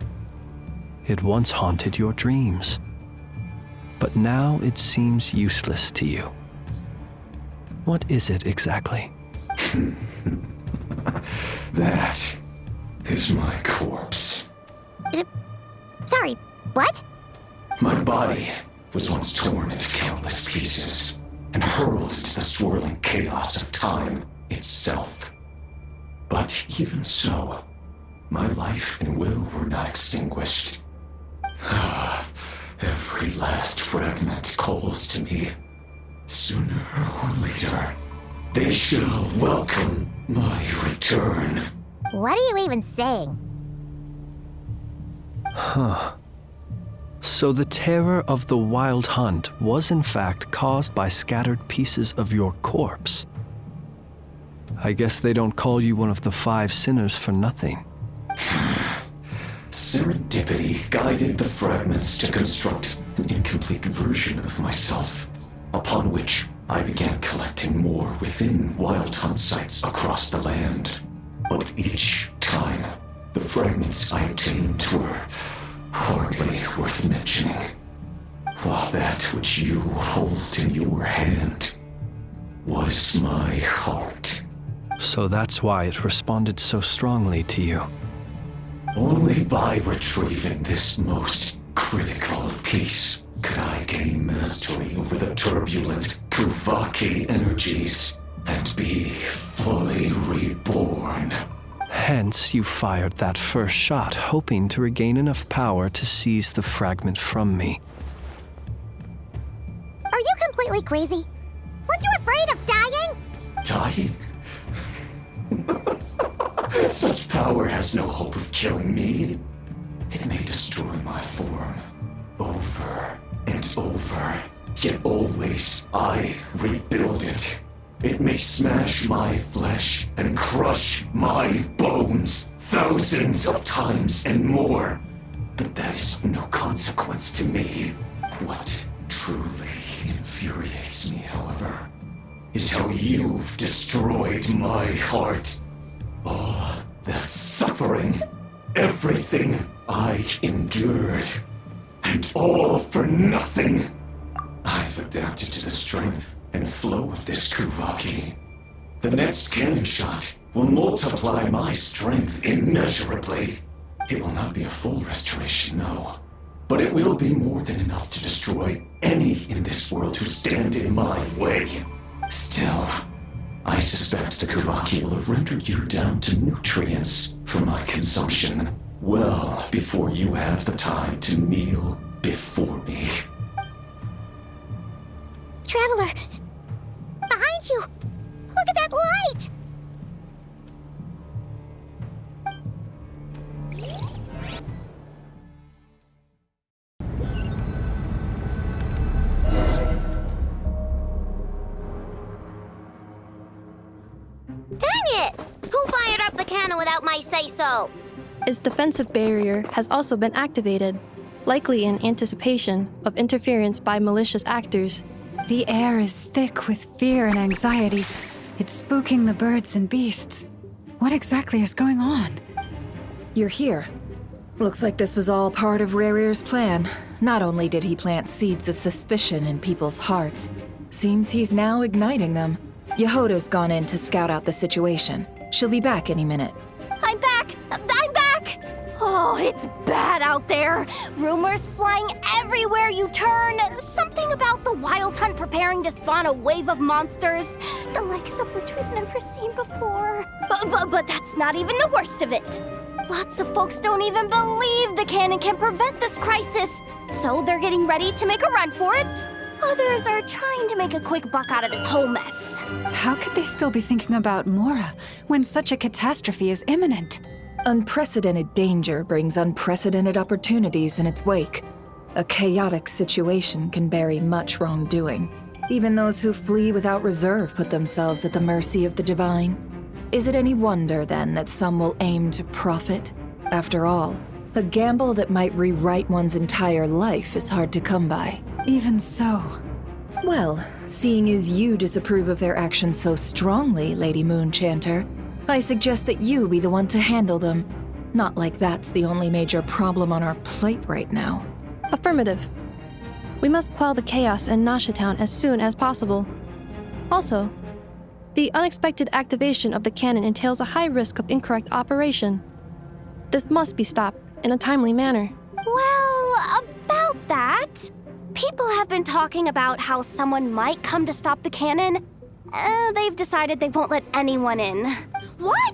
It once haunted your dreams, but now it seems useless to you. What is it exactly?
That is my corpse.
Sorry, what?
My body was once torn into countless pieces and hurled into the swirling chaos of time itself. But even so, my life and will were not extinguished. Every last fragment calls to me. Sooner or later, they shall welcome my return.
What are you even saying?
Huh. So the terror of the wild hunt was in fact caused by scattered pieces of your corpse. I guess they don't call you one of the 5 sinners for nothing.
Serendipity guided the fragments to construct an incomplete version of myself, upon which I began collecting more within wild hunt sites across the land. But each time, the fragments I obtained were hardly worth mentioning, while that which you hold in your hand was my heart.
So that's why it responded so strongly to you.
Only by retrieving this most critical piece could I gain mastery over the turbulent Kuvaki energies and be fully reborn.
Hence, you fired that first shot, hoping to regain enough power to seize the fragment from me.
Are you completely crazy? Weren't you afraid of dying?
Dying? Such power has no hope of killing me. It may destroy my form over and over, yet always I rebuild it. It may smash my flesh and crush my bones thousands of times and more, but that is of no consequence to me. What truly infuriates me, however, is how you've destroyed my heart. All that suffering, everything I endured, and all for nothing. I've adapted to the strength and flow of this Kuvaki. The next cannon shot will multiply my strength immeasurably. It will not be a full restoration, no, but it will be more than enough to destroy any in this world who stand in my way. Still, I suspect the Kavaki will have rendered you down to nutrients for my consumption well before you have the time to kneel before me.
Traveler! Behind you! Look at that light!
Dang it! Who fired up the cannon without my say-so?
Its defensive barrier has also been activated, likely in anticipation of interference by malicious actors.
The air is thick with fear and anxiety. It's spooking the birds and beasts. What exactly is going on?
You're here. Looks like this was all part of Rarir's plan. Not only did he plant seeds of suspicion in people's hearts, seems he's now igniting them. Yehoda's gone in to scout out the situation. She'll be back any minute.
I'm back! I'm back! Oh, it's bad out there. Rumors flying everywhere you turn. Something about the Wild Hunt preparing to spawn a wave of monsters, the likes of which we've never seen before. But that's not even the worst of it. Lots of folks don't even believe the cannon can prevent this crisis, so they're getting ready to make a run for it. Others are trying to make a quick buck out of this whole mess.
How could they still be thinking about Mora when such a catastrophe is imminent?
Unprecedented danger brings unprecedented opportunities in its wake. A chaotic situation can bury much wrongdoing. Even those who flee without reserve put themselves at the mercy of the divine. Is it any wonder, then, that some will aim to profit? After all, a gamble that might rewrite one's entire life is hard to come by.
Even so.
Well, seeing as you disapprove of their actions so strongly, Lady Moonchanter, I suggest that you be the one to handle them. Not like that's the only major problem on our plate right now.
Affirmative. We must quell the chaos in Nasha Town as soon as possible. Also, the unexpected activation of the cannon entails a high risk of incorrect operation. This must be stopped in a timely manner.
Well, about that, people have been talking about how someone might come to stop the cannon. They've decided they won't let anyone in.
What?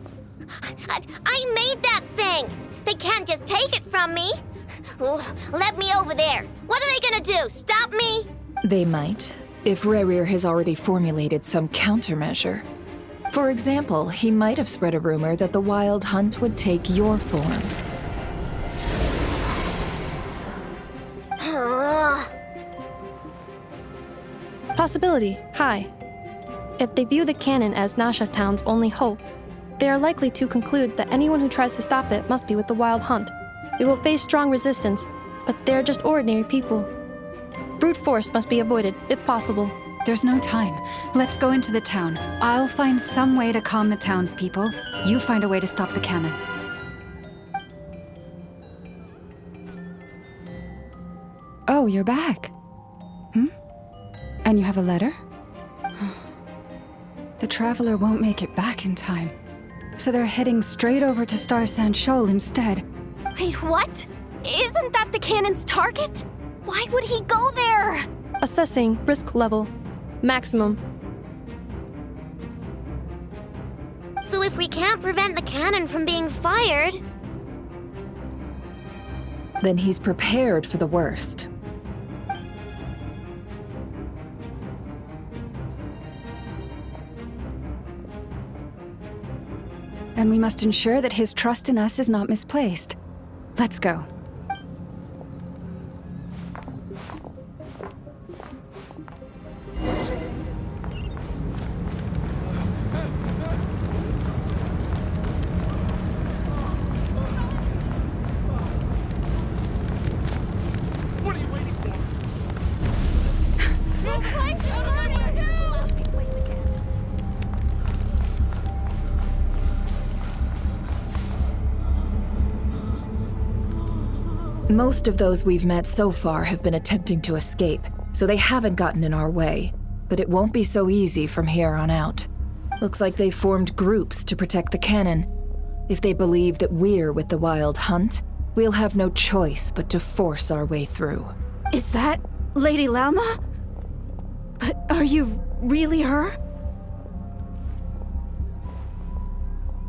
I made that thing! They can't just take it from me! Let me over there! What are they gonna do? Stop me?
They might, if Rarir has already formulated some countermeasure. For example, he might have spread a rumor that the Wild Hunt would take your form.
Possibility high. If they view the cannon as Nasha Town's only hope, they are likely to conclude that anyone who tries to stop it must be with the Wild Hunt. We will face strong resistance, but they're just ordinary people. Brute force must be avoided, if possible.
There's no time. Let's go into the town. I'll find some way to calm the townspeople. You find a way to stop the cannon. Oh, you're back. And you have a letter? The Traveler won't make it back in time. So they're heading straight over to Star Sand Shoal instead.
Wait, what? Isn't that the cannon's target? Why would he go there?
Assessing risk level. Maximum.
So if we can't prevent the cannon from being fired...
Then he's prepared for the worst.
And we must ensure that his trust in us is not misplaced. Let's go.
What are you waiting for?
This place is burning too!
Most of those we've met so far have been attempting to escape, so they haven't gotten in our way. But it won't be so easy from here on out. Looks like they've formed groups to protect the cannon. If they believe that we're with the Wild Hunt, we'll have no choice but to force our way through.
Is that Lady Lauma? But are you really her?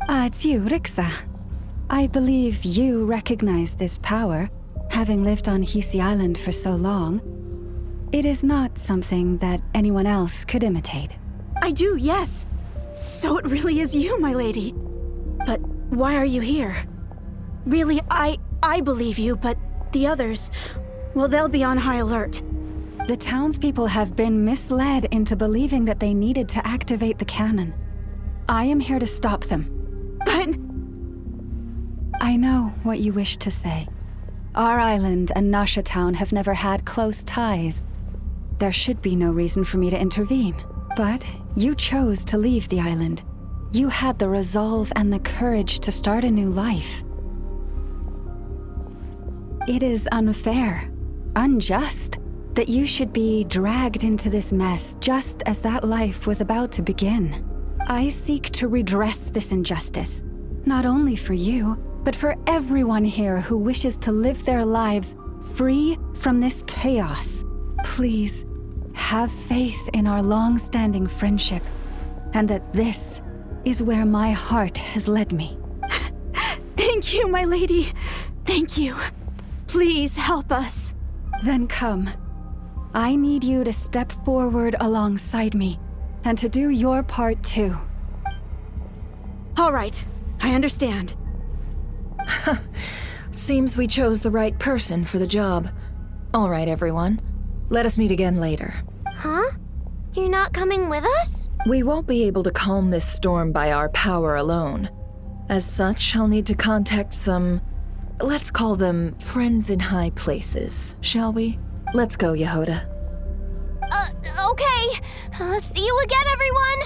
It's you, Rixa. I believe you recognize this power, having lived on Hisi Island for so long. It is not something that anyone else could imitate.
I do, yes. So it really is you, my lady. But why are you here? Really, I believe you, but the others, well, they'll be on high alert.
The townspeople have been misled into believing that they needed to activate the cannon. I am here to stop them.
But...
I know what you wish to say. Our island and Nasha Town have never had close ties. There should be no reason for me to intervene. But you chose to leave the island. You had the resolve and the courage to start a new life. It is unfair, unjust, that you should be dragged into this mess just as that life was about to begin. I seek to redress this injustice, not only for you, but for everyone here who wishes to live their lives free from this chaos. Please, have faith in our long-standing friendship, and that this is where my heart has led me.
Thank you, my lady. Thank you. Please help us.
Then come. I need you to step forward alongside me, and to do your part too.
All right, I understand.
Seems we chose the right person for the job. All right, everyone. Let us meet again later.
Huh? You're not coming with us?
We won't be able to calm this storm by our power alone. As such, I'll need to contact some... let's call them friends in high places, shall we? Let's go, Yehoda.
Okay. See you again, everyone.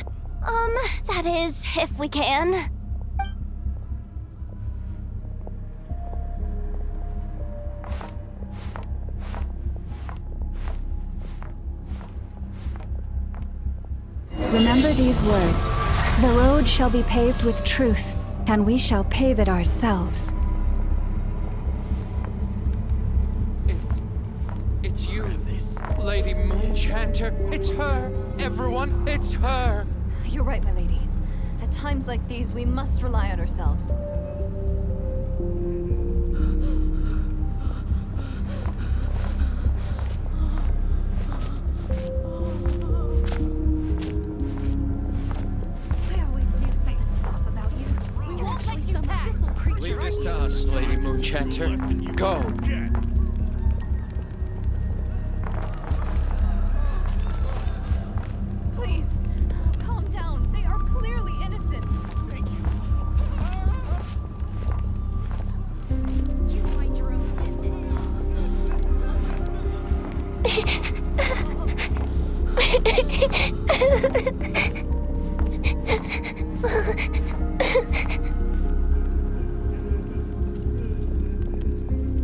That is, if we can.
Remember these words. The road shall be paved with truth, and we shall pave it ourselves.
It's you, Lady Moonchanter. It's her. Everyone, it's her.
You're right, my lady. At times like these, we must rely on ourselves.
Leave this to us, Lady Moonchanter. Go.
Please, calm down. They are clearly innocent. Thank you. You mind your own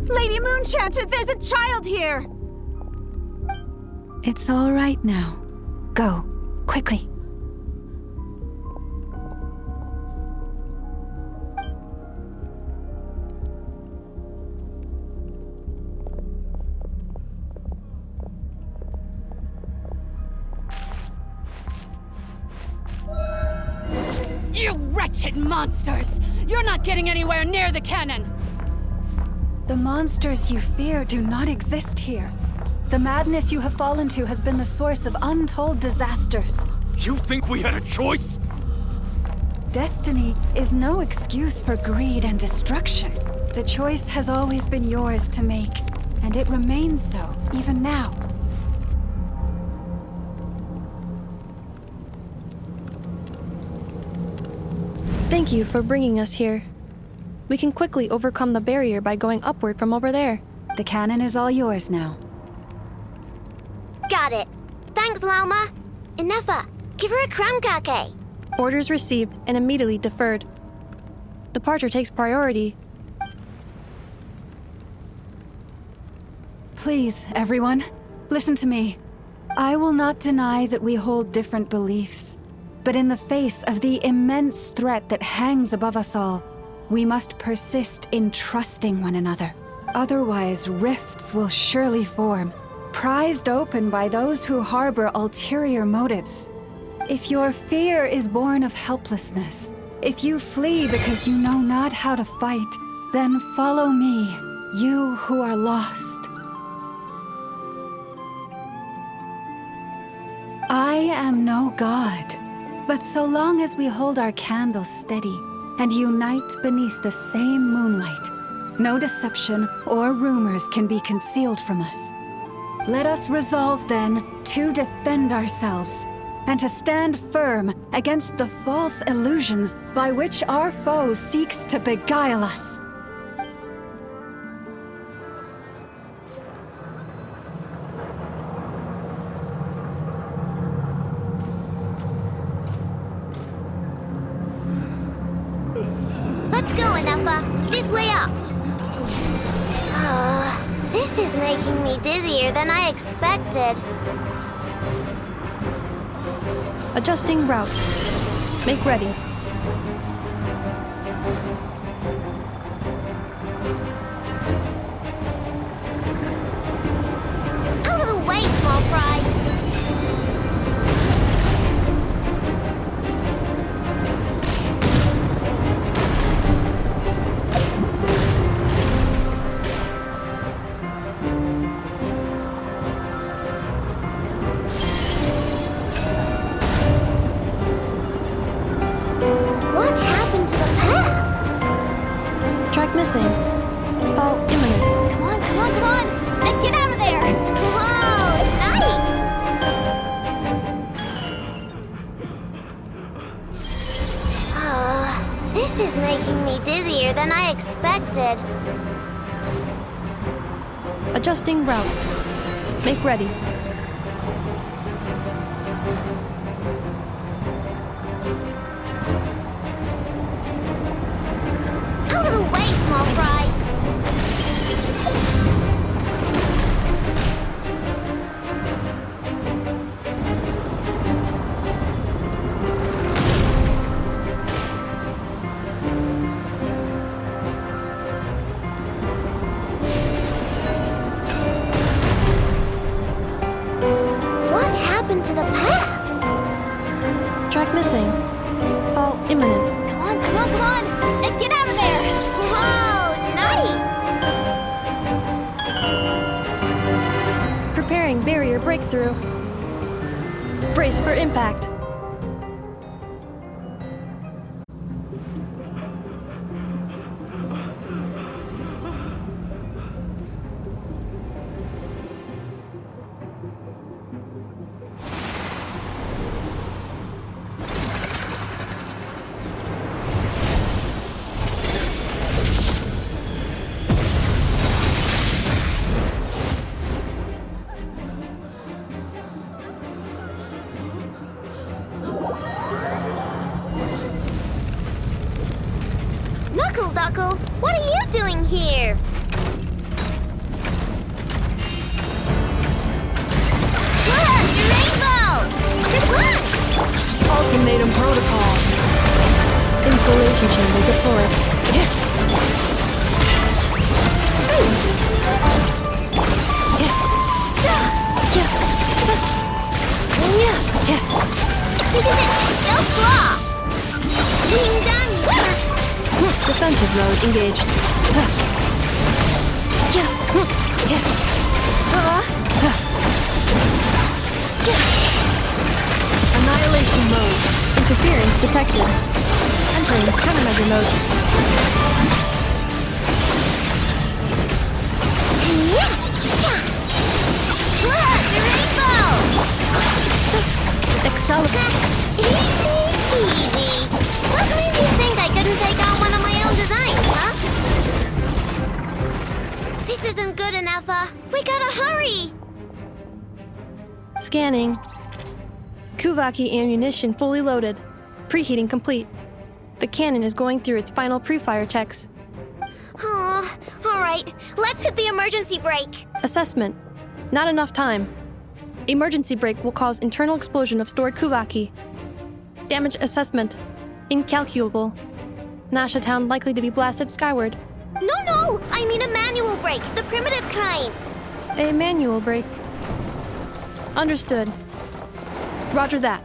Lady Moonchanter, there's a child here!
It's all right now. Go, quickly.
You wretched monsters! You're not getting anywhere near the cannon!
The monsters you fear do not exist here. The madness you have fallen to has been the source of untold disasters.
You think we had a choice?
Destiny is no excuse for greed and destruction. The choice has always been yours to make, and it remains so, even now.
Thank you for bringing us here. We can quickly overcome the barrier by going upward from over there.
The cannon is all yours now.
Got it. Thanks, Lauma. Inefa, give her a cramkake.
Orders received and immediately deferred. Departure takes priority.
Please, everyone, listen to me. I will not deny that we hold different beliefs. But in the face of the immense threat that hangs above us all, we must persist in trusting one another. Otherwise, rifts will surely form, prized open by those who harbor ulterior motives. If your fear is born of helplessness, If you flee because you know not how to fight, then follow me, you who are lost. I am no god, but so long as we hold our candles steady and unite beneath the same moonlight, no deception or rumors can be concealed from us. Let us resolve then to defend ourselves and to stand firm against the false illusions by which our foe seeks to beguile us.
Let's go, Anafa. This way up. This is making me dizzier than I expected.
Adjusting route. Make ready.
Out of the way, small fry.
Missing. Fall imminent.
Come on, come on, come on! And get out of there! Whoa, nice! This is making me dizzier than I expected.
Adjusting route. Make ready.
Small fry. What happened to the path?
Track missing. Fall imminent.
Come on, come on, come on! And get out of there!
Preparing barrier breakthrough. Brace for impact.
Knuckle, what are you doing here? Look, the rainbow! Good luck!
Ultimatum protocol. Installation chamber deployed.
No flaw! Ding dong!
Defensive mode engaged. Annihilation mode. Interference detected. Entering countermeasure mode.
Look, the rainbow!
Excellent.
Easy. What made you think I couldn't take on one of my own designs, huh? This isn't good enough, we gotta hurry!
Scanning. Kuvaki ammunition fully loaded. Preheating complete. The cannon is going through its final pre-fire checks.
Aw, alright, let's hit the emergency brake.
Assessment. Not enough time. Emergency brake will cause internal explosion of stored Kuvaki. Damage assessment. Incalculable. Nasha Town likely to be blasted skyward.
No, I mean a manual brake, the primitive kind.
A manual brake. Understood. Roger that.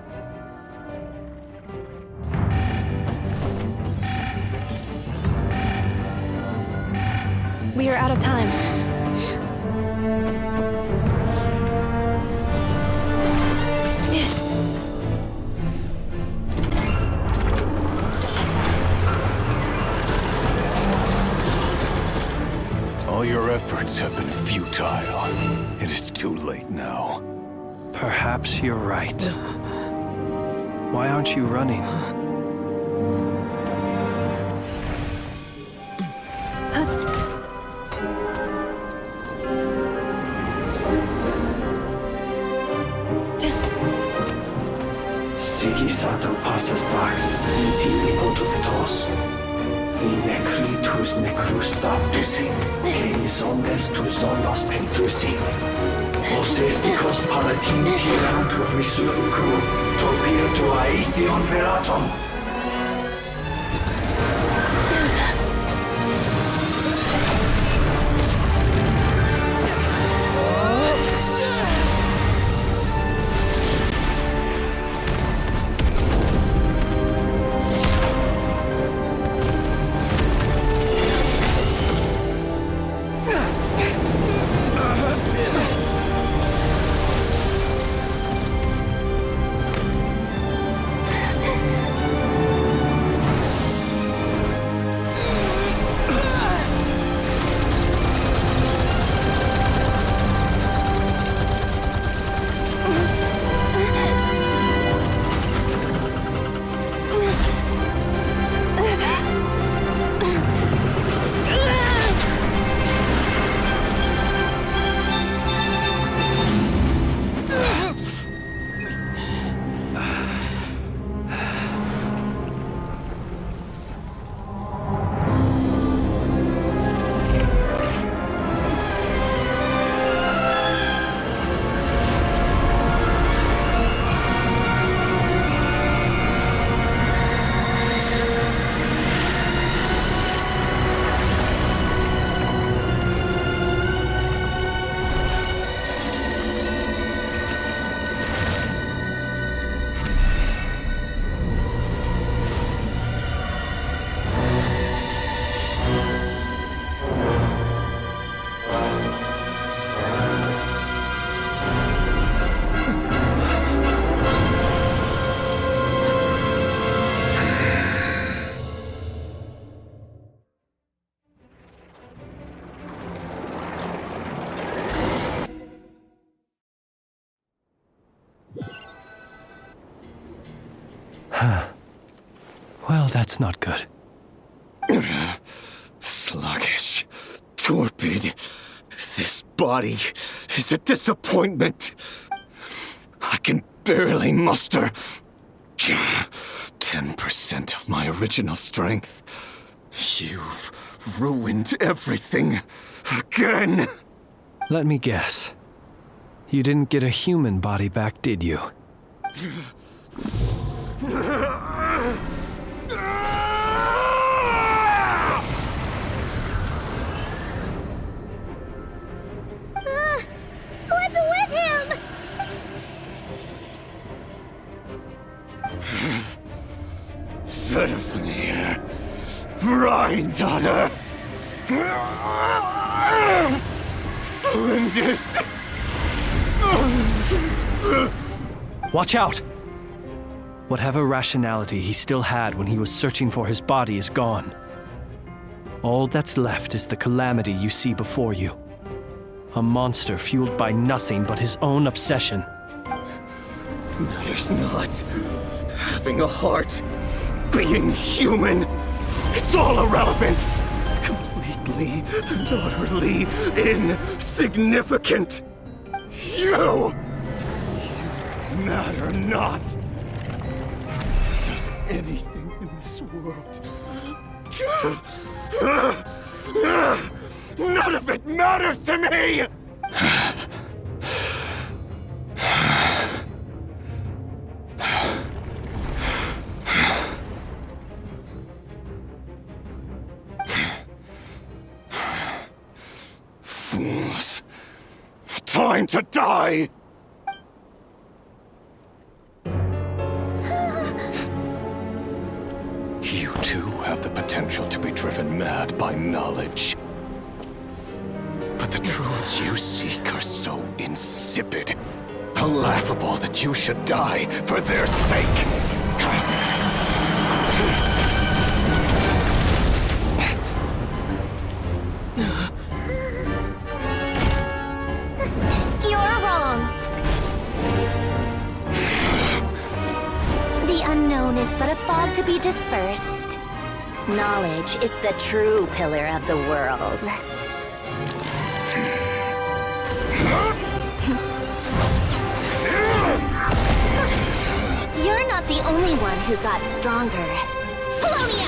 We are out of time.
All your efforts have been futile. It is too late now.
Perhaps you're right. Why aren't you running?
Sigisato passa sax, intimi potus in necritus necrus baptusi, que ondes tu zonos pentusi. Osesticos palatin pirantur resurrecum, topir aetion veratum.
Well, that's not good.
Sluggish, torpid. This body is a disappointment. I can barely muster 10% of my original strength. You've ruined everything again.
Let me guess. You didn't get a human body back, did you?
What's with him?
Verfnir, Rheindaughter, Flinders.
Watch out! Whatever rationality he still had when he was searching for his body is gone. All that's left is the calamity you see before you. A monster fueled by nothing but his own obsession.
Matters not. Having a heart, being human, it's all irrelevant. Completely and utterly insignificant. You matter not. Does anything in this world? None of it matters to me! Fools. Time to die! You too have the potential to be driven mad by knowledge. But the truths you seek are so insipid. How laughable that you should die for their sake.
You're wrong. The unknown is but a fog to be dispersed. Knowledge is the true pillar of the world. You're not the only one who got stronger. Polonia!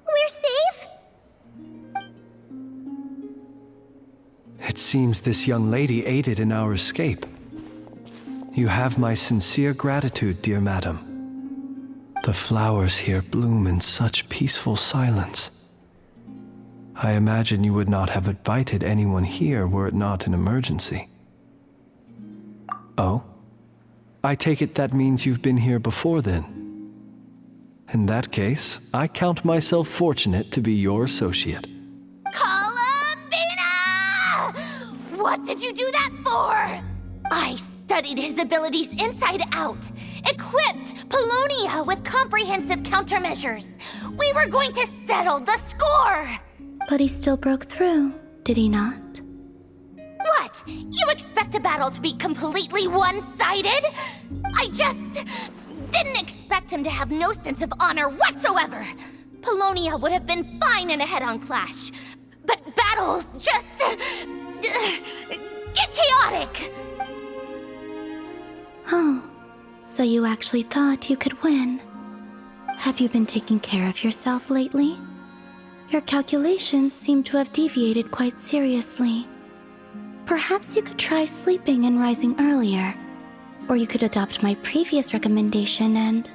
We're safe?
It seems this young lady aided in our escape. You have my sincere gratitude, dear madam. The flowers here bloom in such peaceful silence. I imagine you would not have invited anyone here were it not an emergency. Oh? I take it that means you've been here before then. In that case, I count myself fortunate to be your associate.
Columbina! What did you do that for? I studied his abilities inside out, equipped Polonia with comprehensive countermeasures. We were going to settle the score!
But he still broke through, did he not?
What? You expect a battle to be completely one-sided? I just didn't expect him to have no sense of honor whatsoever. Polonia would have been fine in a head-on clash, but battles just get chaotic.
Oh, so you actually thought you could win. Have you been taking care of yourself lately? Your calculations seem to have deviated quite seriously. Perhaps you could try sleeping and rising earlier. Or you could adopt my previous recommendation and...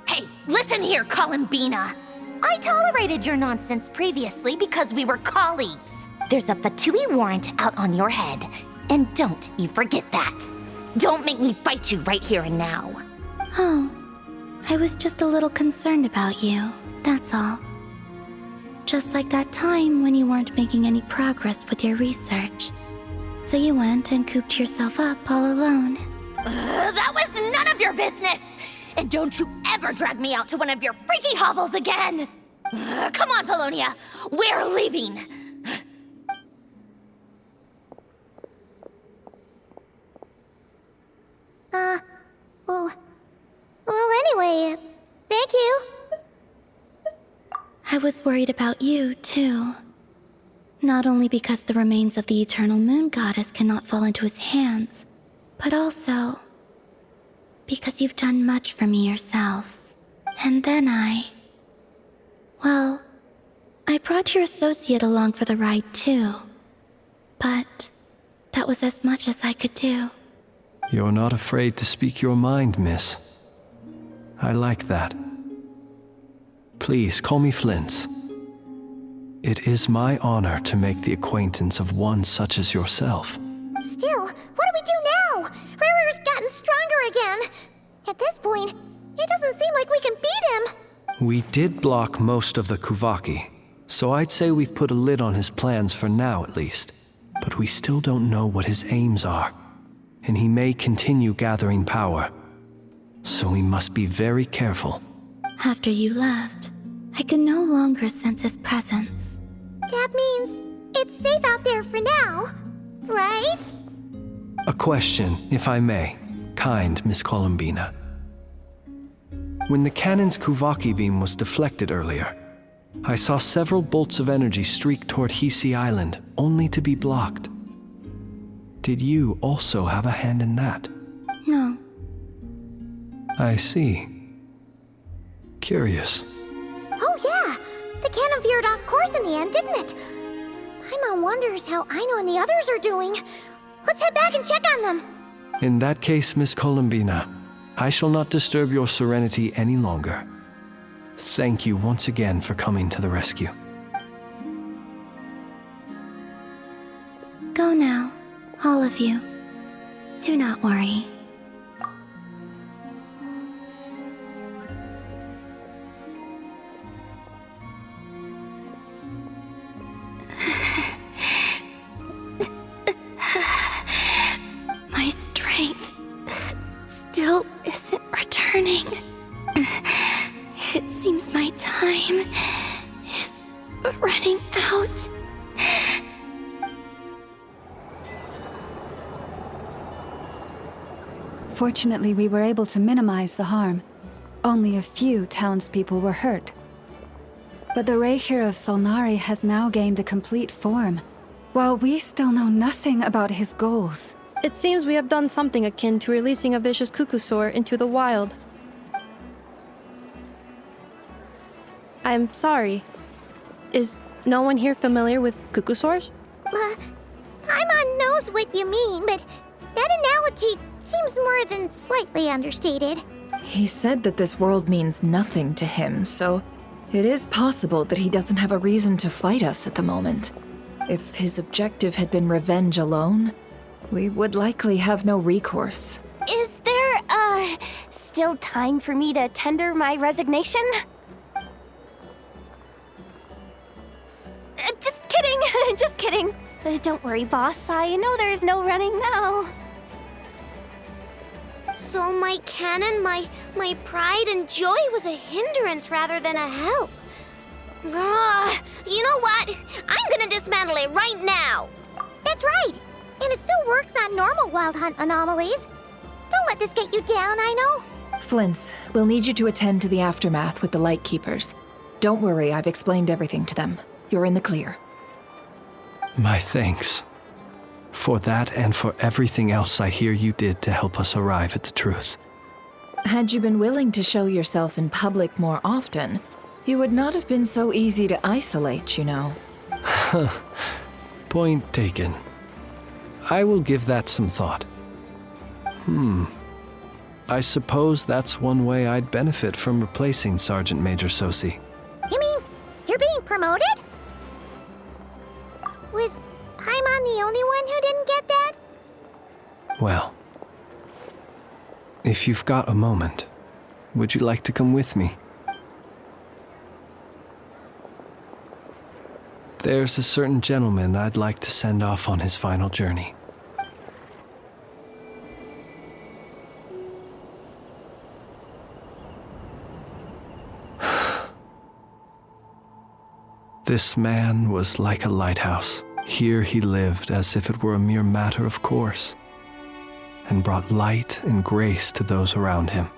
Hey, listen here, Columbina. I tolerated your nonsense previously because we were colleagues. There's a Fatui warrant out on your head, and don't you forget that. Don't make me fight you right here and now.
Oh, I was just a little concerned about you, that's all. Just like that time when you weren't making any progress with your research. So you went and cooped yourself up all alone.
That was none of your business! And don't you ever drag me out to one of your freaky hovels again! Come on, Polonia! We're leaving!
Well, anyway, thank you.
I was worried about you, too.
Not only because the remains of the eternal moon goddess cannot fall into his hands, but also because you've done much for me yourselves. And then well, I brought your associate along for the ride too. But that was as much as I could do.
You're not afraid to speak your mind, miss. I like that. Please call me Flint's. It is my honor to make the acquaintance of one such as yourself.
Still, what do we do now? Riri's gotten stronger again. At this point, it doesn't seem like we can beat him.
We did block most of the Kuvaki, so I'd say we've put a lid on his plans for now at least. But we still don't know what his aims are, and he may continue gathering power. So we must be very careful.
After you left, I could no longer sense his presence. That means it's safe out there for now, right?
A question, if I may, kind Miss Columbina. When the cannon's Kuvaki beam was deflected earlier, I saw several bolts of energy streak toward Hisi Island, only to be blocked. Did you also have a hand in that?
No.
I see. Curious.
Oh yeah! The cannon veered off course in the end, didn't it? Paimon wonders how Aino and the others are doing. Let's head back and check on them.
In that case, Miss Columbina, I shall not disturb your serenity any longer. Thank you once again for coming to the rescue.
Go now, all of you. Do not worry. My strength still isn't returning. It seems my time is running out.
Fortunately, we were able to minimize the harm. Only a few townspeople were hurt. But the Reikir of Solnari has now gained a complete form, while we still know nothing about his goals.
It seems we have done something akin to releasing a vicious Kukusaur into the wild. I'm sorry. Is no one here familiar with Kukusaurs?
Paimon knows what you mean, but that analogy seems more than slightly understated.
He said that this world means nothing to him, so it is possible that he doesn't have a reason to fight us at the moment. If his objective had been revenge alone, we would likely have no recourse.
Is there, still time for me to tender my resignation? Just kidding, just kidding. Don't worry, boss. I know there's no running now.
So my cannon, my pride and joy was a hindrance rather than a help. You know what? I'm gonna dismantle it right now.
That's right. And it still works on normal Wild Hunt anomalies. Don't let this get you down, I know.
Flint's, we'll need you to attend to the aftermath with the Lightkeepers. Don't worry, I've explained everything to them. You're in the clear.
My thanks. For that and for everything else I hear you did to help us arrive at the truth.
Had you been willing to show yourself in public more often, you would not have been so easy to isolate, you know.
Point taken. I will give that some thought. I suppose that's one way I'd benefit from replacing Sergeant Major Sosi.
You mean you're being promoted? Was Paimon the only one who didn't get that?
Well, if you've got a moment, would you like to come with me? There's a certain gentleman I'd like to send off on his final journey. This man was like a lighthouse. Here he lived as if it were a mere matter of course, and brought light and grace to those around him.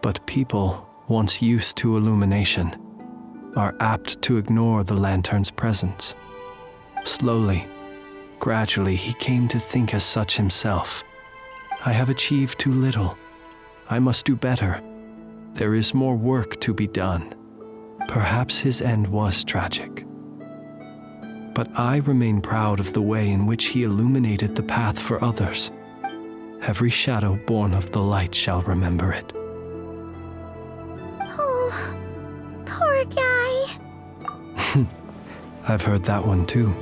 But people, once used to illumination, are apt to ignore the lantern's presence. Slowly, gradually, he came to think as such himself. I have achieved too little. I must do better. There is more work to be done. Perhaps his end was tragic. But I remain proud of the way in which he illuminated the path for others. Every shadow born of the light shall remember it.
Oh, poor guy.
I've heard that one too.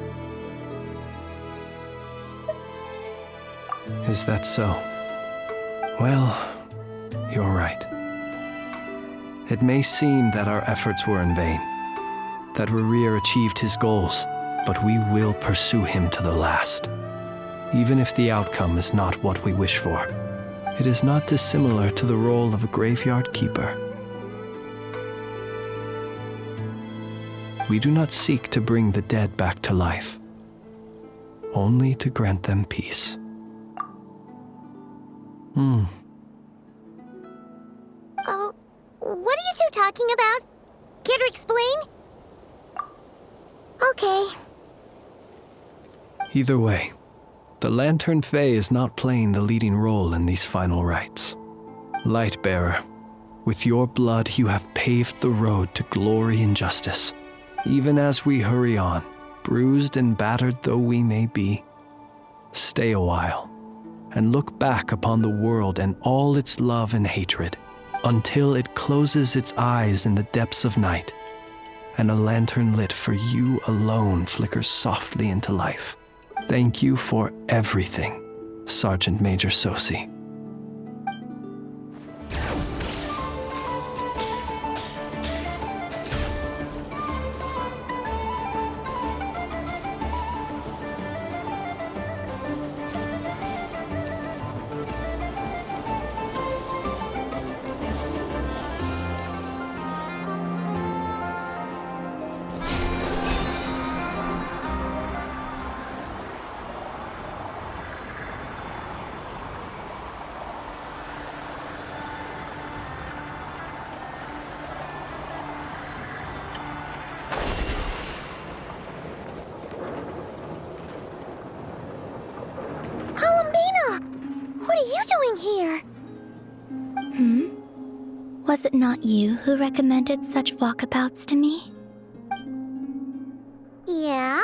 Is that so? Well, you're right. It may seem that our efforts were in vain, that Rerir achieved his goals, but we will pursue him to the last. Even if the outcome is not what we wish for, it is not dissimilar to the role of a graveyard keeper. We do not seek to bring the dead back to life, only to grant them peace.
Oh, what are you two talking about? Care to explain? Okay.
Either way, the Lantern Fae is not playing the leading role in these final rites. Lightbearer, with your blood you have paved the road to glory and justice. Even as we hurry on, bruised and battered though we may be, stay a while and look back upon the world and all its love and hatred until it closes its eyes in the depths of night and a lantern lit for you alone flickers softly into life. Thank you for everything, Sergeant Major Sosi.
What are you doing here?
Was it not you who recommended such walkabouts to me?
Yeah,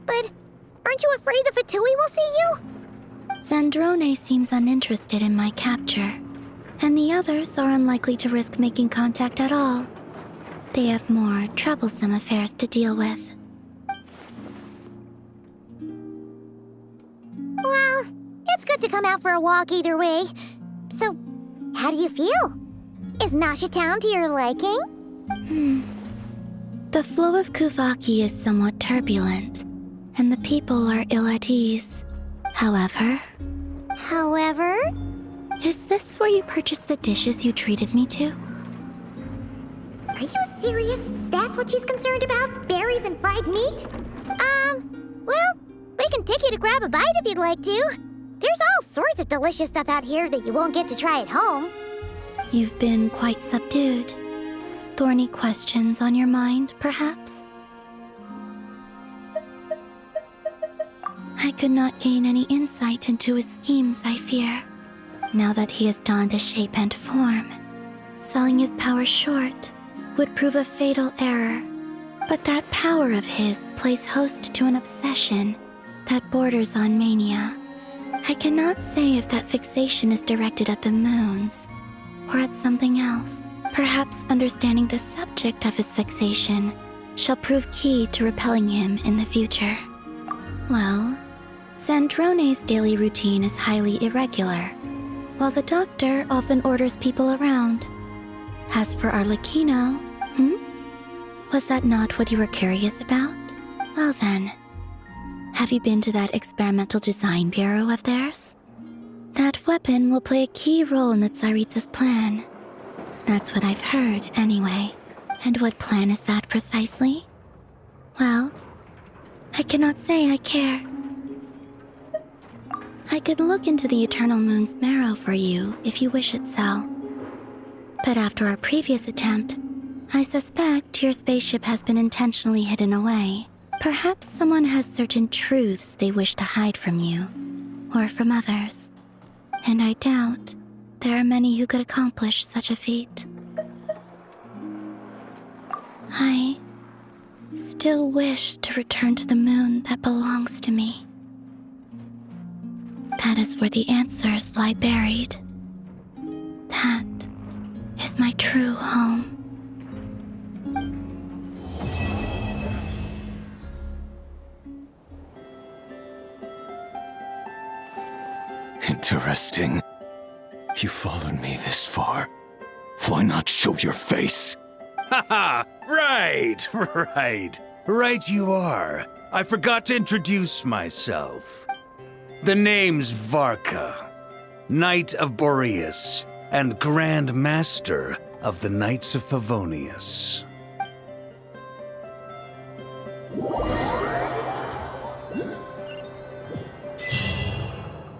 but aren't you afraid the Fatui will see you?
Zandrone seems uninterested in my capture, and the others are unlikely to risk making contact at all. They have more troublesome affairs to deal with.
Well, it's good to come out for a walk either way. So, how do you feel? Is Nasha Town to your liking?
The flow of Kuvaki is somewhat turbulent, and the people are ill at ease. However... Is this where you purchased the dishes you treated me to?
Are you serious? That's what she's concerned about? Berries and fried meat? Well, we can take you to grab a bite if you'd like to. There's all sorts of delicious stuff out here that you won't get to try at home.
You've been quite subdued. Thorny questions on your mind, perhaps? I could not gain any insight into his schemes, I fear. Now that he has donned a shape and form, selling his power short would prove a fatal error. But that power of his plays host to an obsession that borders on mania. I cannot say if that fixation is directed at the moons or at something else. Perhaps understanding the subject of his fixation shall prove key to repelling him in the future. Well, Zandrone's daily routine is highly irregular, while the doctor often orders people around. As for Arlecchino, was that not what you were curious about? Well then, have you been to that experimental design bureau of theirs? That weapon will play a key role in the Tsaritsa's plan. That's what I've heard, anyway. And what plan is that precisely? Well, I cannot say I care. I could look into the Eternal Moon's marrow for you if you wish it so. But after our previous attempt, I suspect your spaceship has been intentionally hidden away. Perhaps someone has certain truths they wish to hide from you, or from others. And I doubt there are many who could accomplish such a feat. I still wish to return to the moon that belongs to me. That is where the answers lie buried. That is my true home.
Interesting. You followed me this far. Why not show your face?
Haha! Right you are. I forgot to introduce myself. The name's Varka, Knight of Boreas, and Grand Master of the Knights of Favonius.